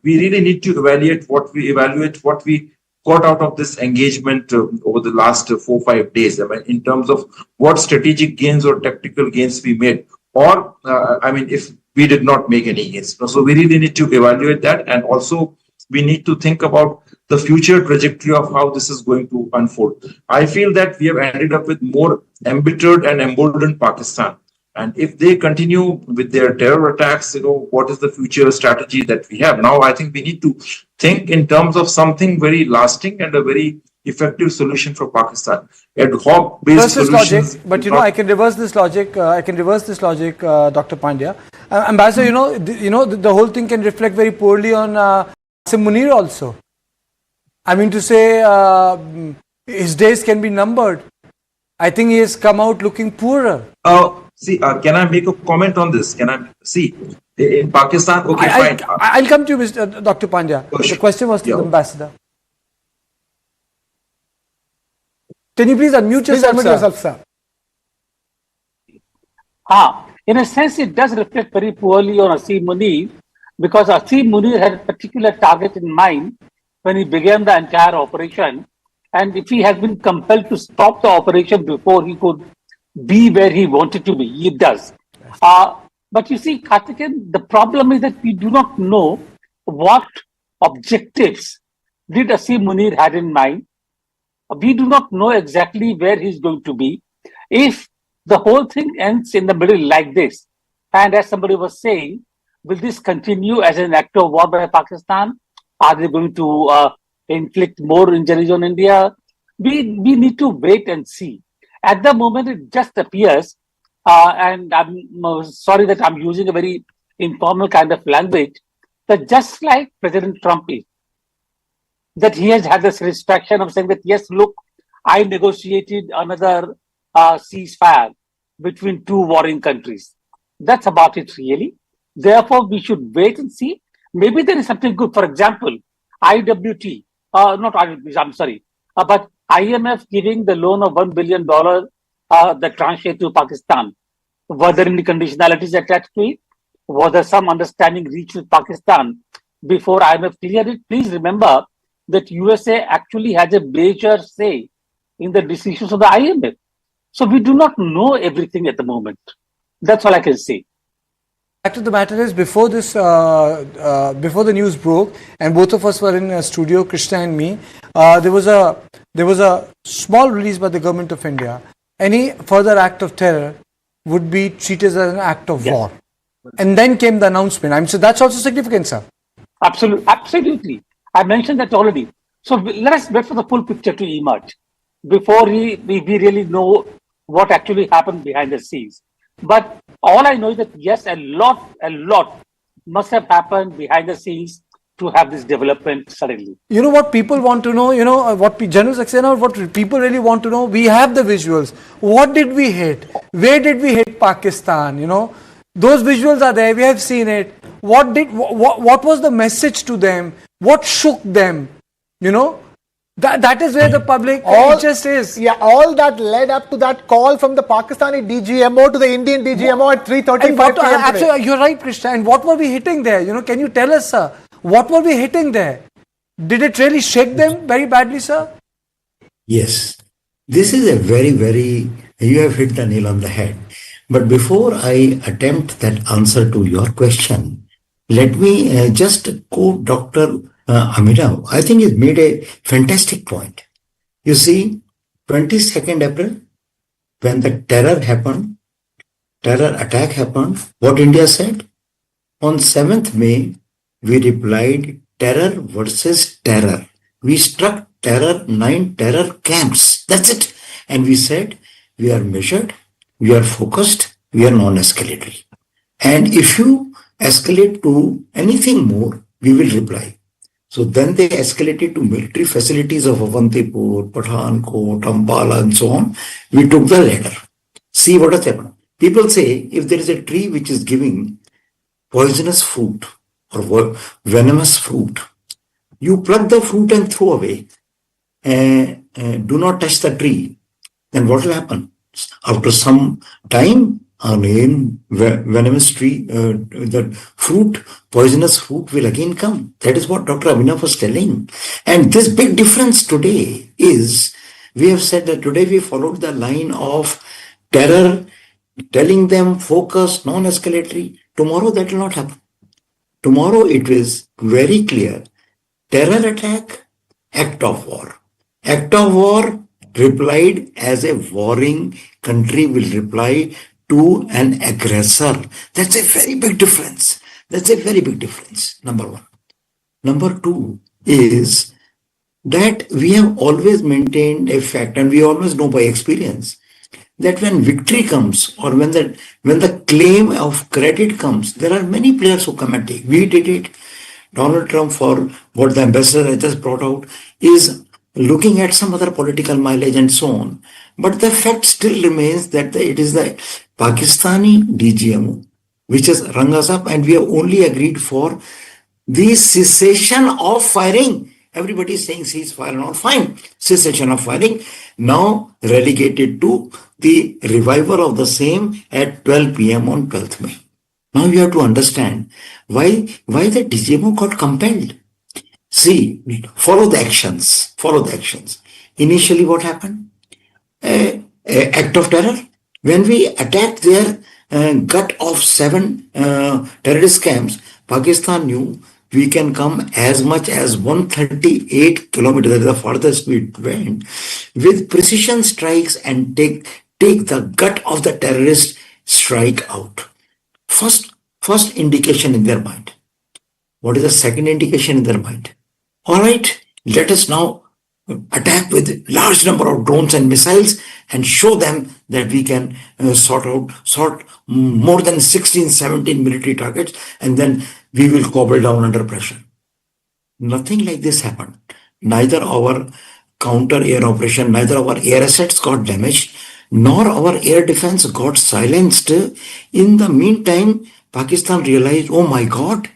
we really need to evaluate what we got out of this engagement over the last 4 or 5 days. In terms of what strategic gains or tactical gains we made, or if we did not make any gains. So we really need to evaluate that, and also we need to think about the future trajectory of how this is going to unfold. I feel that we have ended up with more embittered and emboldened Pakistan. And if they continue with their terror attacks, what is the future strategy that we have? Now, I think we need to think in terms of something very lasting and a very effective solution for Pakistan. Ad hoc based solutions. Logic, but I can reverse this logic. Dr. Pandya. Ambassador, the whole thing can reflect very poorly on Qasim Munir also. I mean to say, his days can be numbered. I think he has come out looking poorer. Can I make a comment on this? Can I see in Pakistan? Okay, fine. I'll come to you, Dr. Pandya. The question was to the ambassador. Can you please unmute yourself, sir? In a sense, it does reflect very poorly on Qasim Munir, because Qasim Munir had a particular target in mind when he began the entire operation. And if he has been compelled to stop the operation before he could be where he wanted to be, he does. But you see, Karthikeyan, the problem is that we do not know what objectives did Qasim Munir had in mind. We do not know exactly where he's going to be. If the whole thing ends in the middle like this, and as somebody was saying, will this continue as an act of war by Pakistan? Are they going to inflict more injuries on India? We need to wait and see. At the moment, it just appears, and I'm sorry that I'm using a very informal kind of language, that just like President Trump is, that he has had the satisfaction of saying that, yes, look, I negotiated another ceasefire between two warring countries. That's about it, really. Therefore, we should wait and see. Maybe there is something good. For example, IWT, not IWT, I'm sorry, but IMF giving the loan of $1 billion, the tranche to Pakistan. Were there any conditionalities attached to it? Was there some understanding reached with Pakistan before IMF cleared it? Please remember that USA actually has a major say in the decisions of the IMF. So we do not know everything at the moment. That's all I can say. Fact of the matter is, before this, before the news broke, and both of us were in a studio, Krishna and me, there was a small release by the government of India. Any further act of terror would be treated as an act of war. And then came the announcement. So that's also significant, sir. Absolutely. I mentioned that already. So let us wait for the full picture to emerge before we really know what actually happened behind the scenes. But All I know is that yes, a lot must have happened behind the scenes to have this development suddenly. You know what people want to know, what General Saxena, what people really want to know, we have the visuals. What did we hit? Where did we hit Pakistan? Those visuals are there, we have seen it. What was the message to them? What shook them? That is where the public interest is. Yeah, all that led up to that call from the Pakistani DGMO to the Indian DGMO at 3:35 p.m. Absolutely, you're right, Krishna. And what were we hitting there? Can you tell us, sir? What were we hitting there? Did it really shake them very badly, sir? Yes. This is a very, you have hit the nail on the head. But before I attempt that answer to your question, let me just quote Dr. Aminav. I think he's made a fantastic point. You see, 22nd April, when the terror attack happened, what India said? On 7th May, we replied, terror versus terror. We struck 9 terror camps. That's it. And we said, we are measured, we are focused, we are non-escalatory. And if you escalate to anything more, we will reply. So then they escalated to military facilities of Avantipur, Pathankot, Ambala and so on. We took the latter. See what has happened. People say, if there is a tree which is giving poisonous fruit or venomous fruit, you pluck the fruit and throw away. Do not touch the tree. Then what will happen? After some time, again, venomous tree, the fruit, poisonous fruit will again come. That is what Dr. Abhinav was telling. And this big difference today is, we have said that today we followed the line of terror, telling them focus, non-escalatory. Tomorrow that will not happen. Tomorrow it is very clear. Terror attack, act of war. Act of war replied as a warring country will reply to an aggressor. That's a very big difference. Number one. Number two is that we have always maintained a fact, and we always know by experience, that when victory comes or when the claim of credit comes, there are many players who come and take. We did it. Donald Trump, for what the ambassador just brought out, is looking at some other political mileage and so on. But the fact still remains that it is the Pakistani DGMO which has rung us up, and we have only agreed for the cessation of firing. Everybody is saying ceasefire, not fine. Cessation of firing, now relegated to the revival of the same at 12 p.m. on 12th May. Now you have to understand why the DGMO got compelled. See, follow the actions. Initially what happened? Act of terror. When we attacked their gut of 7 terrorist camps, Pakistan knew we can come as much as 138 kilometers, that is the farthest we went, with precision strikes and take the gut of the terrorist strike out. First indication in their mind. What is the second indication in their mind? All right, let us now attack with large number of drones and missiles and show them that we can sort more than 16, 17 military targets, and then we will cobble down under pressure. Nothing like this happened. Neither our counter air operation, neither our air assets got damaged, nor our air defense got silenced. In the meantime, Pakistan realized, oh my God,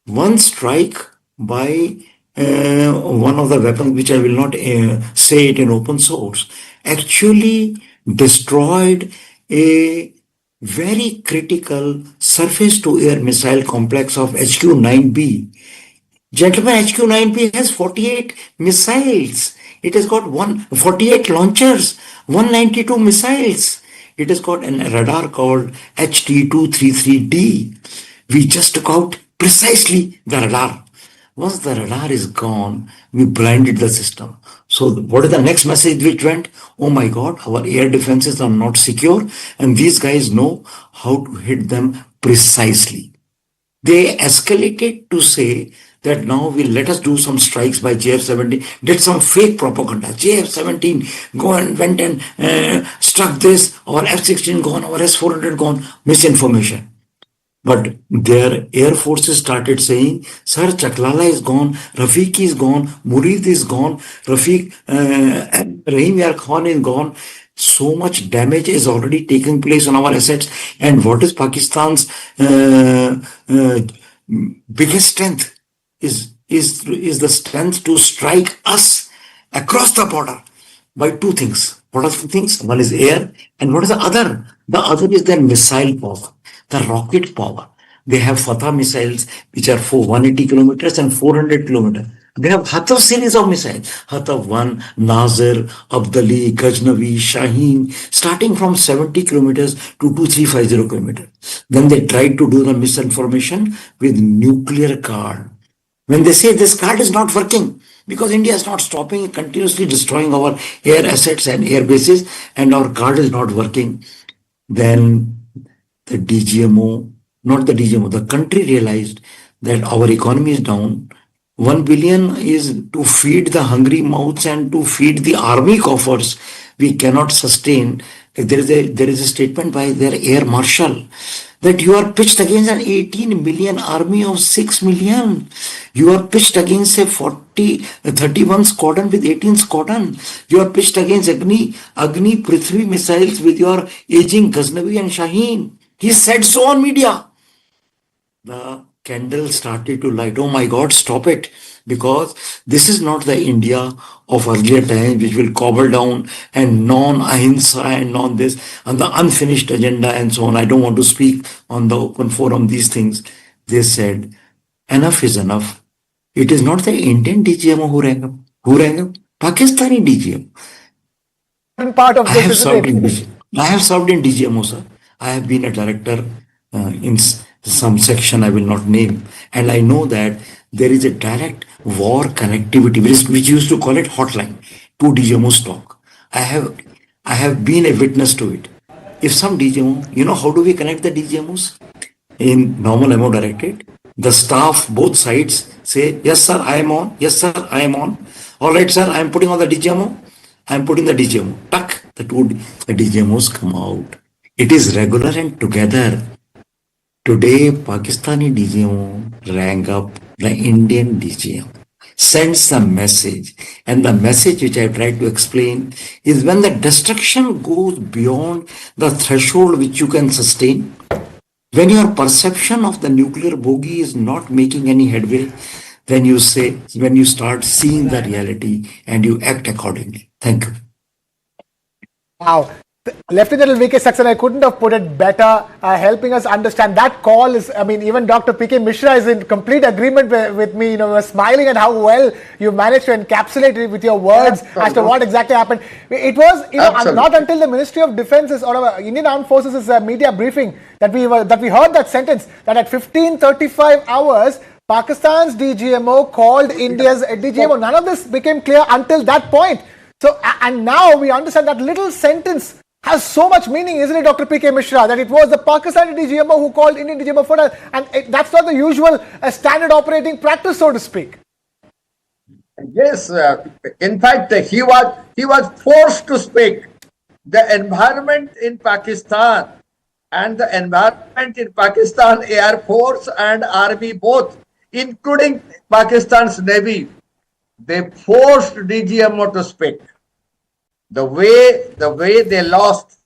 one strike by one of the weapons, which I will not say it in open source, actually destroyed a very critical surface-to-air missile complex of HQ-9B. Gentlemen, HQ-9B has 48 missiles. It has got 48 launchers, 192 missiles. It has got a radar called HT-233D. We just took out precisely the radar. Once the radar is gone, we blinded the system. So what is the next message which went? Oh my God, our air defenses are not secure, and these guys know how to hit them precisely. They escalated to say that now will let us do some strikes by JF-17, did some fake propaganda. JF-17 went and struck this, our F-16 gone, our S-400 gone, misinformation. But their air forces started saying, sir, Chaklala is gone, Rafiq is gone, Murid is gone, Rahim Yar Khan is gone. So much damage is already taking place on our assets. And what is Pakistan's biggest strength? Is the strength to strike us across the border by two things. What are the things? One is air, and what is the other? The other is their missile power, the rocket power. They have Fatah missiles, which are for 180 kilometers and 400 kilometers. They have Hataf series of missiles. Hataf 1, Nazir, Abdali, Ghaznavi, Shaheen, starting from 70 kilometers to 2350 kilometers. Then they tried to do the misinformation with nuclear card. When they say this card is not working, because India is not stopping, continuously destroying our air assets and air bases, and our card is not working, then the DGMO, not the DGMO, the country realized that our economy is down. 1 billion is to feed the hungry mouths and to feed the army coffers. We cannot sustain. There is a statement by their air marshal that you are pitched against an 18 million army of 6 million. You are pitched against a 31 squadron with 18 squadron. You are pitched against Agni Prithvi missiles with your aging Ghaznavi and Shaheen. He said so on media. The candle started to light. Oh my God, stop it. Because this is not the India of earlier times, which will cobble down and non-ahimsa and non-this and the unfinished agenda and so on. I don't want to speak on the open forum these things. They said, enough is enough. It is not the Indian DGMO who rang up. Who rang up? Pakistani DGMO. Part of I have served in DGMO, sir. I have been a director in some section I will not name, and I know that there is a direct war connectivity, which used to call it hotline, to DGMO's talk. I have been a witness to it. If some DGMO, how do we connect the DGMOs? In normal MO directed, the staff, both sides say, yes sir, I am on, yes sir, I am on. All right sir, I am putting on the DGMO, I am putting the DGMO. Tuck, the DGMOs come out. It is regular and together. Today, Pakistani DGMO rang up the Indian DGMO, sends a message, and the message which I tried to explain is when the destruction goes beyond the threshold which you can sustain, when your perception of the nuclear bogey is not making any headway, then you start seeing the reality and you act accordingly. Thank you. Wow. Lieutenant V.K. Saxena, I couldn't have put it better, helping us understand. That call is, even Dr. P.K. Mishra is in complete agreement with me. We're smiling at how well you managed to encapsulate it with your words as to what exactly happened. It was, not until the Ministry of Defence's or Indian Armed Forces' media briefing that we heard that sentence, that at 15:35 hours, Pakistan's DGMO called India's DGMO. None of this became clear until that point. So, and now we understand that little sentence has so much meaning, isn't it, Dr. P.K. Mishra, that it was the Pakistani DGMO who called Indian DGMO for that, and that's not the usual standard operating practice, so to speak. Yes, in fact, he was forced to speak. The environment in Pakistan and the environment in Pakistan Air Force and Army both, including Pakistan's Navy, they forced DGMO to speak. The way they lost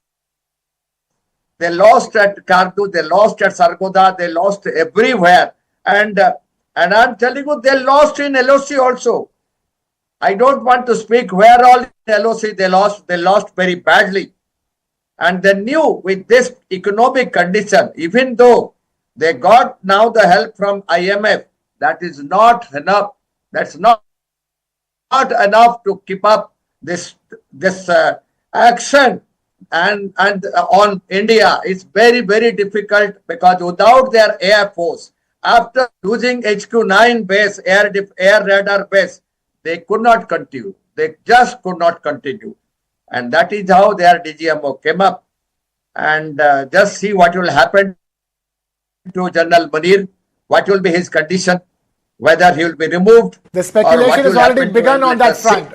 at Kardu, they lost at Sargodha, they lost everywhere, and I'm telling you, they lost in LOC also. I don't want to speak where all in LOC they lost very badly, and they knew with this economic condition, even though they got now the help from IMF, that is not enough. That's not enough to keep up this action and on India. Is very, very difficult, because without their air force, after losing HQ9 base, air radar base, they could not continue. They just could not continue, and that is how their DGMO came up. And just see what will happen to General Munir. What will be his condition? whether he will be removed. The speculation has already begun on that front.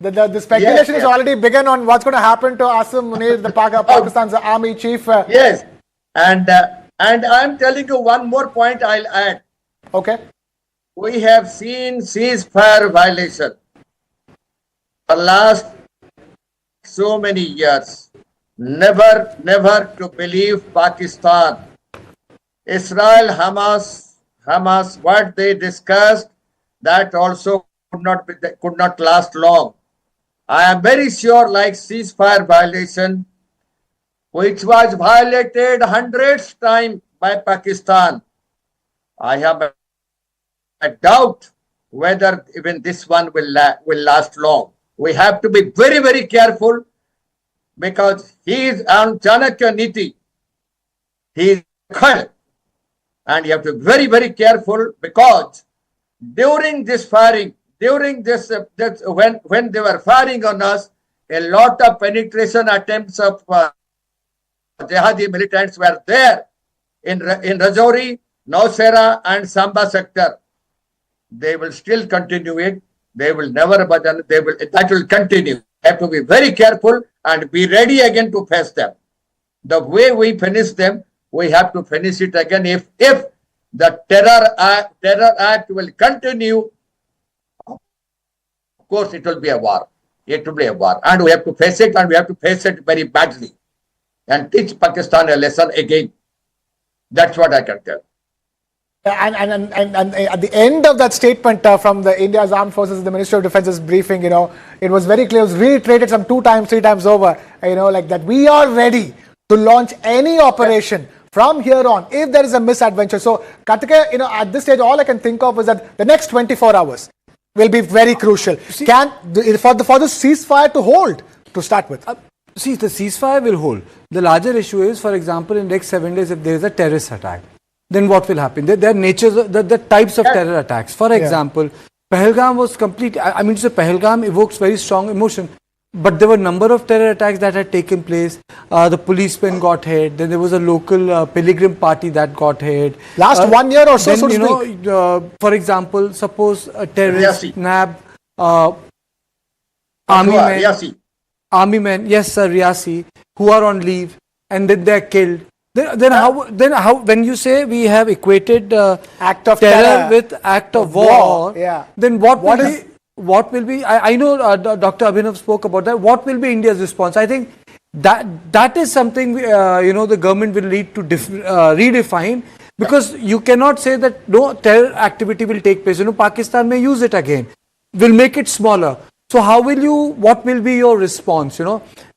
The speculation is already begun on what's going to happen to Asim Munir, the Pakistan's army chief. Yes, and I'm telling you one more point I'll add. Okay. We have seen ceasefire violation for last so many years. Never to believe Pakistan. Israel, Hamas, what they discussed, that also could not last long. I am very sure, like ceasefire violation, which was violated hundreds times by Pakistan, I have a doubt whether even this one will last long. We have to be very careful, because he is on Chanakya Niti. He is Khalid. And you have to be very careful, because during this firing, when they were firing on us, a lot of penetration attempts of jihadi militants were there in Rajouri, Nowshera and Samba sector. They will still continue it. They will never abandon. That will continue. We have to be very careful and be ready again to face them. The way we finish them, we have to finish it again. If the terror act will continue, of course it will be a war. It will be a war. And we have to face it, and we have to face it very badly and teach Pakistan a lesson again. That's what I can tell. And at the end of that statement from the India's Armed Forces, the Ministry of Defence's briefing, it was very clear, it was reiterated some 2 times, 3 times over, like that we are ready to launch any operation from here on if there is a misadventure. So, Karthikeya, at this stage, all I can think of is that the next 24 hours will be very crucial. For the ceasefire to hold, to start with. See, the ceasefire will hold. The larger issue is, for example, in the next 7 days, if there is a terrorist attack, then what will happen? There are natures, the types of terror attacks. For example, Pahalgam was complete. I mean to say, Pahalgam evokes very strong emotion. But there were a number of terror attacks that had taken place. The policemen got hit. Then there was a local pilgrim party that got hit. Last 1 year or so, then, so to speak. For example, suppose a terrorist nab army men, yes sir, Riyasi, who are on leave, and then they are killed. Then how when you say we have equated act of terror with act of war, then what will be? I know Dr. Abhinav spoke about that. What will be India's response? I think that is something the government will need to redefine, because you cannot say that no terror activity will take place. Pakistan may use it again. Will make it smaller. So what will be your response?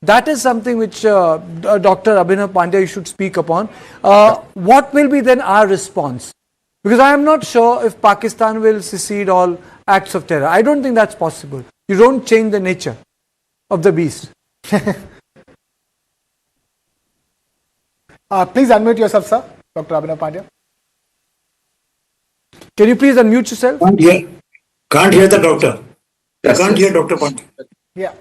That is something which Dr. Abhinav Pandya, you should speak upon. What will be then our response? Because I am not sure if Pakistan will secede all acts of terror. I don't think that's possible. You don't change the nature of the beast. Please unmute yourself, sir. Dr. Abhinav Pandya. Can you please unmute yourself? Can't hear the doctor. I can't hear Dr. Pandya.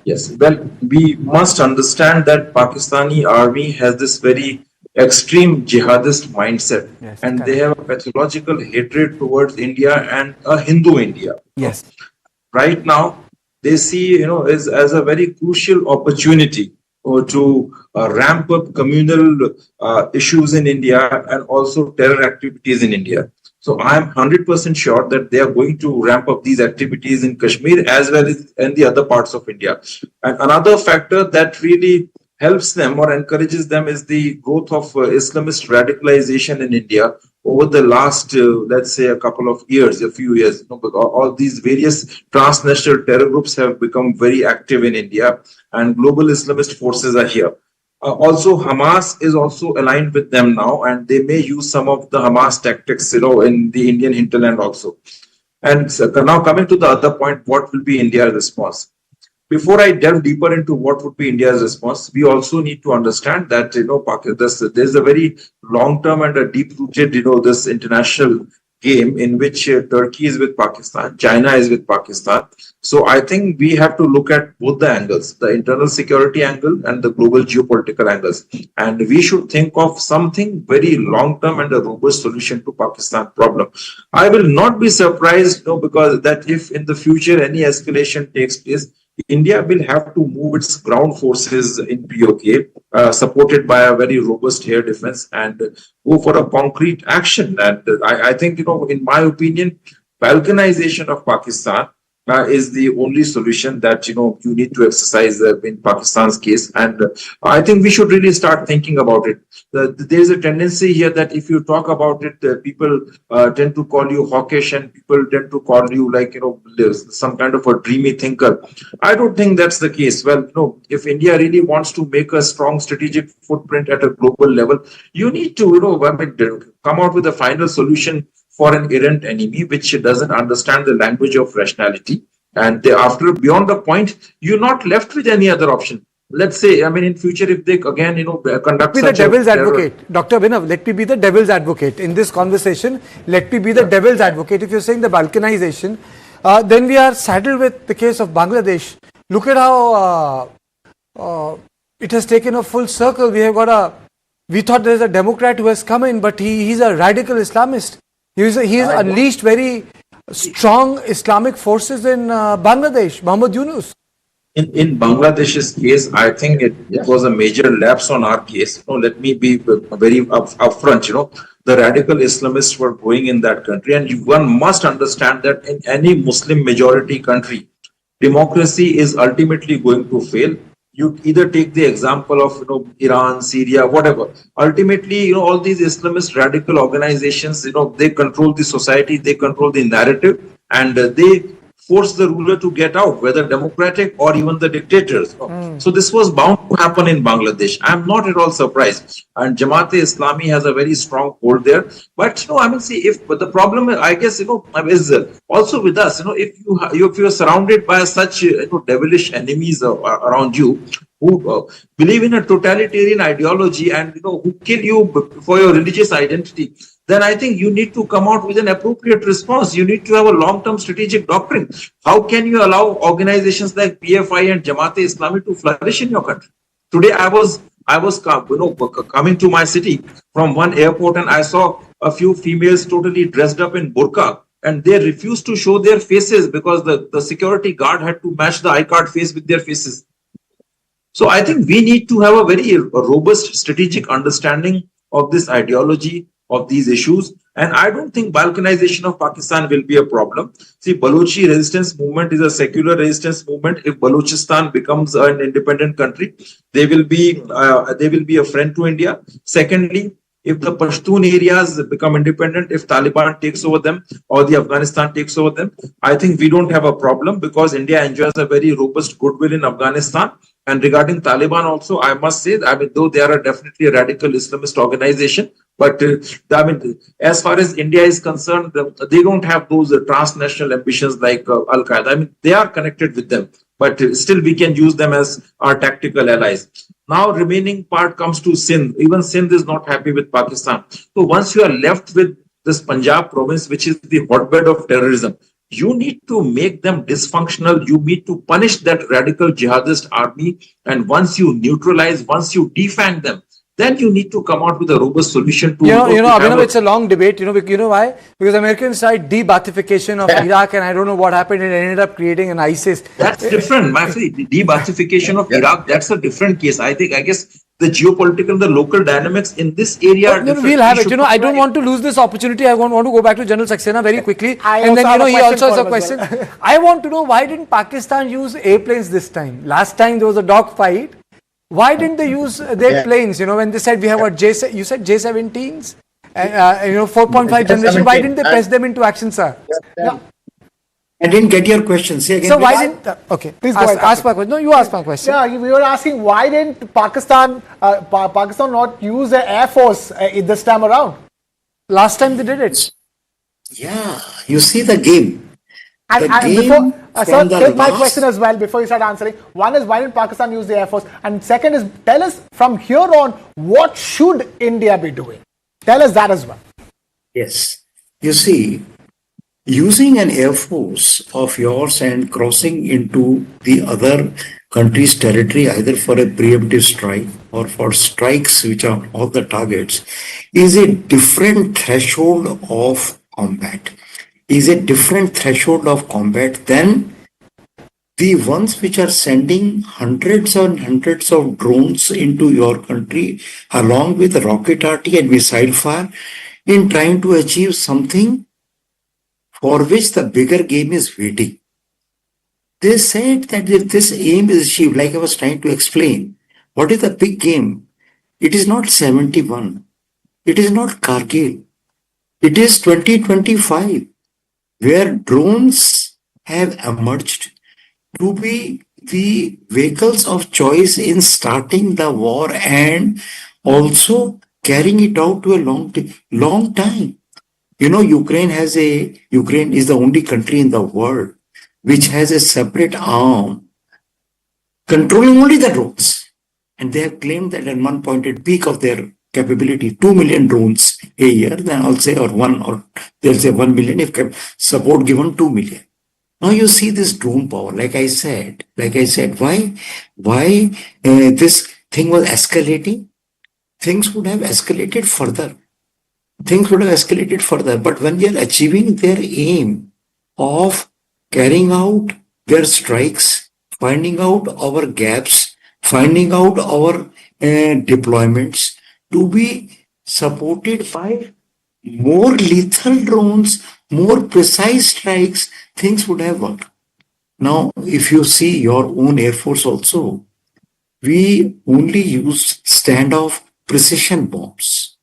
Yes. Well, we must understand that Pakistani army has this very extreme jihadist mindset, and they have a pathological hatred towards India and a Hindu India. Yes. Right now, they see as a very crucial opportunity to ramp up communal issues in India and also terror activities in India. So I am 100% sure that they are going to ramp up these activities in Kashmir as well as in the other parts of India. And another factor that really helps them or encourages them is the growth of Islamist radicalization in India over the last, let's say, a few years. All these various transnational terror groups have become very active in India, and global Islamist forces are here. Also, Hamas is also aligned with them now, and they may use some of the Hamas tactics, in the Indian hinterland also. And so now coming to the other point, what will be India's response? Before I delve deeper into what would be India's response, we also need to understand that, there's a very long-term and a deep-rooted, this international game in which Turkey is with Pakistan, China is with Pakistan. So I think we have to look at both the angles, the internal security angle and the global geopolitical angles. And we should think of something very long-term and a robust solution to Pakistan problem. I will not be surprised, because that if in the future any escalation takes place, India will have to move its ground forces in POK, supported by a very robust air defense, and go for a concrete action. And I think, in my opinion, balkanization of Pakistan is the only solution that you need to exercise in Pakistan's case, and I think we should really start thinking about it. There is a tendency here that if you talk about it, people tend to call you hawkish, and people tend to call you like some kind of a dreamy thinker. I don't think that's the case. Well, if India really wants to make a strong strategic footprint at a global level, you need to come out with a final solution for an errant enemy which doesn't understand the language of rationality. And after, beyond the point, you're not left with any other option. Let's say, in future, if they again, conduct be the devil's advocate. Dr. Abhinav, let me be the devil's advocate. In this conversation, let me be the devil's advocate. If you're saying the balkanization, then we are saddled with the case of Bangladesh. Look at how it has taken a full circle. We thought there's a Democrat who has come in, but he's a radical Islamist. He has unleashed very strong Islamic forces in Bangladesh, Muhammad Yunus. In Bangladesh's case, I think it was a major lapse on our case. Let me be very upfront. The radical Islamists were growing in that country, and one must understand that in any Muslim majority country, democracy is ultimately going to fail. You either take the example of Iran, Syria, whatever. Ultimately, all these Islamist radical organizations, they control the society, they control the narrative, and they force the ruler to get out, whether democratic or even the dictators. So this was bound to happen in Bangladesh. I'm not at all surprised. And Jamaat-e-Islami has a very strong hold there. But but the problem, I guess, is also with us. If you are surrounded by such devilish enemies around you, who believe in a totalitarian ideology and who kill you for your religious identity, then I think you need to come out with an appropriate response. You need to have a long-term strategic doctrine. How can you allow organizations like PFI and Jamaat-e-Islami to flourish in your country? Today, I was coming to my city from one airport, and I saw a few females totally dressed up in burqa, and they refused to show their faces because the security guard had to match the iCard face with their faces. So I think we need to have a very robust strategic understanding of this ideology, of these issues, and I don't think balkanization of Pakistan will be a problem. See, Balochi resistance movement is a secular resistance movement. If Balochistan becomes an independent country, they will be a friend to India. Secondly, if the Pashtun areas become independent, if Taliban takes over them or the Afghanistan takes over them, I think we don't have a problem because India enjoys a very robust goodwill in Afghanistan. And regarding Taliban also, I must say, though they are definitely a radical Islamist organization, but as far as India is concerned, they don't have those transnational ambitions like Al-Qaeda. They are connected with them, but still we can use them as our tactical allies. Now, remaining part comes to Sindh. Even Sindh is not happy with Pakistan. So once you are left with this Punjab province, which is the hotbed of terrorism, you need to make them dysfunctional. You need to punish that radical jihadist army. And once you neutralize, once you defang them, then you need to come out with a robust solution to... Abhinav, it's a long debate. You know why? Because Americans tried de-Baathification of Iraq, and I don't know what happened. It ended up creating an ISIS. That's different. My friend, de-Baathification of Iraq, that's a different case. I guess the geopolitical, the local dynamics in this area are different. We'll have it. I don't want to lose this opportunity. I want to go back to General Saxena very quickly. And then, he also has a question. I want to know, why didn't Pakistan use airplanes this time? Last time there was a dogfight. Why didn't they use their planes? When they said we have what you said J-17s, 4.5 generation. Why didn't they press them into action, sir? I didn't get your question. Say again. So why didn't? Okay, please ask my question. No, you ask my question. Yeah, we were asking why didn't Pakistan not use the Air Force this time around? Last time they did it. Yeah, you see the game. And before, sir, take my question as well before you start answering. One is, why didn't Pakistan use the Air Force? And second is, tell us from here on, what should India be doing? Tell us that as well. Yes. You see, using an air force of yours and crossing into the other country's territory, either for a preemptive strike or for strikes which are on the targets, is a different threshold of combat. Is a different threshold of combat than the ones which are sending hundreds and hundreds of drones into your country along with rocket artillery and missile fire in trying to achieve something for which the bigger game is waiting. They said that if this aim is achieved, like I was trying to explain, what is the big game? It is not 71. It is not Kargil. It is 2025, where drones have emerged to be the vehicles of choice in starting the war and also carrying it out to a long time. You know, Ukraine is the only country in the world which has a separate arm controlling only the drones. And they have claimed that at one point at peak of their capability, 2 million drones a year, then I'll say, they'll say 1 million if support given 2 million. Now you see this drone power, like I said, why this thing was escalating? Things would have escalated further. But when they are achieving their aim of carrying out their strikes, finding out our gaps, finding out our deployments to be supported by more lethal drones, more precise strikes, things would have worked. Now, if you see your own Air Force also, we only used standoff precision bombs.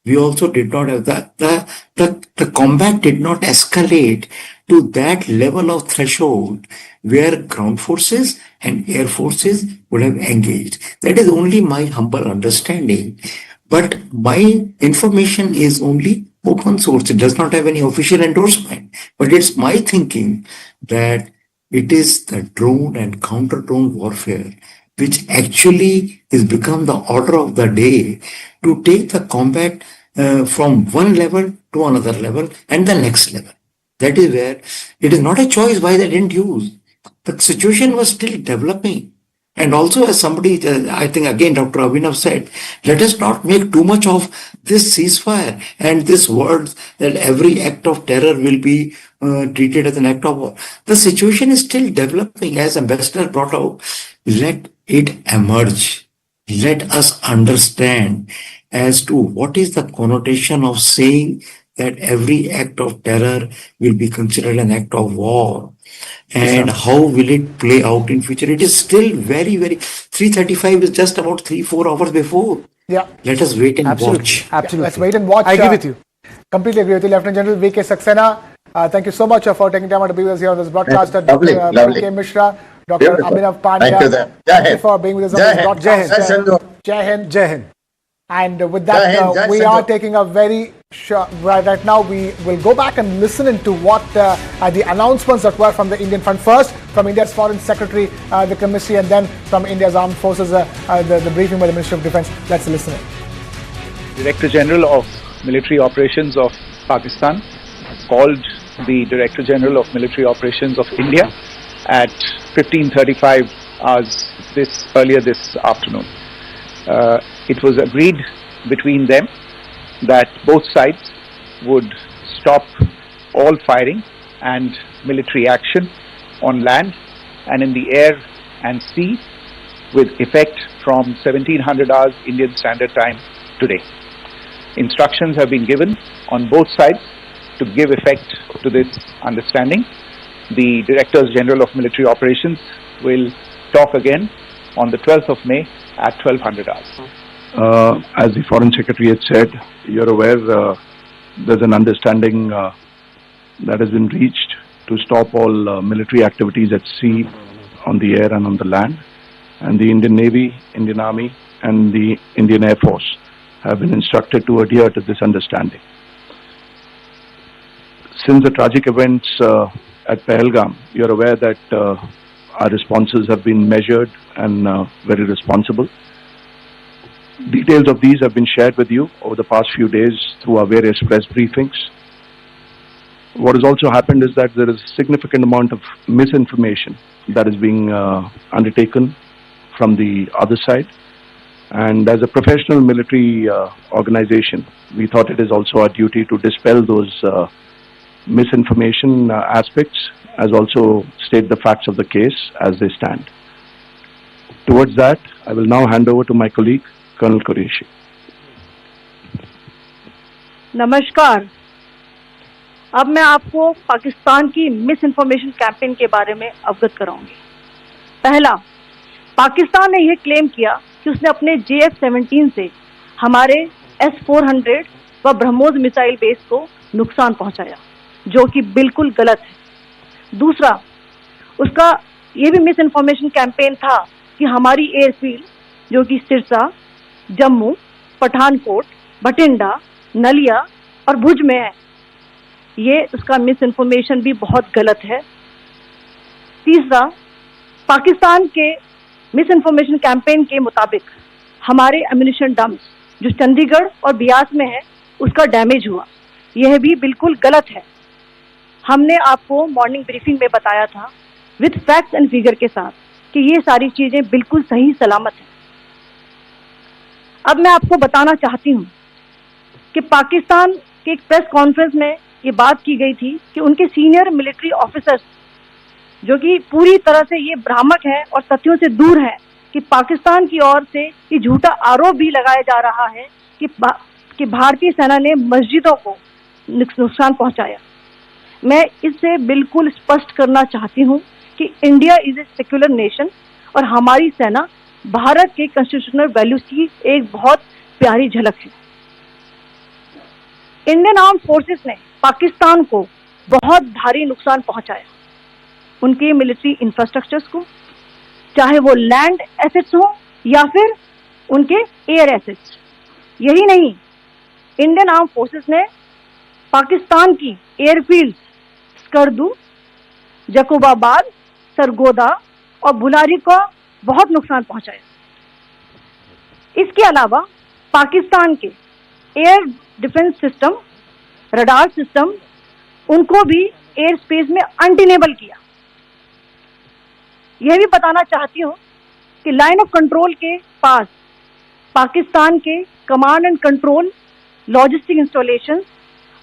We also did not have the combat did not escalate to that level of threshold where ground forces and air forces would have engaged. That is only my humble understanding. But my information is only open source. It does not have any official endorsement. But it's my thinking that it is the drone and counter-drone warfare which actually has become the order of the day to take the combat from one level to another level and the next level. That is where it is not a choice why they didn't use. The situation was still developing. And also, as somebody, I think again, Dr. Abhinav said, let us not make too much of this ceasefire and this word that every act of terror will be treated as an act of war. The situation is still developing, as Ambassador brought out. Let it emerge. Let us understand as to what is the connotation of saying that every act of terror will be considered an act of war. And how will it play out in future? It is still very, 3:35 is just about 3-4 hours before. Yeah. Let us wait and watch. Absolutely. Yeah, let's wait and watch. I agree with you. Completely agree with you. Lieutenant General V.K. Saxena, thank you so much for taking time out to be with us here on this broadcast. Lovely. K. Mishra, Dr. Abhinav Pandya, thank you for being with us on this broadcast. Jai Hind. Jai Hind. And with that, we are taking a very short, right now we will go back and listen into what the announcements that were from the Indian front. First, from India's Foreign Secretary, Vikram Misri, and then from India's Armed Forces, the briefing by the Ministry of Defence. Let's listen in. Director General of Military Operations of Pakistan called the Director General of Military Operations of India at 15:35 hours earlier this afternoon. It was agreed between them that both sides would stop all firing and military action on land and in the air and sea with effect from 1700 hours Indian Standard Time today. Instructions have been given on both sides to give effect to this understanding. The Directors General of Military Operations will talk again on the 12th of May at 1200 hours. As the Foreign Secretary had said, you're aware there's an understanding that has been reached to stop all military activities at sea, on the air and on the land. And the Indian Navy, Indian Army and the Indian Air Force have been instructed to adhere to this understanding. Since the tragic events at Pahalgam, you're aware that our responses have been measured and very responsible. Details of these have been shared with you over the past few days through our various press briefings. what has also happened is that there is a significant amount of misinformation that is being undertaken from the other side. And as a professional military organization, we thought it is also our duty to dispel those misinformation aspects, as also state the facts of the case as they stand. Towards that, I will now hand over to my colleague, Colonel Qureshi. नमस्कार। अब मैं आपको पाकिस्तान की miss information campaign के बारे में अवगत कराऊंगी। पहला, पाकिस्तान ने यह क्लेम किया कि उसने अपने JF-17 से हमारे S-400 व ब्रह्मोस मिसाइल बेस को नुकसान पहुंचाया, जो कि बिल्कुल गलत है। दूसरा, उसका ये भी मिस इन्फॉर्मेशन कैंपेन था कि हमारी एयरफील्ड, जो कि सिरसा, जम्मू, पठानकोट, बठिंडा, नलिया और भुज में है, ये उसका मिस इन्फॉर्मेशन भी बहुत गलत है। तीसरा, पाकिस्तान के मिस इन्फॉर्मेशन कैंपेन के मुताबिक हमारे एम्यूनिशन डंप्स जो चंडीगढ़ और बियास में है, उसका डैमेज हुआ, यह भी बिल्कुल गलत है। हमने आपको मॉर्निंग ब्रीफिंग में बताया था विद फैक्ट्स एंड फिगर के साथ कि ये सारी चीजें बिल्कुल सही सलामत हैं। अब मैं आपको बताना चाहती हूँ कि पाकिस्तान के एक प्रेस कॉन्फ्रेंस में ये बात की गई थी कि उनके सीनियर मिलिट्री ऑफिसर्स, जो कि पूरी तरह से ये भ्रामक है और तथ्यों से दूर है, कि पाकिस्तान की ओर से ये झूठा आरोप भी लगाया जा रहा है कि भारतीय सेना ने मस्जिदों को नुकसान पहुंचाया। मैं इससे बिल्कुल स्पष्ट करना चाहती हूं कि India is a secular nation और हमारी सेना भारत के कॉन्स्टिट्यूशनल वैल्यूज की एक बहुत प्यारी झलक है। इंडियन आर्म फोर्सेस ने पाकिस्तान को बहुत भारी नुकसान पहुंचाया, उनके मिलिट्री इंफ्रास्ट्रक्चर्स को, चाहे वो लैंड एसेट्स हो या फिर उनके एयर एसेट्स। यही नहीं, इंडियन आर्म फोर्सेस ने पाकिस्तान की एयरफील्ड स्कर्दू, जकोबाबाद, सरगोदा और बुलारी को बहुत नुकसान पहुंचाया। इसके अलावा पाकिस्तान के air defence system, radar system, उनको भी एयर स्पेस में अनटेनेबल किया। यह भी बताना चाहती हूँ कि लाइन ऑफ कंट्रोल के पास पाकिस्तान के command and control, logistic installation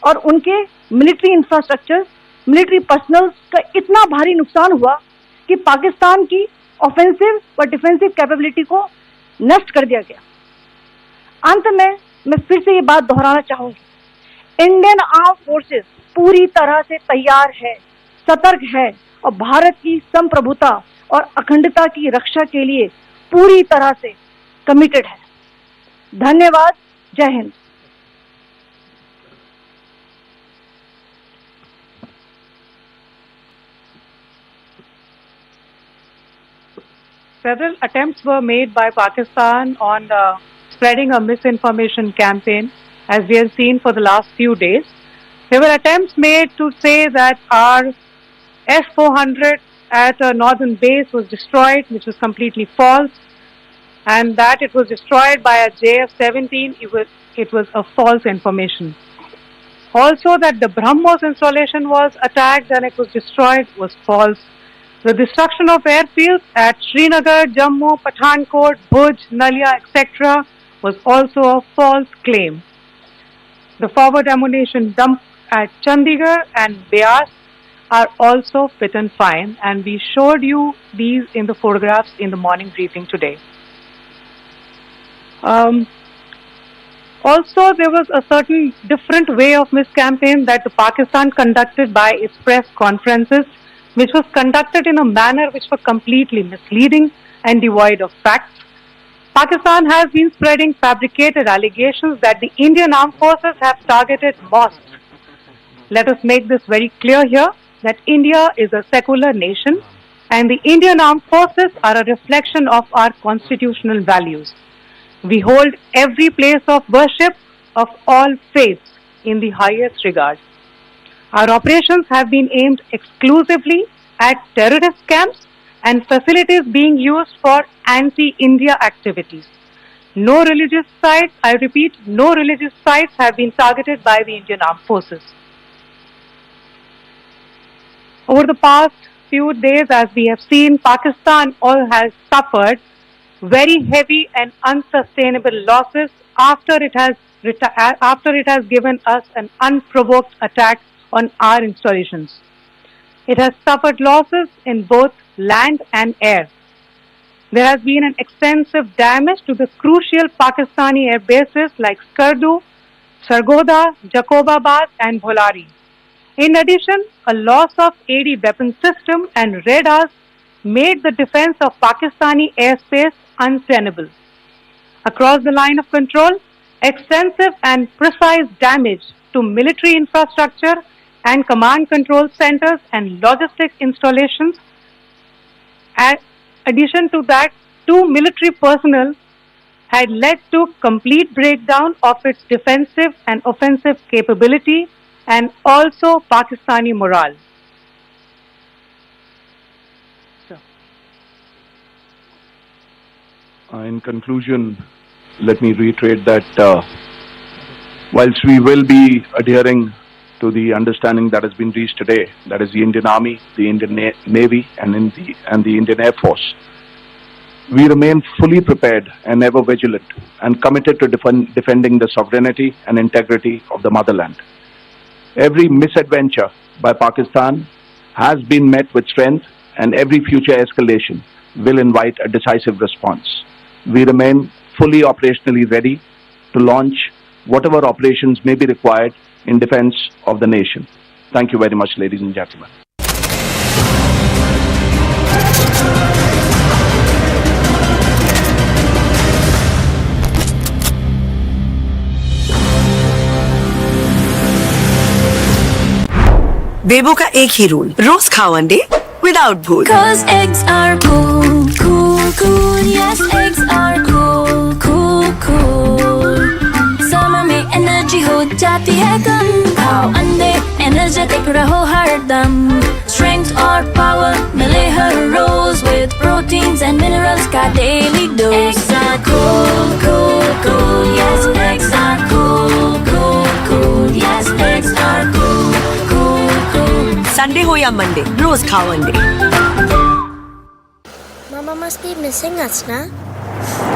और उनके मिलिट्री इंफ्रास्ट्रक्चर, मिलिट्री पर्सनल का इतना भारी नुकसान हुआ कि पाकिस्तान की ऑफेंसिव व डिफेंसिव कैपेबिलिटी को नष्ट कर दिया गया। अंत में मैं फिर से ये बात दोहराना चाहूंगी, इंडियन आर्म फोर्सेस पूरी तरह से तैयार है, सतर्क है और भारत की संप्रभुता और अखंडता की रक्षा के लिए पूरी तरह से कमिटेड है। धन्यवाद। जय Hind. Several attempts were made by Pakistan on spreading a misinformation campaign, as we have seen for the last few days. There were attempts made to say that our S-400 at a northern base was destroyed, which was completely false, and that it was destroyed by a JF-17, it was a false information. Also that the BrahMos installation was attacked and it was destroyed was false. The destruction of airfields at Srinagar, Jammu, Pathankot, Bhuj, Nalia, etc. was also a false claim. The forward ammunition dump at Chandigarh and Beas are also fit and fine, and we showed you these in the photographs in the morning briefing today. Also, there was a certain different way of miscampaign that the Pakistan conducted by its press conferences, which was conducted in a manner which was completely misleading and devoid of facts. Pakistan has been spreading fabricated allegations that the Indian armed forces have targeted mosques. Let us make this very clear here, that India is a secular nation and the Indian armed forces are a reflection of our constitutional values. We hold every place of worship of all faiths in the highest regard. Our operations have been aimed exclusively at terrorist camps and facilities being used for anti-India activities. No religious sites, I repeat, no religious sites have been targeted by the Indian armed forces. Over the past few days, as we have seen, Pakistan all has suffered very heavy and unsustainable losses after it has given us an unprovoked attack on our installations. It has suffered losses in both land and air. There has been an extensive damage to the crucial Pakistani air bases like Skardu, Sargodha, Jacobabad and Bholari. In addition, a loss of AD weapon system and radars made the defense of Pakistani airspace untenable. Across the line of control, extensive and precise damage to military infrastructure and command control centers and logistics installations. In addition to that, 2 military personnel had led to complete breakdown of its defensive and offensive capability and also Pakistani morale. In conclusion, let me reiterate that whilst we will be adhering to the understanding that has been reached today, that is the Indian Army, the Indian Navy and the Indian Air Force, we remain fully prepared and ever vigilant and committed to defending the sovereignty and integrity of the motherland. Every misadventure by Pakistan has been met with strength, and every future escalation will invite a decisive response. We remain fully operationally ready to launch whatever operations may be required in defense of the nation. Thank you very much, ladies and gentlemen. बेबो का एक ही rule, रोज खाओ अंडे without भूल। Cause eggs are cool, cool, cool. Yes, eggs are cool, cool, cool. Summer में energy हो जाती है कम, खाओ अंडे एनर्जेटिक रहो हरदम। Strength और power मिले हर रोज with proteins and minerals का daily dose. Eggs are cool, cool, cool. Yes, eggs are cool, cool, cool. Yes, eggs are cool, cool, cool. Sunday हो या मंडे, रोज खाओ अंडे। Mama must be missing us, na?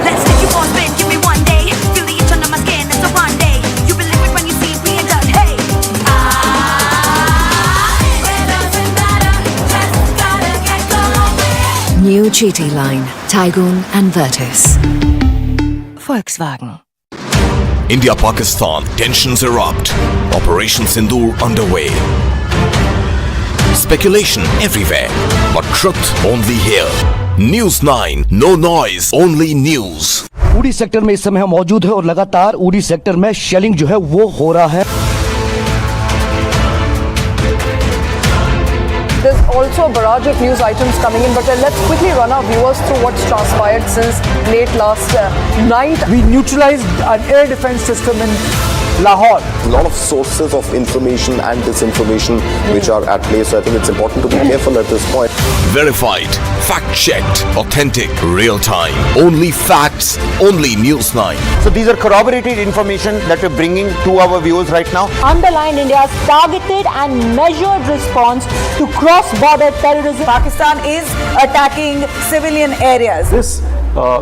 Let's take you for a spin, give me one day. Feel the itch under my skin, it's a one day. You believe it when you see me and done, hey. It doesn't matter, just gotta get going. New GT line, Tygoon and Virtus. Volkswagen. India-Pakistan, tensions erupt. Operation Sindoor underway. Speculation everywhere, but truth only here. News 9, no noise, only news. उड़ी sector में इस समय हम मौजूद है और लगातार उड़ी सेक्टर में शेलिंग जो है वो हो रहा है। There's also a barrage of news items coming in, but let's quickly run our viewers through what's transpired since late last night. We neutralized an air defense system in Lahore. A lot of sources of information and disinformation which are at play, so I think it's important to be careful at this point. Verified, fact-checked, authentic, real-time. Only facts, only News 9. So these are corroborated information that we're bringing to our viewers right now. Underline India's targeted and measured response to cross-border terrorism. Pakistan is attacking civilian areas. This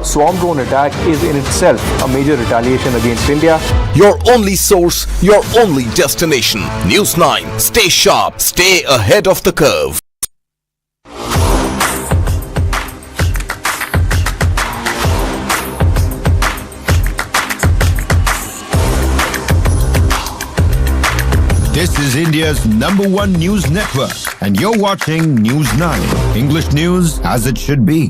swarm drone attack is in itself a major retaliation against India. Your only source, your only destination. News 9. Stay sharp, stay ahead of the curve. This is India's #1 news network, and you're watching News 9. English news as it should be.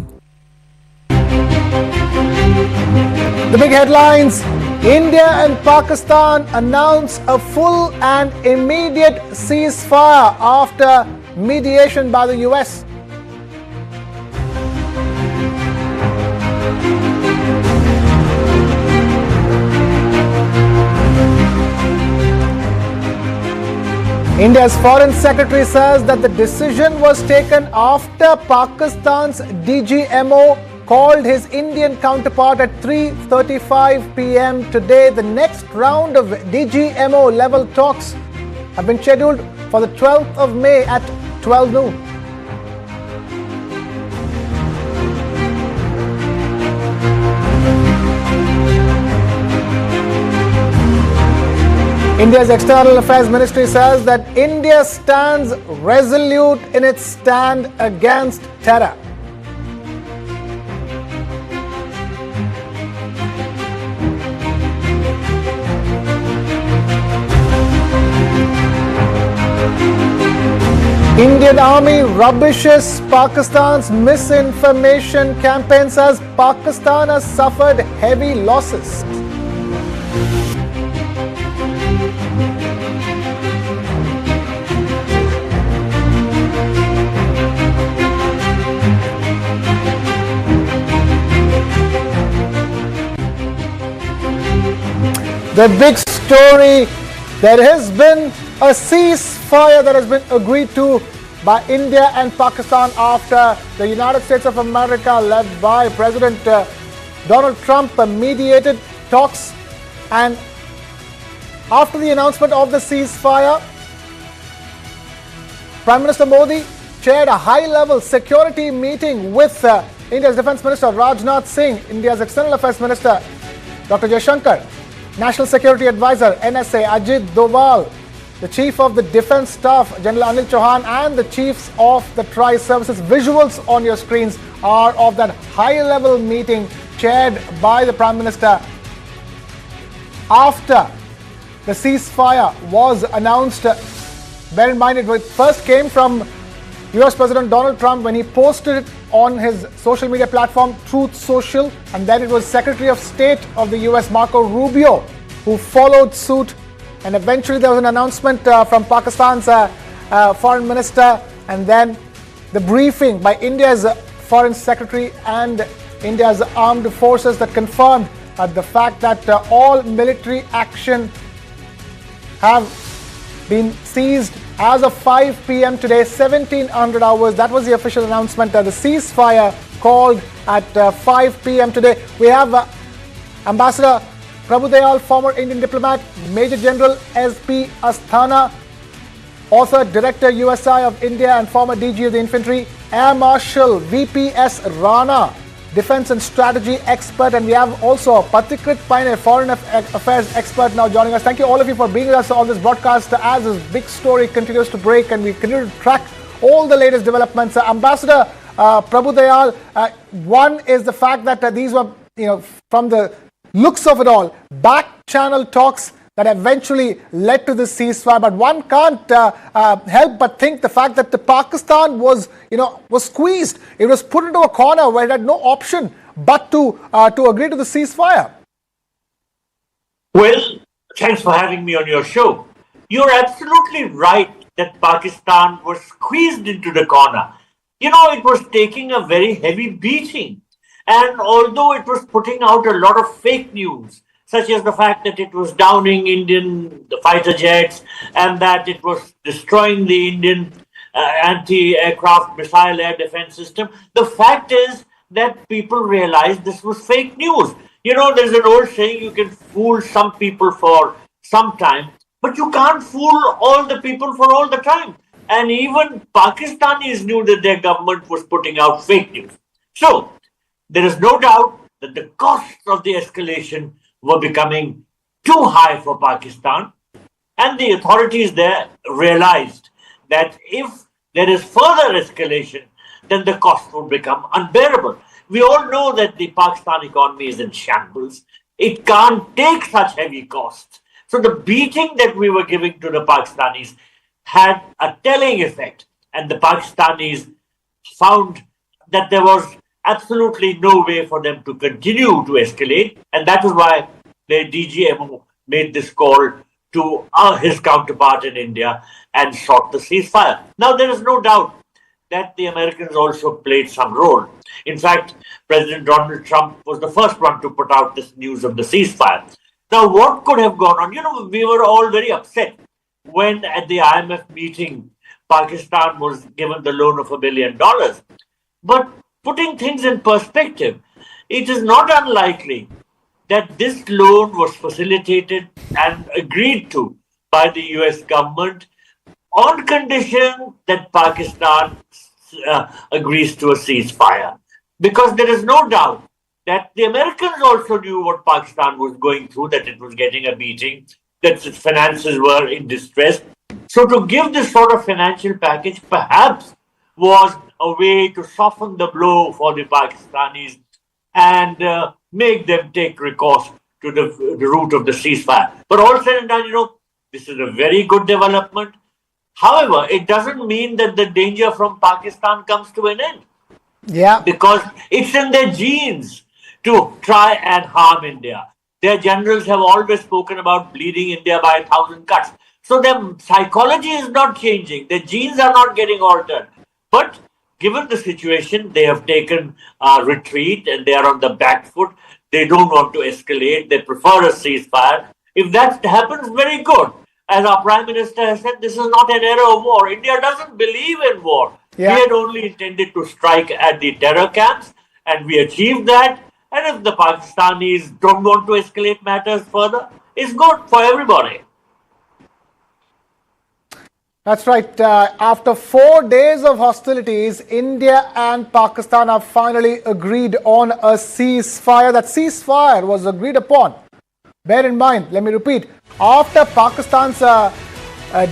The big headlines: India and Pakistan announce a full and immediate ceasefire after mediation by the US. India's Foreign Secretary says that the decision was taken after Pakistan's DGMO called his Indian counterpart at 3:35 p.m. today. The next round of DGMO level talks have been scheduled for the 12th of May at 12 noon. India's External Affairs Ministry says that India stands resolute in its stand against terror. Indian Army rubbishes Pakistan's misinformation campaign, says Pakistan has suffered heavy losses. The big story, there has been a ceasefire that has been agreed to by India and Pakistan after the United States of America, led by President Donald Trump, mediated talks. And after the announcement of the ceasefire, Prime Minister Modi chaired a high-level security meeting with India's Defence Minister Rajnath Singh, India's External Affairs Minister Dr. Jaishankar, National Security Advisor NSA Ajit Doval, the Chief of the Defence Staff General Anil Chauhan, and the Chiefs of the Tri-Services. Visuals on your screens are of that high-level meeting chaired by the Prime Minister after the ceasefire was announced. Bear in mind, it first came from US President Donald Trump when he posted it on his social media platform Truth Social, and then it was Secretary of State of the US Marco Rubio who followed suit, and eventually there was an announcement from Pakistan's Foreign Minister, and then the briefing by India's Foreign Secretary and India's armed forces that confirmed the fact that all military action have been seized as of 5 p.m. today, 1700 hours. That was the official announcement. The ceasefire called at 5 p.m. today. We have Ambassador Prabhu Dayal, former Indian diplomat, Major General S.P. Asthana, author, Director, USI of India and former DG of the Infantry, Air Marshal V.P.S. Rana, Defense and Strategy expert, and we have also Patikrit Paine, Foreign Affairs expert, now joining us. Thank you all of you for being with us on this broadcast as this big story continues to break and we continue to track all the latest developments. Ambassador Prabhu Dayal, one is the fact that these were, from the looks of it all, back-channel talks that eventually led to this ceasefire. But one can't help but think the fact that the Pakistan was squeezed. It was put into a corner where it had no option but to agree to the ceasefire. Well, thanks for having me on your show. You're absolutely right that Pakistan was squeezed into the corner. It was taking a very heavy beating. And although it was putting out a lot of fake news, such as the fact that it was downing Indian fighter jets and that it was destroying the Indian anti-aircraft missile air defense system, the fact is that people realized this was fake news. There's an old saying, you can fool some people for some time, but you can't fool all the people for all the time. And even Pakistanis knew that their government was putting out fake news. So, there is no doubt that the costs of the escalation were becoming too high for Pakistan, and the authorities there realized that if there is further escalation, then the cost would become unbearable. We all know that the Pakistan economy is in shambles. It can't take such heavy costs. So the beating that we were giving to the Pakistanis had a telling effect, and the Pakistanis found that there was absolutely no way for them to continue to escalate, and that is why the DGMO made this call to his counterpart in India and sought the ceasefire. Now, there is no doubt that the Americans also played some role. In fact, President Donald Trump was the first one to put out this news of the ceasefire. Now, what could have gone on? We were all very upset when at the IMF meeting, Pakistan was given the loan of $1 billion. But putting things in perspective, it is not unlikely that this loan was facilitated and agreed to by the US government on condition that Pakistan agrees to a ceasefire. Because there is no doubt that the Americans also knew what Pakistan was going through, that it was getting a beating, that its finances were in distress. So to give this sort of financial package perhaps was a way to soften the blow for the Pakistanis and make them take recourse to the route of the ceasefire. But all said and done, this is a very good development. However, it doesn't mean that the danger from Pakistan comes to an end. Yeah. Because it's in their genes to try and harm India. Their generals have always spoken about bleeding India by 1,000 cuts. So their psychology is not changing. Their genes are not getting altered. But given the situation, they have taken a retreat and they are on the back foot. They don't want to escalate. They prefer a ceasefire. If that happens, very good. As our Prime Minister has said, this is not an era of war. India doesn't believe in war. Yeah. We had only intended to strike at the terror camps, and we achieved that. And if the Pakistanis don't want to escalate matters further, it's good for everybody. That's right. After 4 days of hostilities, India and Pakistan have finally agreed on a ceasefire. That ceasefire was agreed upon. Bear in mind, let me repeat, after Pakistan's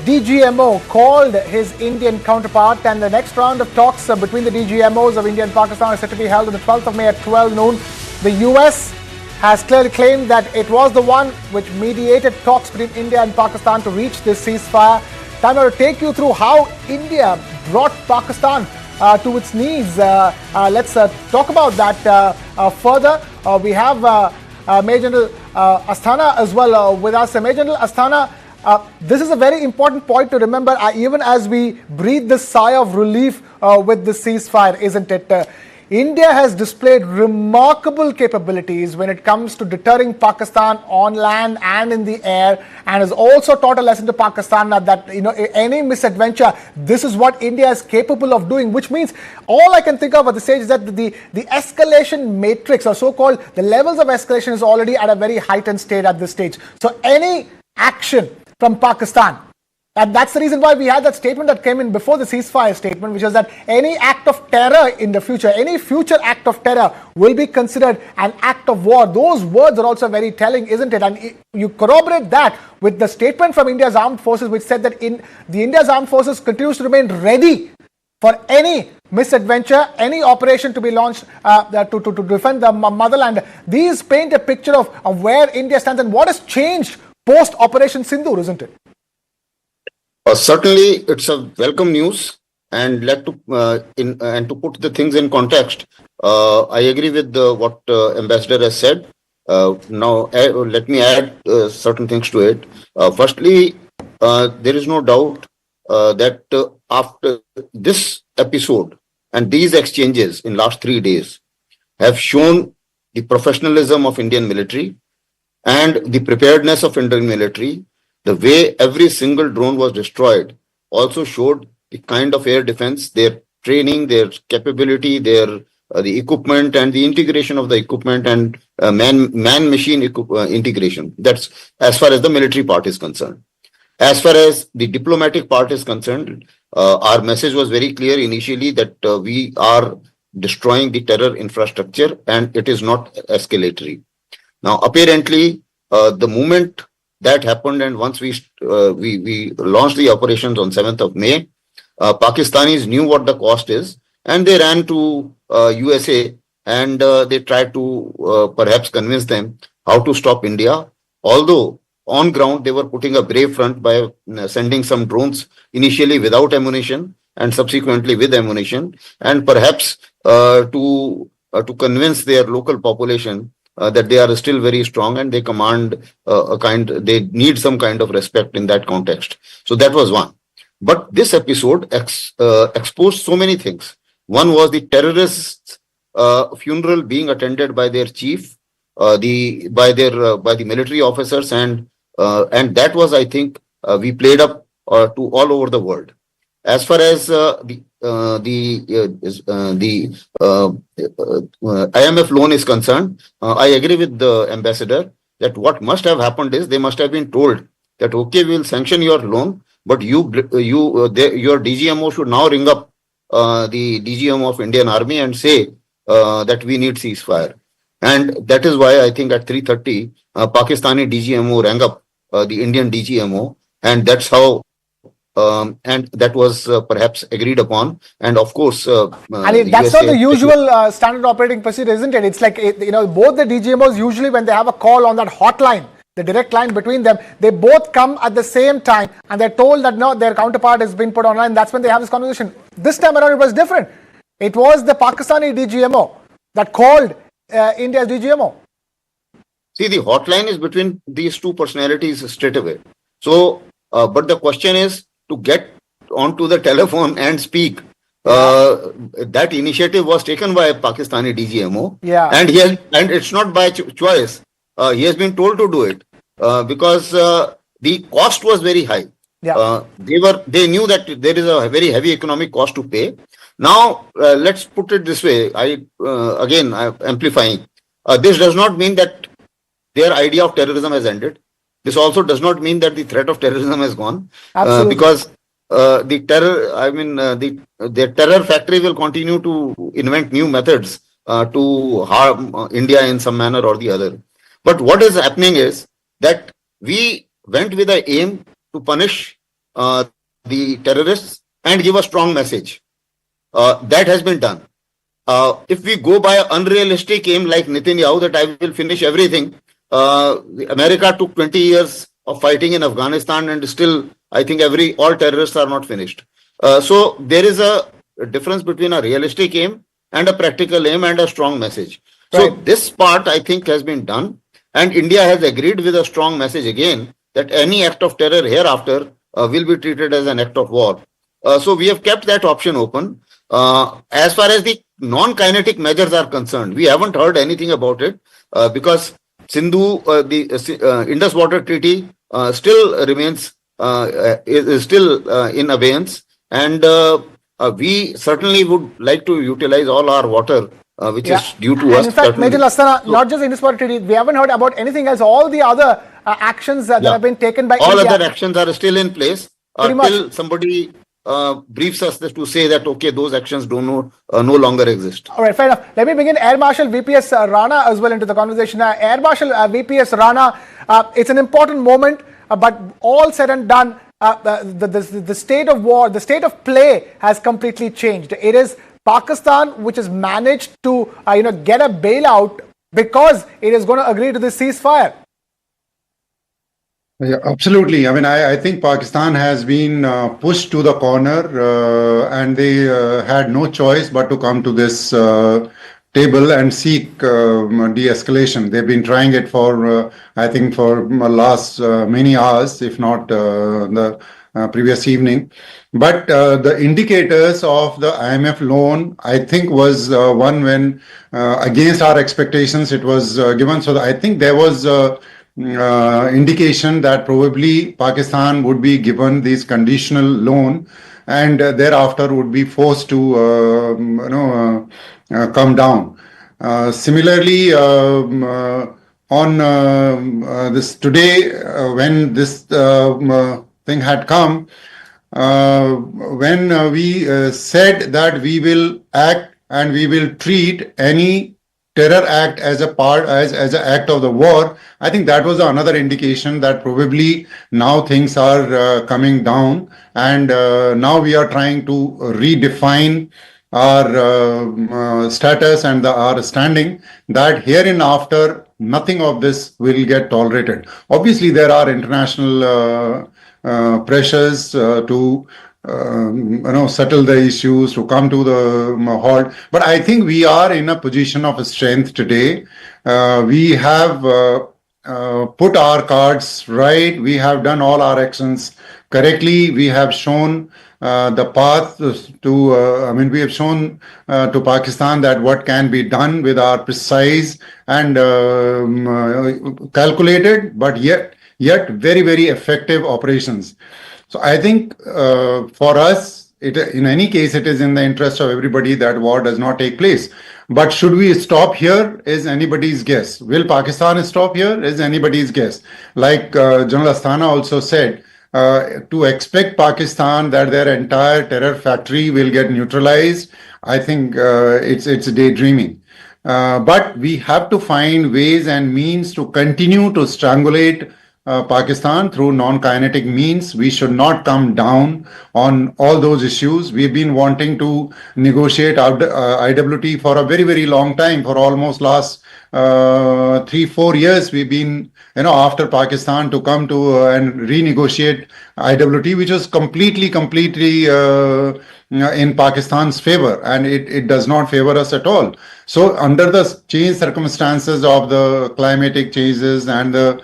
DGMO called his Indian counterpart, and the next round of talks between the DGMOs of India and Pakistan is set to be held on the 12th of May at 12 noon. The US has clearly claimed that it was the one which mediated talks between India and Pakistan to reach this ceasefire. Time to take you through how India brought Pakistan to its knees. Let's talk about that further. We have Major General Asthana as well with us. Major General Asthana, this is a very important point to remember even as we breathe this sigh of relief with the ceasefire, isn't it? India has displayed remarkable capabilities when it comes to deterring Pakistan on land and in the air, and has also taught a lesson to Pakistan that any misadventure, this is what India is capable of doing, which means all I can think of at this stage is that the escalation matrix, or so-called the levels of escalation, is already at a very heightened state at this stage. So any action from Pakistan, and that's the reason why we had that statement that came in before the ceasefire statement, which is that any act of terror in the future, any future act of terror will be considered an act of war. Those words are also very telling, isn't it? And you corroborate that with the statement from India's armed forces, which said that India's armed forces continues to remain ready for any misadventure, any operation to be launched to defend the motherland. These paint a picture of where India stands and what has changed post-Operation Sindoor, isn't it? Certainly, it's a welcome news, and to put the things in context, I agree with what Ambassador has said. Now, let me add certain things to it. Firstly, there is no doubt that after this episode and these exchanges in last 3 days have shown the professionalism of Indian military and the preparedness of Indian military. The way every single drone was destroyed also showed the kind of air defense, their training, their capability, the equipment and the integration of the equipment and man-machine integration. That's as far as the military part is concerned. As far as the diplomatic part is concerned, our message was very clear initially that we are destroying the terror infrastructure and it is not escalatory. Now, apparently, the moment that happened, and once we launched the operations on 7th of May, Pakistanis knew what the cost is, and they ran to USA and they tried to perhaps convince them how to stop India. Although on ground they were putting a brave front by sending some drones initially without ammunition and subsequently with ammunition, and perhaps to convince their local population that they are still very strong and they command they need some kind of respect in that context. So that was one. But this episode exposed so many things. One was the terrorists' funeral being attended by their chief, by the military officers, and that was, I think, we played up to all over the world. As far as the IMF loan is concerned, I agree with the ambassador that what must have happened is they must have been told that, okay, we will sanction your loan, but your DGMO should now ring up the DGMO of Indian Army and say that we need ceasefire. And that is why I think at 3:30, Pakistani DGMO rang up the Indian DGMO, and that's how, and that was perhaps agreed upon. And of course, that's not the usual standard operating procedure, isn't it? It's like, both the DGMOs usually when they have a call on that hotline, the direct line between them, they both come at the same time and they're told that no, their counterpart has been put online. That's when they have this conversation. This time around, it was different. It was the Pakistani DGMO that called India's DGMO. See, the hotline is between these two personalities straight away. So, but the question is to get onto the telephone and speak. That initiative was taken by Pakistani DGMO. Yeah. And it's not by choice. He has been told to do it because the cost was very high. Yeah. They knew that there is a very heavy economic cost to pay. Now, let's put it this way. I'm amplifying. This does not mean that their idea of terrorism has ended. This also does not mean that the threat of terrorism has gone. Because the terror factory will continue to invent new methods to harm India in some manner or the other. But what is happening is that we went with the aim to punish the terrorists and give a strong message. That has been done. If we go by an unrealistic aim like Netanyahu, that I will finish everything, America took 20 years of fighting in Afghanistan and still I think all terrorists are not finished. So there is a difference between a realistic aim and a practical aim and a strong message. Right. So this part I think has been done, and India has agreed with a strong message again that any act of terror hereafter will be treated as an act of war. So we have kept that option open. As far as the non-kinetic measures are concerned, we haven't heard anything about it because Sindoor, the Indus Water Treaty still remains, is still in abeyance, and we certainly would like to utilize all our water which is due to us. In fact, Major Lastana, not just Indus Water Treaty, we haven't heard about anything else. All the other actions that have been taken by all India. Other actions are still in place till somebody briefs us to say that, okay, those actions no longer exist. All right, fair enough. Let me bring in Air Marshal VPS Rana as well into the conversation. Air Marshal VPS Rana, it's an important moment, but all said and done, the state of war, the state of play has completely changed. It is Pakistan which has managed to get a bailout because it is going to agree to this ceasefire. Yeah, absolutely. I mean, I think Pakistan has been pushed to the corner and they had no choice but to come to this table and seek de-escalation. They've been trying it for, I think, for last many hours, if not the previous evening. But the indicators of the IMF loan, I think, was one when, against our expectations, it was given. So I think there was indication that probably Pakistan would be given this conditional loan and thereafter would be forced to come down. Similarly, on this today, when this thing had come, when we said that we will act and we will treat any terror act as a part, as an act of the war, I think that was another indication that probably now things are coming down, and now we are trying to redefine our status and our standing, that hereinafter nothing of this will get tolerated. Obviously, there are international pressures to settle the issues, to come to the halt. But I think we are in a position of strength today. We have put our cards right. We have done all our actions correctly. We have shown the path to, we have shown to Pakistan that what can be done with our precise and calculated, but yet very, very effective operations. So I think for us, in any case, it is in the interest of everybody that war does not take place. But should we stop here is anybody's guess. Will Pakistan stop here is anybody's guess. Like General Asthana also said, to expect Pakistan that their entire terror factory will get neutralized, I think it's daydreaming. But we have to find ways and means to continue to strangulate Pakistan through non-kinetic means. We should not come down on all those issues. We've been wanting to negotiate IWT for a very, very long time. For almost last 3-4 years, we've been, after Pakistan to come to and renegotiate IWT, which was completely in Pakistan's favor, and it does not favor us at all. So under the changed circumstances of the climatic changes and the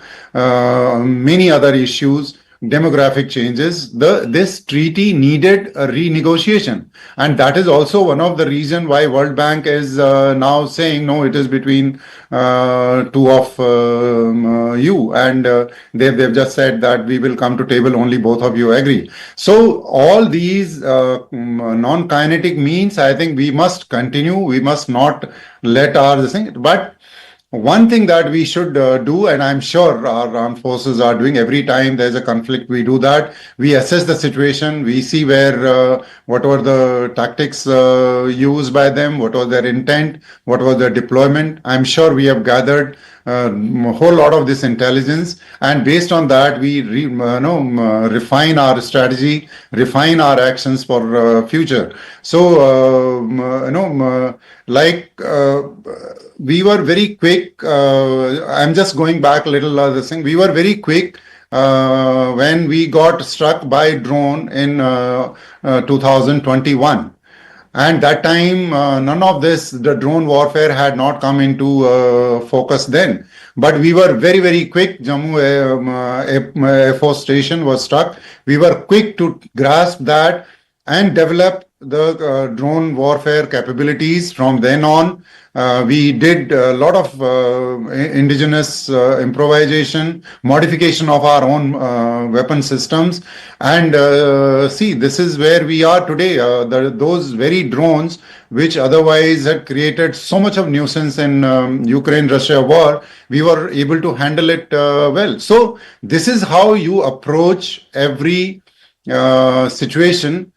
many other issues, demographic changes, this treaty needed a renegotiation. And that is also one of the reasons why World Bank is now saying, no, it is between two of you. And they've just said that we will come to table, only both of you agree. So all these non-kinetic means, I think we must continue. We must not let our thing. But one thing that we should do, and I'm sure our armed forces are doing, every time there's a conflict, we do that. We assess the situation. We see where, what were the tactics used by them, what was their intent, what was their deployment. I'm sure we have gathered a whole lot of this intelligence, and based on that, we refine our strategy, refine our actions for future. So, we were very quick. I'm just going back a little other thing. We were very quick when we got struck by drone in 2021. And that time, none of this, the drone warfare had not come into focus then. But we were very, very quick. Jammu Air Force Station was struck. We were quick to grasp that and develop the drone warfare capabilities. From then on, we did a lot of indigenous improvisation, modification of our own weapon systems. And see, this is where we are today. Those very drones, which otherwise had created so much of nuisance in Ukraine-Russia war, we were able to handle it well. So this is how you approach every situation.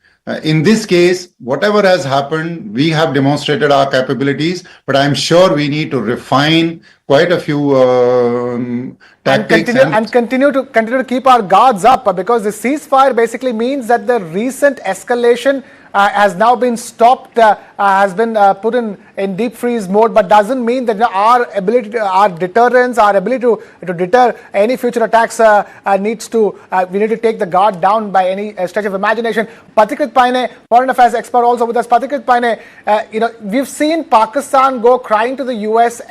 In this case, whatever has happened, we have demonstrated our capabilities, but I'm sure we need to refine quite a few tactics and continue to keep our guards up, because the ceasefire basically means that the recent escalation has now been stopped, has been put in deep freeze mode, but doesn't mean that our ability, our deterrence, our ability to deter any future attacks we need to take the guard down by any stretch of imagination. Pathikrit Paine, foreign affairs expert, also with us. Pathikrit Paine, we've seen Pakistan go crying to the US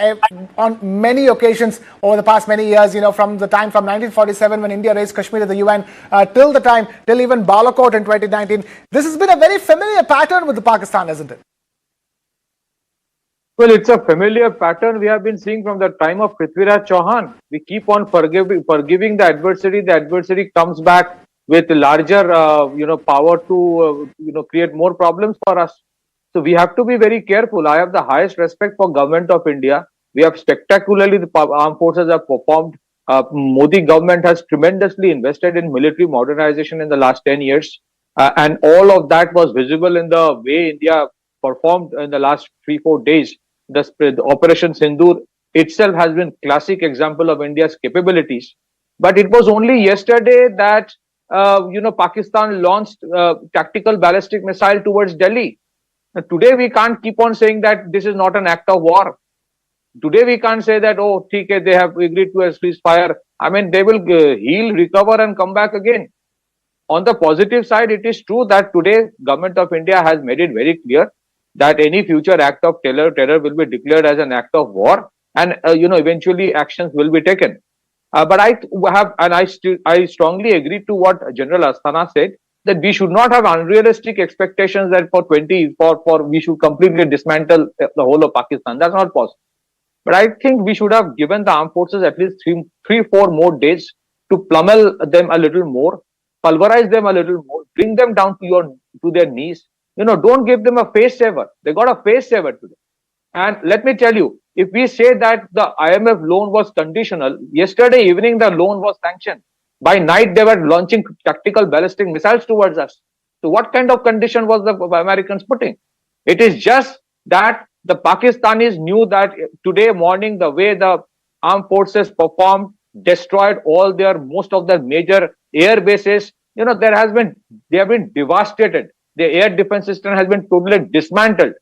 on many occasions over the past many years, from 1947 when India raised Kashmir to the UN, till even Balakot in 2019. This has been a very familiar pattern with Pakistan, isn't it? Well, it's a familiar pattern we have been seeing from the time of Prithviraj Chauhan. We keep on forgiving the adversary. The adversary comes back with larger, power to, create more problems for us. So we have to be very careful. I have the highest respect for government of India. We have spectacularly, the armed forces have performed. Modi government has tremendously invested in military modernization in the last 10 years. And all of that was visible in the way India performed in the last 3-4 days. The Operation Sindoor itself has been a classic example of India's capabilities. But it was only yesterday that, Pakistan launched tactical ballistic missile towards Delhi. Today, we can't keep on saying that this is not an act of war. Today, we can't say that, oh, they have agreed to a ceasefire. I mean, they will heal, recover and come back again. On the positive side, it is true that today, Government of India has made it very clear that any future act of terror will be declared as an act of war, and eventually actions will be taken. But I strongly agree to what General Asthana said, that we should not have unrealistic expectations that we should completely dismantle the whole of Pakistan. That's not possible. But I think we should have given the armed forces at least 3-4 more days to pummel them a little more, pulverize them a little more, bring them down to their knees. Don't give them a face saver. They got a face saver today. And let me tell you, if we say that the IMF loan was conditional, yesterday evening the loan was sanctioned. By night, they were launching tactical ballistic missiles towards us. So what kind of condition was the Americans putting? It is just that the Pakistanis knew that today morning, the way the armed forces performed, destroyed most of their major air bases. They have been devastated. The air defense system has been totally dismantled.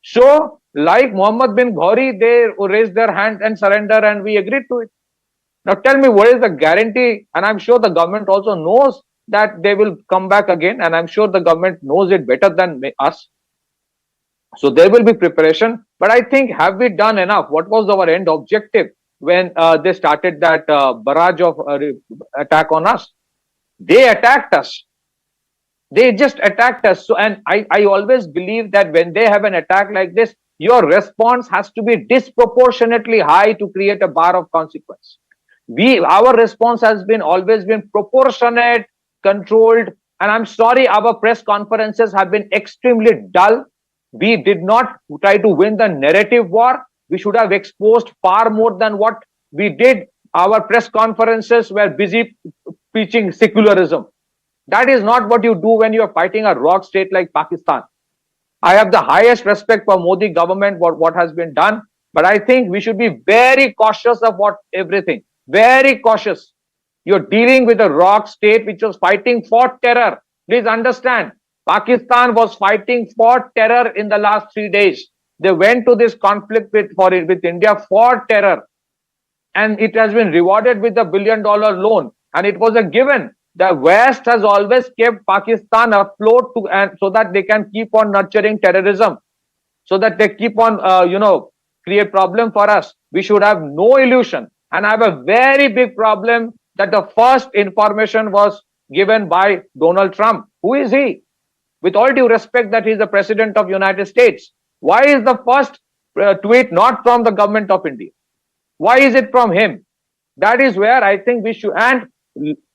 So, like Mohammed bin Ghori, they raised their hand and surrender, and we agreed to it. Now tell me, what is the guarantee? And I'm sure the government also knows that they will come back again, and I'm sure the government knows it better than us. So there will be preparation. But I think, have we done enough? What was our end objective when they started that barrage of attack on us? They attacked us. They just attacked us. So, and I always believe that when they have an attack like this, your response has to be disproportionately high to create a bar of consequence. Our response has always been proportionate, controlled, and I'm sorry, our press conferences have been extremely dull. We did not try to win the narrative war. We should have exposed far more than what we did. Our press conferences were busy preaching secularism. That is not what you do when you are fighting a rogue state like Pakistan. I have the highest respect for Modi government for what has been done, but I think we should be very cautious of everything. Very cautious. You're dealing with a rogue state which was fighting for terror. Please understand, Pakistan was fighting for terror in the last 3 days. They went to this conflict with India for terror. And it has been rewarded with a $1 billion loan. And it was a given. The West has always kept Pakistan afloat so that they can keep on nurturing terrorism. So that they keep on, create problem for us. We should have no illusion. And I have a very big problem that the first information was given by Donald Trump. Who is he? With all due respect that he is the President of the United States. Why is the first tweet not from the government of India? Why is it from him? That is where I think we should, and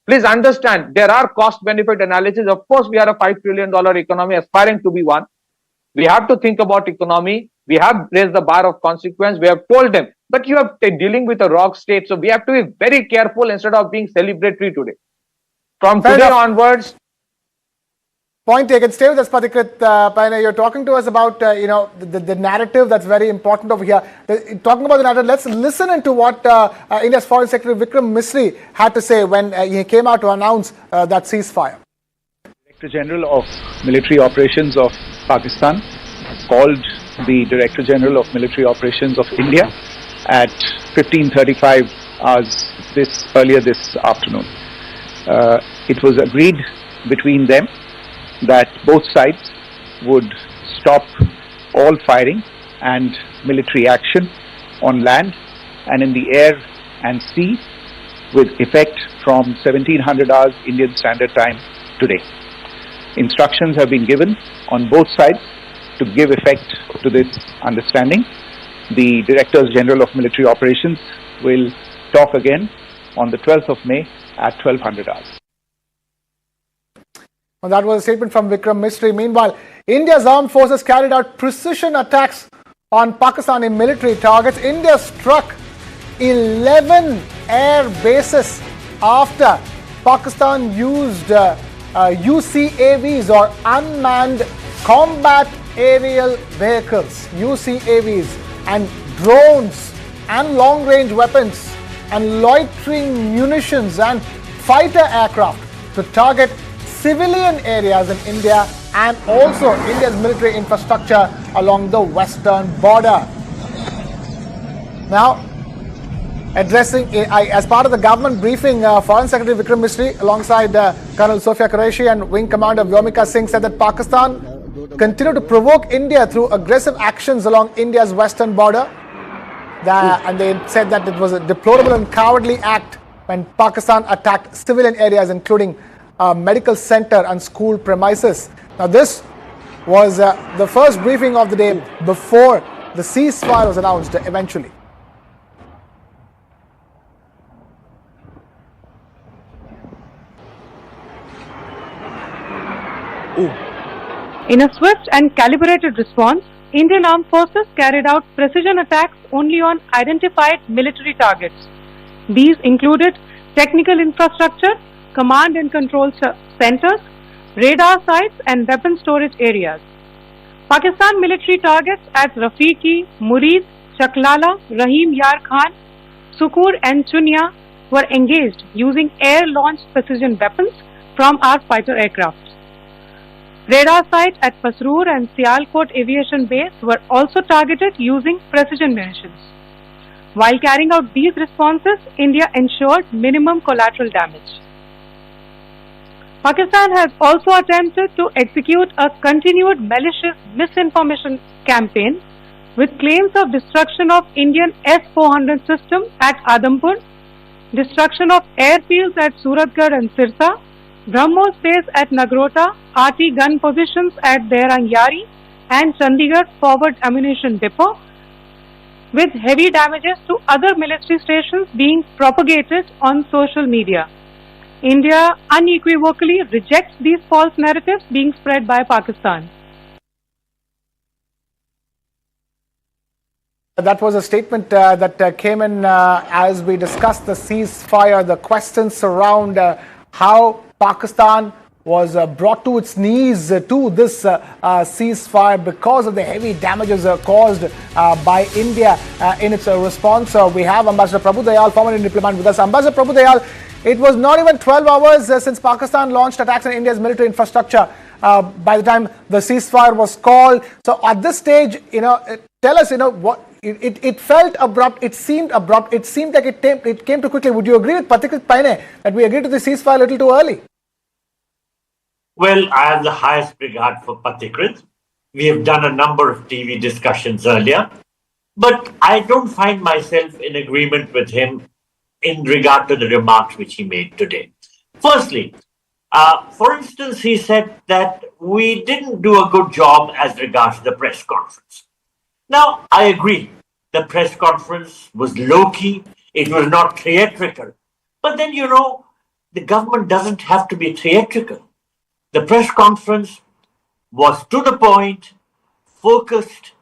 please understand, there are cost-benefit analysis. Of course, we are a $5 trillion economy aspiring to be one. We have to think about economy. We have raised the bar of consequence. We have told them. But you are dealing with a rogue state. So we have to be very careful instead of being celebratory today. From today onwards. Point taken. Stay with us, Patikrit. Paina, you're talking to us about, the narrative that's very important over here. Talking about the narrative, let's listen into what India's Foreign Secretary Vikram Misri had to say when he came out to announce that ceasefire. Director General of Military Operations of Pakistan called the Director General of Military Operations of India at 15:35 hours earlier this afternoon. It was agreed between them that both sides would stop all firing and military action on land and in the air and sea with effect from 1700 hours Indian Standard Time today. Instructions have been given on both sides to give effect to this understanding. The Directors General of Military Operations will talk again on the 12th of May at 1200 hours. Well, that was a statement from Vikram Misri. Meanwhile, India's armed forces carried out precision attacks on Pakistani military targets. India struck 11 air bases after Pakistan used UCAVs or unmanned combat aerial vehicles, UCAVs, and drones and long-range weapons and loitering munitions and fighter aircraft to target civilian areas in India and also India's military infrastructure along the western border. Now, addressing, as part of the government briefing, Foreign Secretary Vikram Misri alongside Colonel Sophia Qureshi and Wing Commander Vyomika Singh said that Pakistan continued to provoke India through aggressive actions along India's western border. And they said that it was a deplorable and cowardly act when Pakistan attacked civilian areas including a medical center and school premises. Now this was the first briefing of the day before the ceasefire was announced eventually. In a swift and calibrated response, Indian Armed Forces carried out precision attacks only on identified military targets. These included technical infrastructure, command and control centers, radar sites and weapon storage areas. Pakistan military targets at Rafiqi, Murid, Chaklala, Rahim Yar Khan, Sukur and Chunya were engaged using air-launched precision weapons from our fighter aircraft. Radar sites at Pasroor and Sialkot Aviation Base were also targeted using precision munitions. While carrying out these responses, India ensured minimum collateral damage. Pakistan has also attempted to execute a continued malicious misinformation campaign with claims of destruction of Indian S-400 system at Adampur, destruction of airfields at Suratgarh and Sirsa, BrahMos base at Nagrota, RT gun positions at Derangyari and Chandigarh forward ammunition depot, with heavy damages to other military stations being propagated on social media. India unequivocally rejects these false narratives being spread by Pakistan. That was a statement that came in as we discussed the ceasefire, the questions around how Pakistan was brought to its knees to this ceasefire because of the heavy damages caused by India in its response. We have Ambassador Prabhu Dayal, former Indian diplomat, with us. Ambassador Prabhu Dayal, it was not even 12 hours since Pakistan launched attacks on India's military infrastructure by the time the ceasefire was called. So at this stage, tell us, what it felt abrupt, it seemed abrupt, it seemed like it came too quickly. Would you agree with Patikrit Paine that we agreed to the ceasefire a little too early? Well, I have the highest regard for Patikrit. We have done a number of TV discussions earlier, but I don't find myself in agreement with him in regard to the remarks which he made today. Firstly, for instance, he said that we didn't do a good job as regards the press conference. Now, I agree. The press conference was low-key. It was not theatrical. But then, the government doesn't have to be theatrical. The press conference was to the point, focused,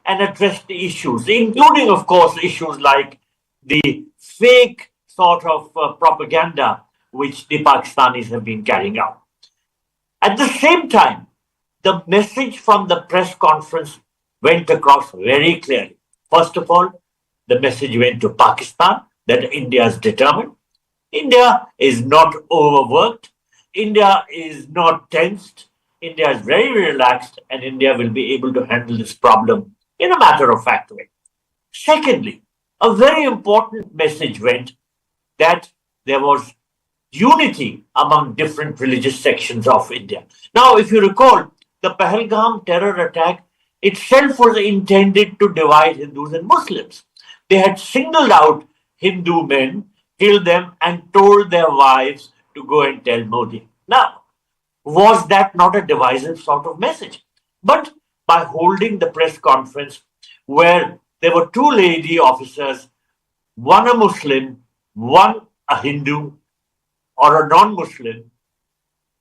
and addressed the issues, including, of course, issues like the fake sort of propaganda which the Pakistanis have been carrying out. At the same time, the message from the press conference went across very clearly. First of all, the message went to Pakistan that India is determined. India is not overworked. India is not tensed. India is very relaxed, and India will be able to handle this problem in a matter-of-fact way. Secondly, a very important message went that there was unity among different religious sections of India. Now, if you recall, the Pahalgam terror attack itself was intended to divide Hindus and Muslims. They had singled out Hindu men, killed them, and told their wives to go and tell Modi. Now, was that not a divisive sort of message? But by holding the press conference where there were two lady officers, one a Muslim, one a Hindu or a non-Muslim,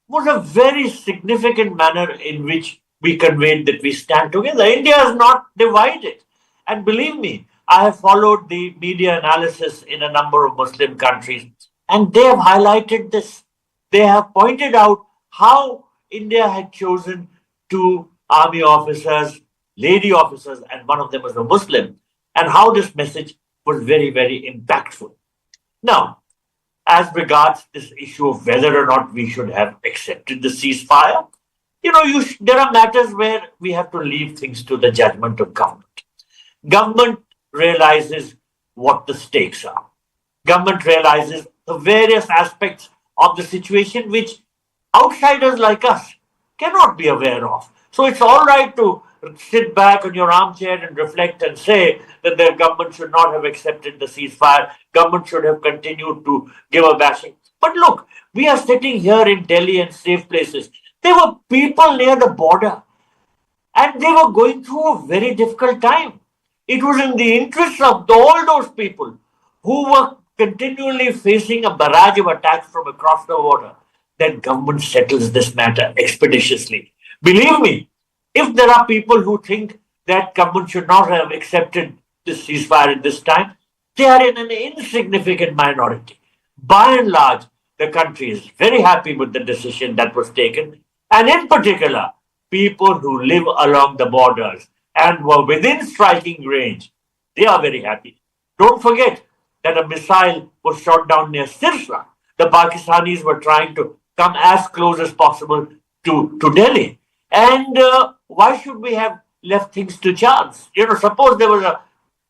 was a very significant manner in which we conveyed that we stand together. India is not divided. And believe me, I have followed the media analysis in a number of Muslim countries, and they have highlighted this. They have pointed out how India had chosen two army officers, lady officers, and one of them was a Muslim, and how this message was very, very impactful. Now, as regards this issue of whether or not we should have accepted the ceasefire, there are matters where we have to leave things to the judgment of government. Government realizes what the stakes are. Government realizes the various aspects of the situation which outsiders like us cannot be aware of. So it's all right to sit back on your armchair and reflect and say that the government should not have accepted the ceasefire. Government should have continued to give a bashing. But look, we are sitting here in Delhi and safe places. There were people near the border and they were going through a very difficult time. It was in the interest of all those people who were continually facing a barrage of attacks from across the border that government settles this matter expeditiously. Believe me, if there are people who think that government should not have accepted this ceasefire at this time, they are in an insignificant minority. by and large, the country is very happy with the decision that was taken. And in particular, people who live along the borders and were within striking range, they are very happy. Don't forget that a missile was shot down near Sirsa. The Pakistanis were trying to come as close as possible to Delhi. And why should we have left things to chance? Suppose there was a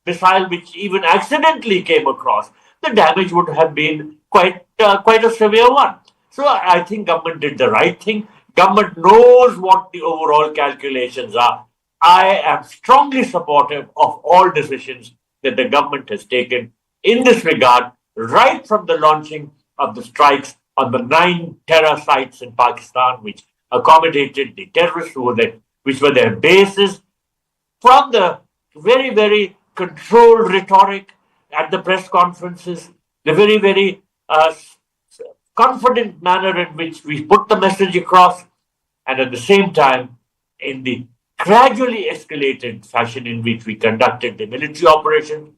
missile which even accidentally came across, the damage would have been quite a severe one. So I think government did the right thing. Government knows what the overall calculations are. I am strongly supportive of all decisions that the government has taken in this regard, right from the launching of the strikes on the 9 terror sites in Pakistan, which accommodated the terrorists which were their bases, from the very, very controlled rhetoric at the press conferences, the very, very confident manner in which we put the message across, and at the same time, in the gradually escalated fashion in which we conducted the military operation,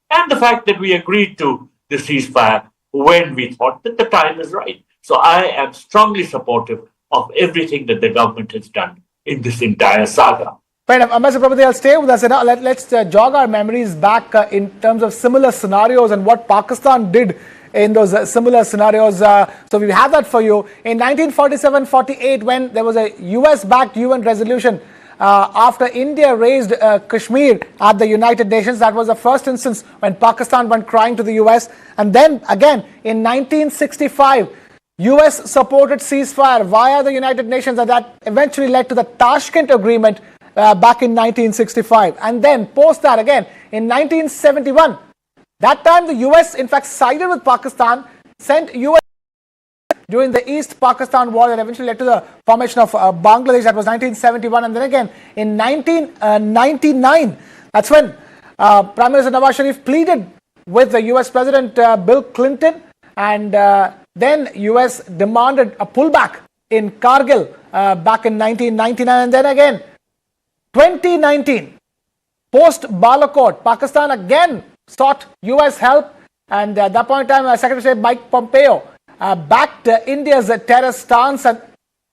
and the fact that we agreed to the ceasefire when we thought that the time is right. So I am strongly supportive of everything that the government has done in this entire saga. Fair enough. Ambassador Prabhudev, I'll stay with us. Let's jog our memories back in terms of similar scenarios and what Pakistan did in those similar scenarios. So we have that for you. In 1947-48, when there was a US-backed UN resolution after India raised Kashmir at the United Nations, that was the first instance when Pakistan went crying to the US. And then again, in 1965, US-supported ceasefire via the United Nations, and that eventually led to the Tashkent Agreement back in 1965. And then post that again, in 1971, that time the US in fact sided with Pakistan, sent US during the East Pakistan war that eventually led to the formation of Bangladesh. That was 1971. And then again in 1999, that's when Prime Minister Nawaz Sharif pleaded with the US President Bill Clinton, and then US demanded a pullback in Kargil back in 1999. And then again 2019, post Balakot, Pakistan again sought US help, and at that point in time Secretary of State Mike Pompeo backed India's terror stance on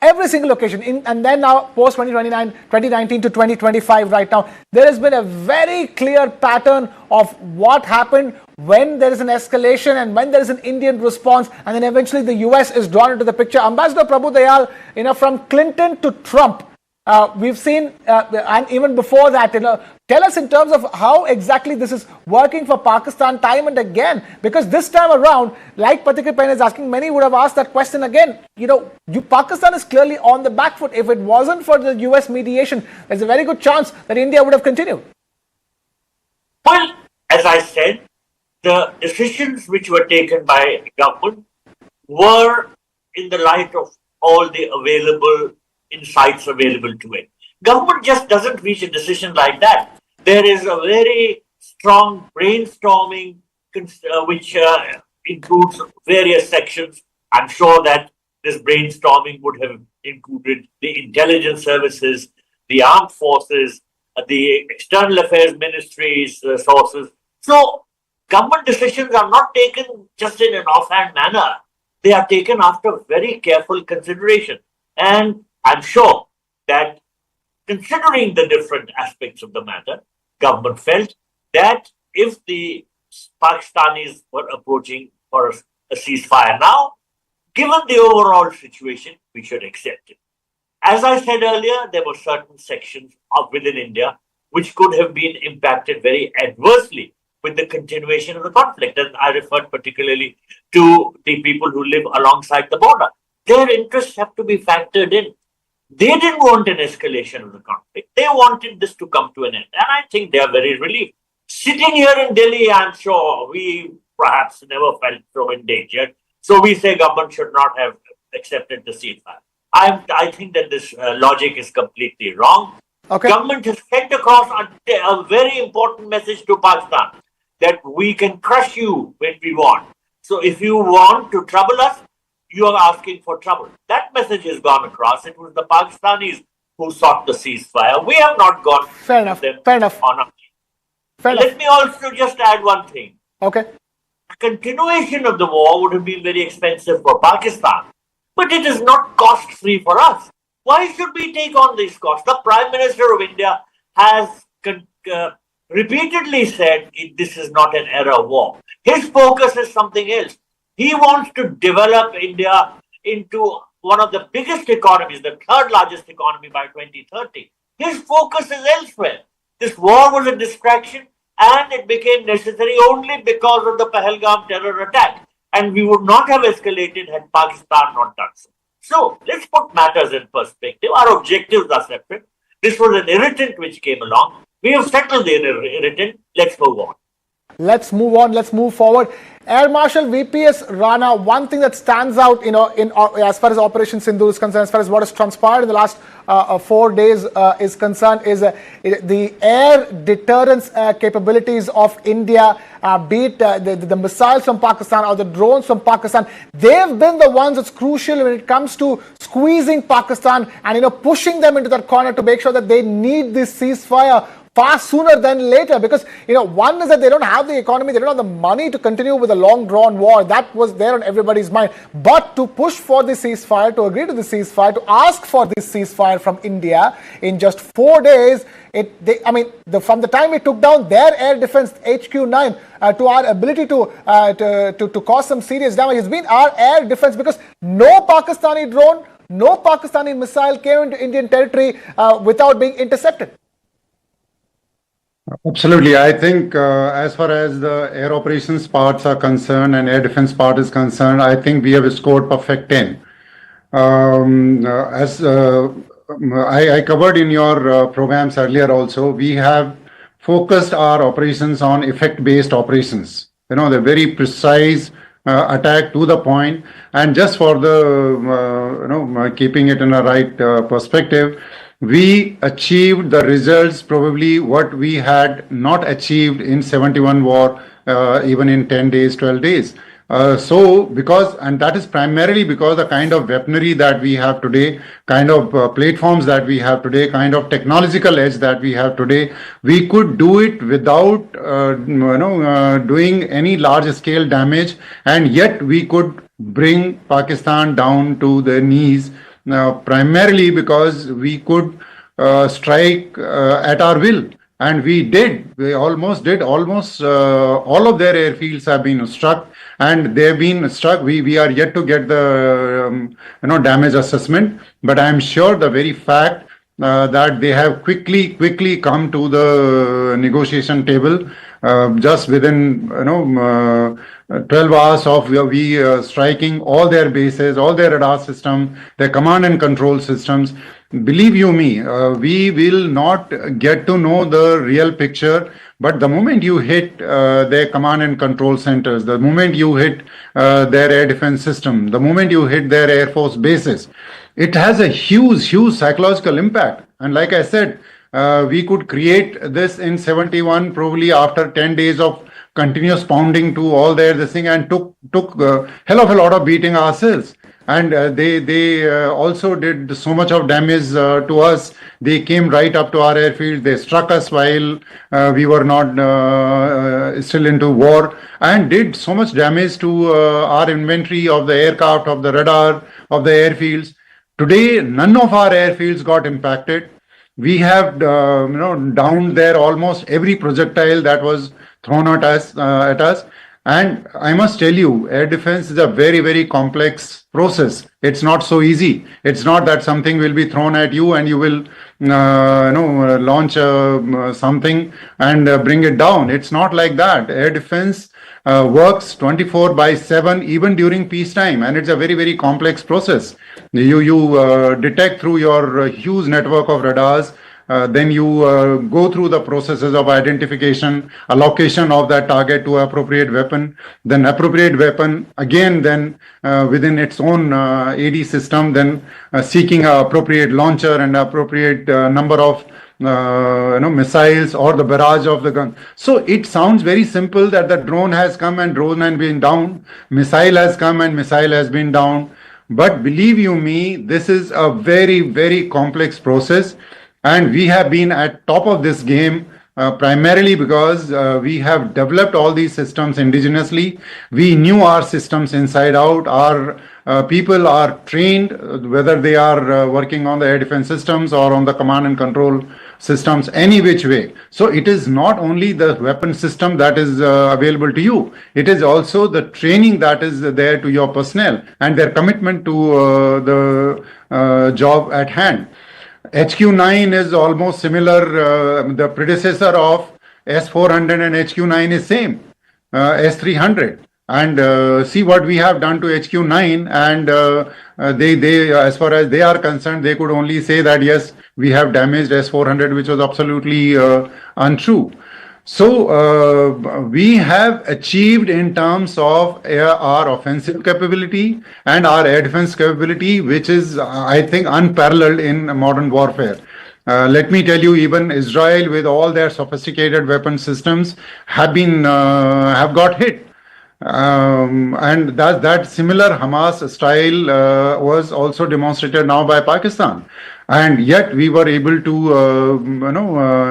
every single occasion. And then now post 2019 to 2025 right now, there has been a very clear pattern of what happened when there is an escalation and when there is an Indian response, and then eventually the US is drawn into the picture. Ambassador Prabhu Dayal, from Clinton to Trump, we've seen, and even before that, tell us in terms of how exactly this is working for Pakistan time and again, because this time around, like Patikar Pen is asking, many would have asked that question again. Pakistan is clearly on the back foot. If it wasn't for the US mediation, there's a very good chance that India would have continued. Well, as I said, the decisions which were taken by government were in the light of all the available insights available to it. Government just doesn't reach a decision like that. There is a very strong brainstorming which includes various sections. I'm sure that this brainstorming would have included the intelligence services, the armed forces, the external affairs ministries, sources. So government decisions are not taken just in an offhand manner. They are taken after very careful consideration. And I'm sure that considering the different aspects of the matter, government felt that if the Pakistanis were approaching for a ceasefire now, given the overall situation, we should accept it. As I said earlier, there were certain sections within India which could have been impacted very adversely with the continuation of the conflict. And I referred particularly to the people who live alongside the border. Their interests have to be factored in. They didn't want an escalation of the conflict. They wanted this to come to an end. And I think they are very relieved. Sitting here in Delhi, I'm sure we perhaps never felt so endangered. So we say government should not have accepted the ceasefire. I think that this logic is completely wrong. Okay. Government has sent across a very important message to Pakistan that we can crush you when we want. So if you want to trouble us, you are asking for trouble. That message has gone across. It was the Pakistanis who sought the ceasefire. We have not gone Fair enough. them Fair enough. on a Fair Let enough. me also just add one thing. Okay. continuation of the war would have been very expensive for Pakistan. But it is not cost-free for us. Why should we take on these costs? The Prime Minister of India has repeatedly said this is not an era of war. His focus is something else. He wants to develop India into one of the biggest economies, the third largest economy by 2030. His focus is elsewhere. This war was a distraction and it became necessary only because of the Pahalgam terror attack. And we would not have escalated had Pakistan not done so. So let's put matters in perspective. Our objectives are separate. This was an irritant which came along. We have settled the irritant. Let's move on. Let's move on. Let's move forward. Air Marshal VPS Rana, one thing that stands out, as far as Operation Sindoor is concerned, as far as what has transpired in the last 4 days is concerned, is the air deterrence capabilities of India, be it the missiles from Pakistan or the drones from Pakistan. They've been the ones that's crucial when it comes to squeezing Pakistan and pushing them into that corner to make sure that they need this ceasefire far sooner than later, because one is that they don't have the economy, they don't have the money to continue with a long drawn war. That was there on everybody's mind. But to push for the ceasefire, to agree to the ceasefire, to ask for this ceasefire from India in just 4 days, from the time it took down their air defense HQ9 to our ability to cause some serious damage, it's been our air defense, because no Pakistani drone, no Pakistani missile came into Indian territory without being intercepted. Absolutely. I think as far as the air operations parts are concerned and air defense part is concerned, I think we have scored perfect 10. As I covered in your programs earlier also, we have focused our operations on effect-based operations. The very precise attack to the point, and just for the keeping it in a right perspective, we achieved the results probably what we had not achieved in 71 war, even in 10 days, 12 days. And that is primarily because the kind of weaponry that we have today, kind of platforms that we have today, kind of technological edge that we have today, we could do it without, doing any large scale damage, and yet we could bring Pakistan down to their knees. Primarily because we could strike at our will, and we did. We almost did. Almost all of their airfields have been struck, and they've been struck. We are yet to get the damage assessment, but I am sure the very fact that they have quickly come to the negotiation table just within 12 hours of we striking all their bases, all their radar system, their command and control systems. Believe you me, we will not get to know the real picture, but the moment you hit their command and control centers, the moment you hit their air defense system, the moment you hit their air force bases, it has a huge psychological impact. And like I said, we could create this in 71 probably after 10 days of continuous pounding to all this thing, and took a hell of a lot of beating ourselves. And they also did so much of damage to us. They came right up to our airfield. They struck us while we were not still into war, and did so much damage to our inventory of the aircraft, of the radar, of the airfields. Today, none of our airfields got impacted. We have downed there almost every projectile that was thrown at us. And I must tell you, air defense is a very, very complex process. It's not so easy. It's not that something will be thrown at you and you will launch something and bring it down. It's not like that. Air defense works 24/7 even during peacetime, and it's a very, very complex process. You detect through your huge network of radars. Then you go through the processes of identification, allocation of that target to appropriate weapon, then appropriate weapon again, then within its own AD system, then seeking an appropriate launcher and appropriate number of missiles or the barrage of the gun. So it sounds very simple that the drone has come and drone has been down, missile has come and missile has been down. But believe you me, this is a very, very complex process. And we have been at top of this game primarily because we have developed all these systems indigenously. We knew our systems inside out. Our people are trained, whether they are working on the air defense systems or on the command and control systems, any which way. So it is not only the weapon system that is available to you, it is also the training that is there to your personnel and their commitment to the job at hand. HQ9 is almost similar. The predecessor of S400 and HQ9 is same, S300. And see what we have done to HQ9, and they, as far as they are concerned, they could only say that yes, we have damaged S400, which was absolutely untrue. So we have achieved in terms of our offensive capability and our air defense capability, which is, I think, unparalleled in modern warfare. Let me tell you, even Israel, with all their sophisticated weapon systems, have got hit. And that similar Hamas style was also demonstrated now by Pakistan, and yet we were able to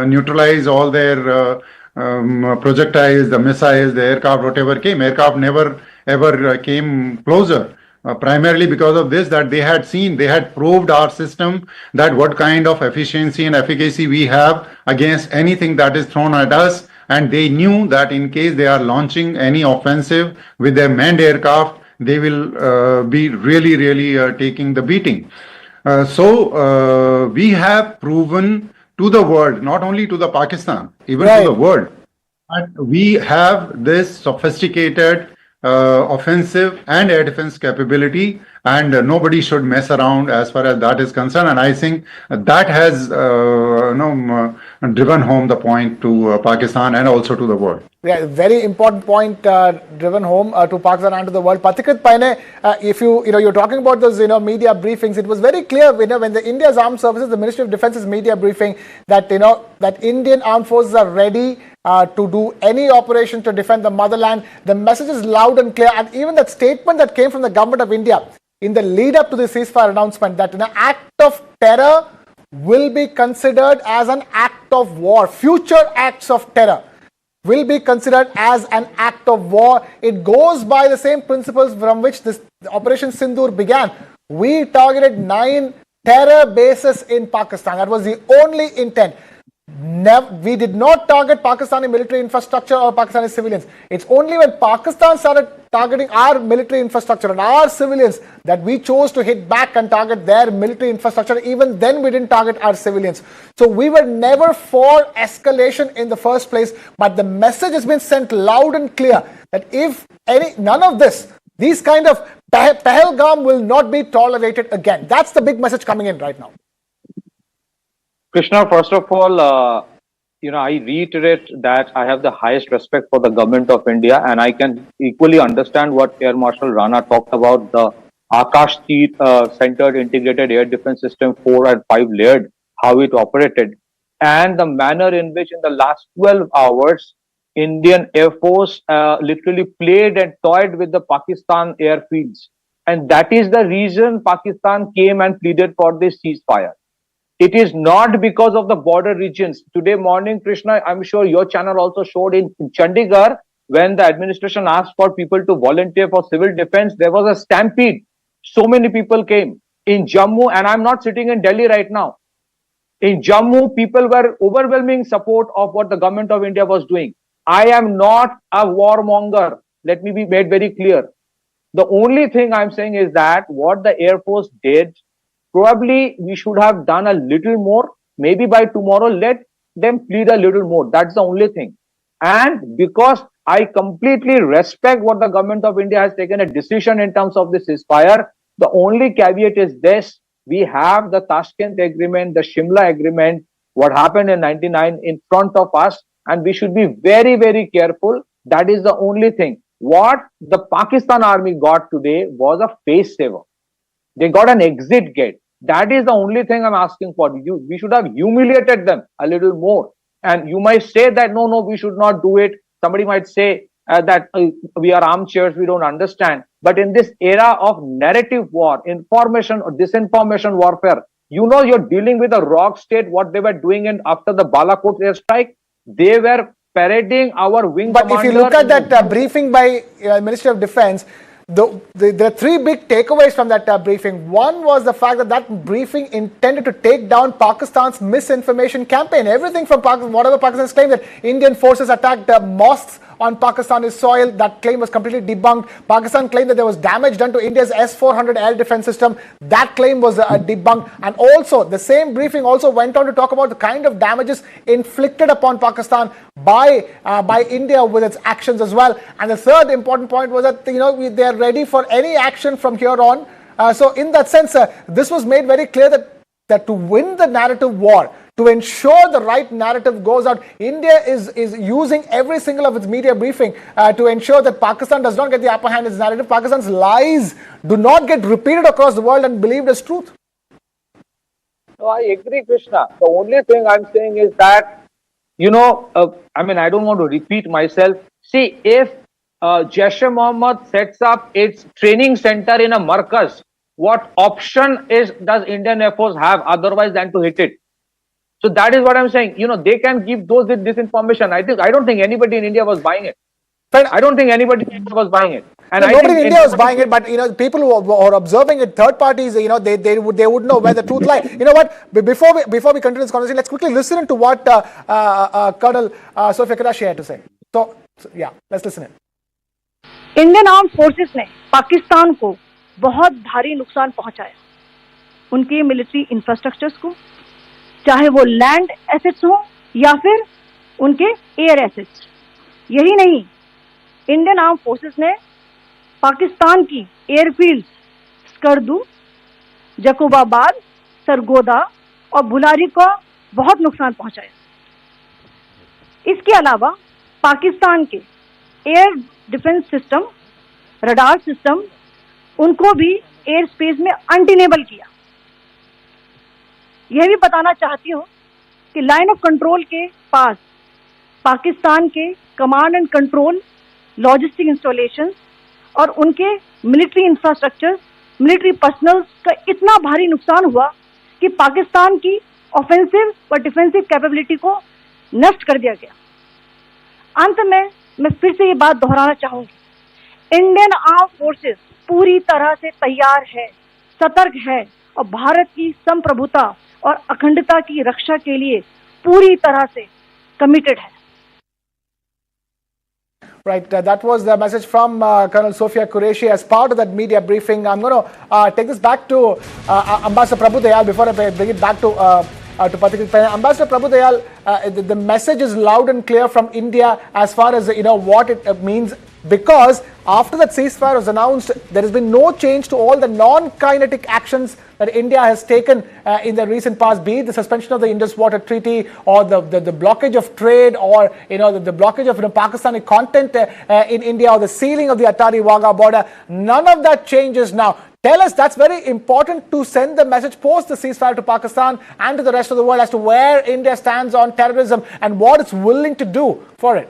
neutralize all their projectiles, the missiles, the aircraft, whatever came. Aircraft never ever came closer. Primarily because of this, that they had proved our system, that what kind of efficiency and efficacy we have against anything that is thrown at us. And they knew that in case they are launching any offensive with their manned aircraft, they will be really taking the beating. So we have proven to the world, not only to the Pakistan, even to the world, that we have this sophisticated offensive and air defense capability, and nobody should mess around as far as that is concerned. And I think that has driven home the point to Pakistan and also to the world. Yeah, very important point driven home to Pakistan and to the world. Patikrit Paine, if you're talking about those media briefings, it was very clear when the India's Armed Services, the Ministry of Defence's media briefing, that that Indian armed forces are ready to do any operation to defend the motherland. The message is loud and clear, and even that statement that came from the government of India in the lead up to the ceasefire announcement, that an act of terror will be considered as an act of war. Future acts of terror will be considered as an act of war. It goes by the same principles from which this Operation Sindoor began. We targeted 9 terror bases in Pakistan. That was the only intent. We did not target Pakistani military infrastructure or Pakistani civilians. It's only when Pakistan started targeting our military infrastructure and our civilians that we chose to hit back and target their military infrastructure. Even then we didn't target our civilians. So we were never for escalation in the first place, but the message has been sent loud and clear that if none of this, these kind of Pahalgam will not be tolerated again. That's the big message coming in right now. Krishna, first of all, I reiterate that I have the highest respect for the government of India, and I can equally understand what Air Marshal Rana talked about, the Akash centered integrated air defense system, 4 and 5 layered, how it operated, and the manner in which in the last 12 hours, Indian Air Force literally played and toyed with the Pakistan airfields. And that is the reason Pakistan came and pleaded for this ceasefire. It is not because of the border regions. Today morning, Krishna, I'm sure your channel also showed in Chandigarh, when the administration asked for people to volunteer for civil defense, there was a stampede. So many people came. In Jammu, and I'm not sitting in Delhi right now. In Jammu, people were overwhelming support of what the government of India was doing. I am not a warmonger. Let me be made very clear. The only thing I'm saying is that what the Air Force did, probably we should have done a little more. Maybe by tomorrow, let them plead a little more. That's the only thing. And because I completely respect what the government of India has taken a decision in terms of this ceasefire, the only caveat is this: we have the Tashkent agreement, the Shimla agreement, what happened in 99 in front of us, and we should be very, very careful. That is the only thing. What the Pakistan army got today was a face saver. They got an exit gate. That is the only thing I'm asking for. We should have humiliated them a little more. And you might say that, no, we should not do it. Somebody might say that we are armchairs, we don't understand. But in this era of narrative war, information or disinformation warfare, you're dealing with a rogue state, what they were doing after the Balakot airstrike. They were parading our wing But commander. if you look at that briefing by Ministry of Defense, there are three big takeaways from that briefing. One was the fact that that briefing intended to take down Pakistan's misinformation campaign. Everything from whatever Pakistan's claim that Indian forces attacked mosques on Pakistani soil, that claim was completely debunked. Pakistan claimed that there was damage done to India's S-400 air defense system. That claim was debunked. And also, the same briefing also went on to talk about the kind of damages inflicted upon Pakistan by India with its actions as well. And the third important point was that they are ready for any action from here on. So in that sense, this was made very clear that to win the narrative war, to ensure the right narrative goes out, India is using every single of its media briefing to ensure that Pakistan does not get the upper hand in its narrative. Pakistan's lies do not get repeated across the world and believed as truth. No, I agree, Krishna. The only thing I'm saying is that, I don't want to repeat myself. See, if Jaish-e-Mohammed sets up its training center in a Markaz, what option does Indian Air Force have otherwise than to hit it? So that is what I'm saying. They can give those disinformation. I don't think anybody in India was buying it. I don't think anybody in India was buying it. And nobody in India was buying it, but people who are observing it, third parties, they would know where the truth lies. You know what? Before we continue this conversation, let's quickly listen to what Colonel Sophia Qureshi had to say. So yeah, let's listen in. Indian arm forces ने पाकिस्तान को बहुत भारी नुकसान पहुंचाया, उनके military infrastructures को, चाहे वो लैंड एसेट्स हो या फिर उनके एयर एसेट्स। यही नहीं, इंडियन आर्म फोर्सेस ने पाकिस्तान की एयरफील्ड्स स्कर्दू, जकोबाबाद, सरगोदा और बुलारी को बहुत नुकसान पहुंचाया। इसके अलावा पाकिस्तान के air defence system, radar system, उनको भी एयर स्पेस में अनटेनेबल किया। यह भी बताना चाहती हूँ कि लाइन ऑफ कंट्रोल के पास पाकिस्तान के command and control, logistic installations और उनके मिलिट्री इंफ्रास्ट्रक्चर, मिलिट्री पर्सनल का इतना भारी नुकसान हुआ कि पाकिस्तान की ऑफेंसिव व डिफेंसिव कैपेबिलिटी को नष्ट कर दिया गया। अंत में मैं फिर से ये बात दोहराना चाहूंगी, इंडियन आर्म फोर्सेस पूरी तरह से तैयार है, सतर्क है और भारत की संप्रभुता और अखंडता की रक्षा के लिए पूरी तरह से कमिटेड है। Right, that was the message from Colonel Sophia Qureshi as part of that media briefing. I'm going to take this back to Ambassador Prabhu Dayal before I bring it back to Patrick. Ambassador Prabhu Dayal, the message is loud and clear from India as far as what it means, because after that ceasefire was announced, there has been no change to all the non-kinetic actions that India has taken in the recent past, be it the suspension of the Indus Water Treaty or the blockage of trade, or the blockage of Pakistani content in India, or the sealing of the Atari-Wagah border. None of that changes now. Tell us, that's very important to send the message post the ceasefire to Pakistan and to the rest of the world as to where India stands on terrorism and what it's willing to do for it.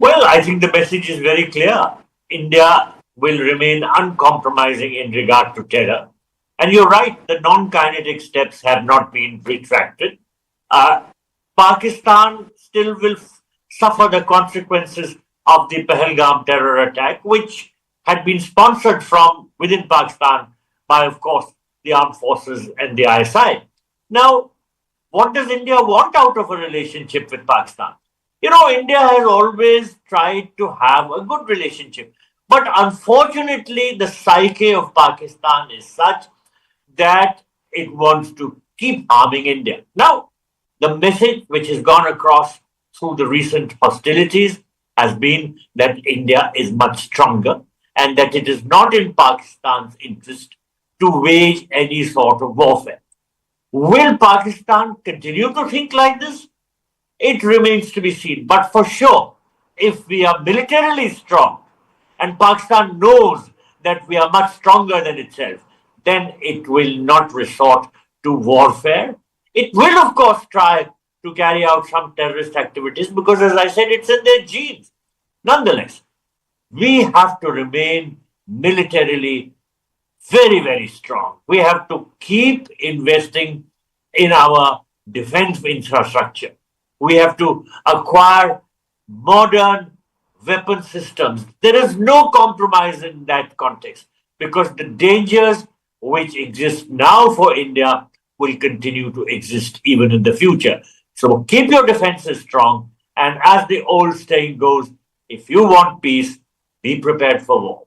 Well, I think the message is very clear. India will remain uncompromising in regard to terror. And you're right, the non-kinetic steps have not been retracted. Pakistan still will suffer the consequences of the Pahalgam terror attack, which had been sponsored from within Pakistan by, of course, the armed forces and the ISI. Now, what does India want out of a relationship with Pakistan? India has always tried to have a good relationship. But unfortunately, the psyche of Pakistan is such that it wants to keep harming India. Now, the message which has gone across through the recent hostilities has been that India is much stronger and that it is not in Pakistan's interest to wage any sort of warfare. Will Pakistan continue to think like this? It remains to be seen. But for sure, if we are militarily strong and Pakistan knows that we are much stronger than itself, then it will not resort to warfare. It will, of course, try to carry out some terrorist activities because, as I said, it's in their genes. Nonetheless, we have to remain militarily very, very strong. We have to keep investing in our defense infrastructure. We have to acquire modern weapon systems. There is no compromise in that context because the dangers which exist now for India will continue to exist even in the future. So keep your defenses strong. And as the old saying goes, if you want peace, be prepared for war.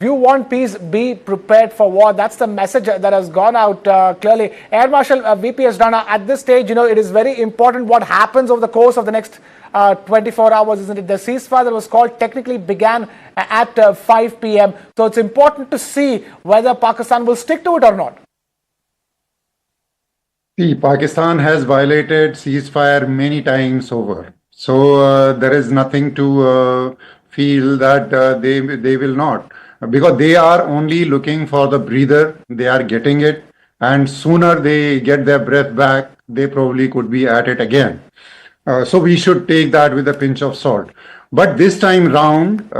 If you want peace, be prepared for war. That's the message that has gone out clearly. Air Marshal VPS Rana, at this stage, it is very important what happens over the course of the next 24 hours, isn't it? The ceasefire that was called technically began at 5 p.m. So it's important to see whether Pakistan will stick to it or not. See, Pakistan has violated ceasefire many times over. So there is nothing to feel that they will not. Because they are only looking for the breather, they are getting it, and sooner they get their breath back, they probably could be at it again. So we should take that with a pinch of salt. But this time round,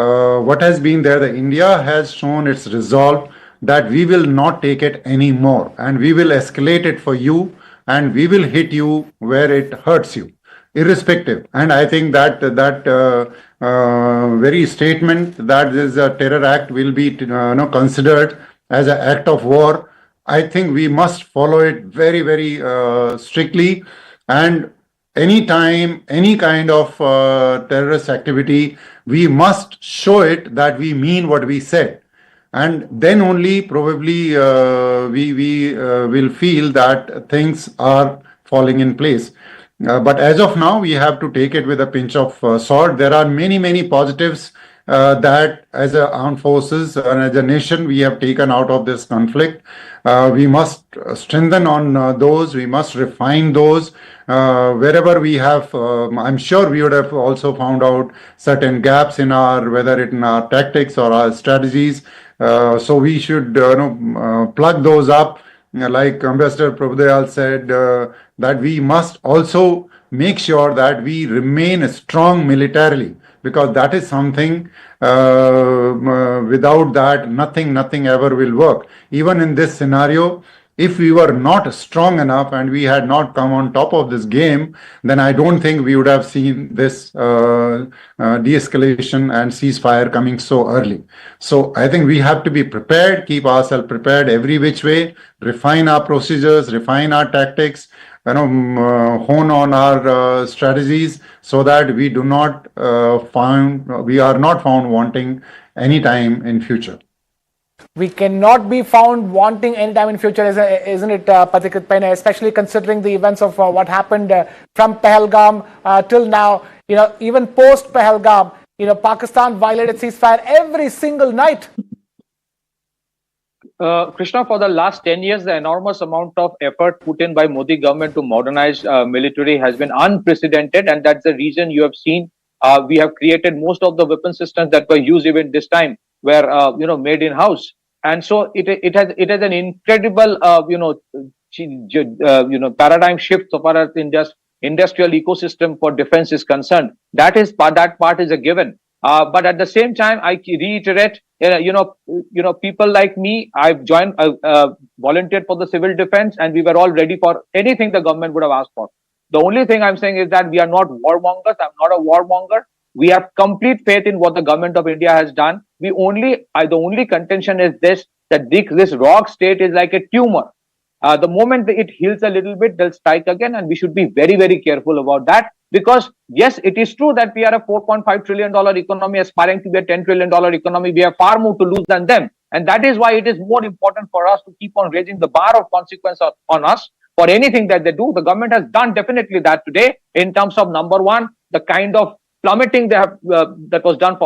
what has been there, the India has shown its resolve that we will not take it anymore, and we will escalate it for you, and we will hit you where it hurts you, irrespective. And I think that very statement that this terror act will be considered as an act of war, I think we must follow it very, very strictly. And anytime, any kind of terrorist activity, we must show it that we mean what we said. And then only probably we will feel that things are falling in place. But as of now, we have to take it with a pinch of salt. There are many, many positives that as a armed forces and as a nation we have taken out of this conflict. We must strengthen on those. We must refine those. Wherever we have, I'm sure we would have also found out certain gaps in whether in our tactics or our strategies. So we should plug those up. Like Ambassador Prabhudayal said, that we must also make sure that we remain strong militarily, because that is something without that nothing ever will work. Even in this scenario, if we were not strong enough and we had not come on top of this game, then I don't think we would have seen this de-escalation and ceasefire coming so early. So I think we have to be prepared, keep ourselves prepared every which way, refine our procedures, refine our tactics, hone on our strategies so that we are not found wanting anytime in future. We cannot be found wanting anytime in future, isn't it, Patikrit Paine, especially considering the events of what happened from Pahalgam till now. Even post Pahalgam, Pakistan violated ceasefire every single night. Krishna, for the last 10 years, the enormous amount of effort put in by Modi government to modernize military has been unprecedented, and that's the reason you have seen we have created most of the weapon systems that were used even this time were made in house, and so it has an incredible paradigm shift so far as India's industrial ecosystem for defense is concerned. That part is a given. But at the same time, I reiterate, people like me, I've joined, volunteered for the civil defense, and we were all ready for anything the government would have asked for. The only thing I'm saying is that we are not warmongers. I'm not a warmonger. We have complete faith in what the government of India has done. The only contention is this rogue state is like a tumor. The moment it heals a little bit, they'll strike again, and we should be very, very careful about that. Because yes, it is true that we are a $4.5 trillion economy aspiring to be a $10 trillion economy. We have far more to lose than them. And that is why it is more important for us to keep on raising the bar of consequence on us for anything that they do. The government has done definitely that today in terms of, number one, the kind of plummeting they have that was done for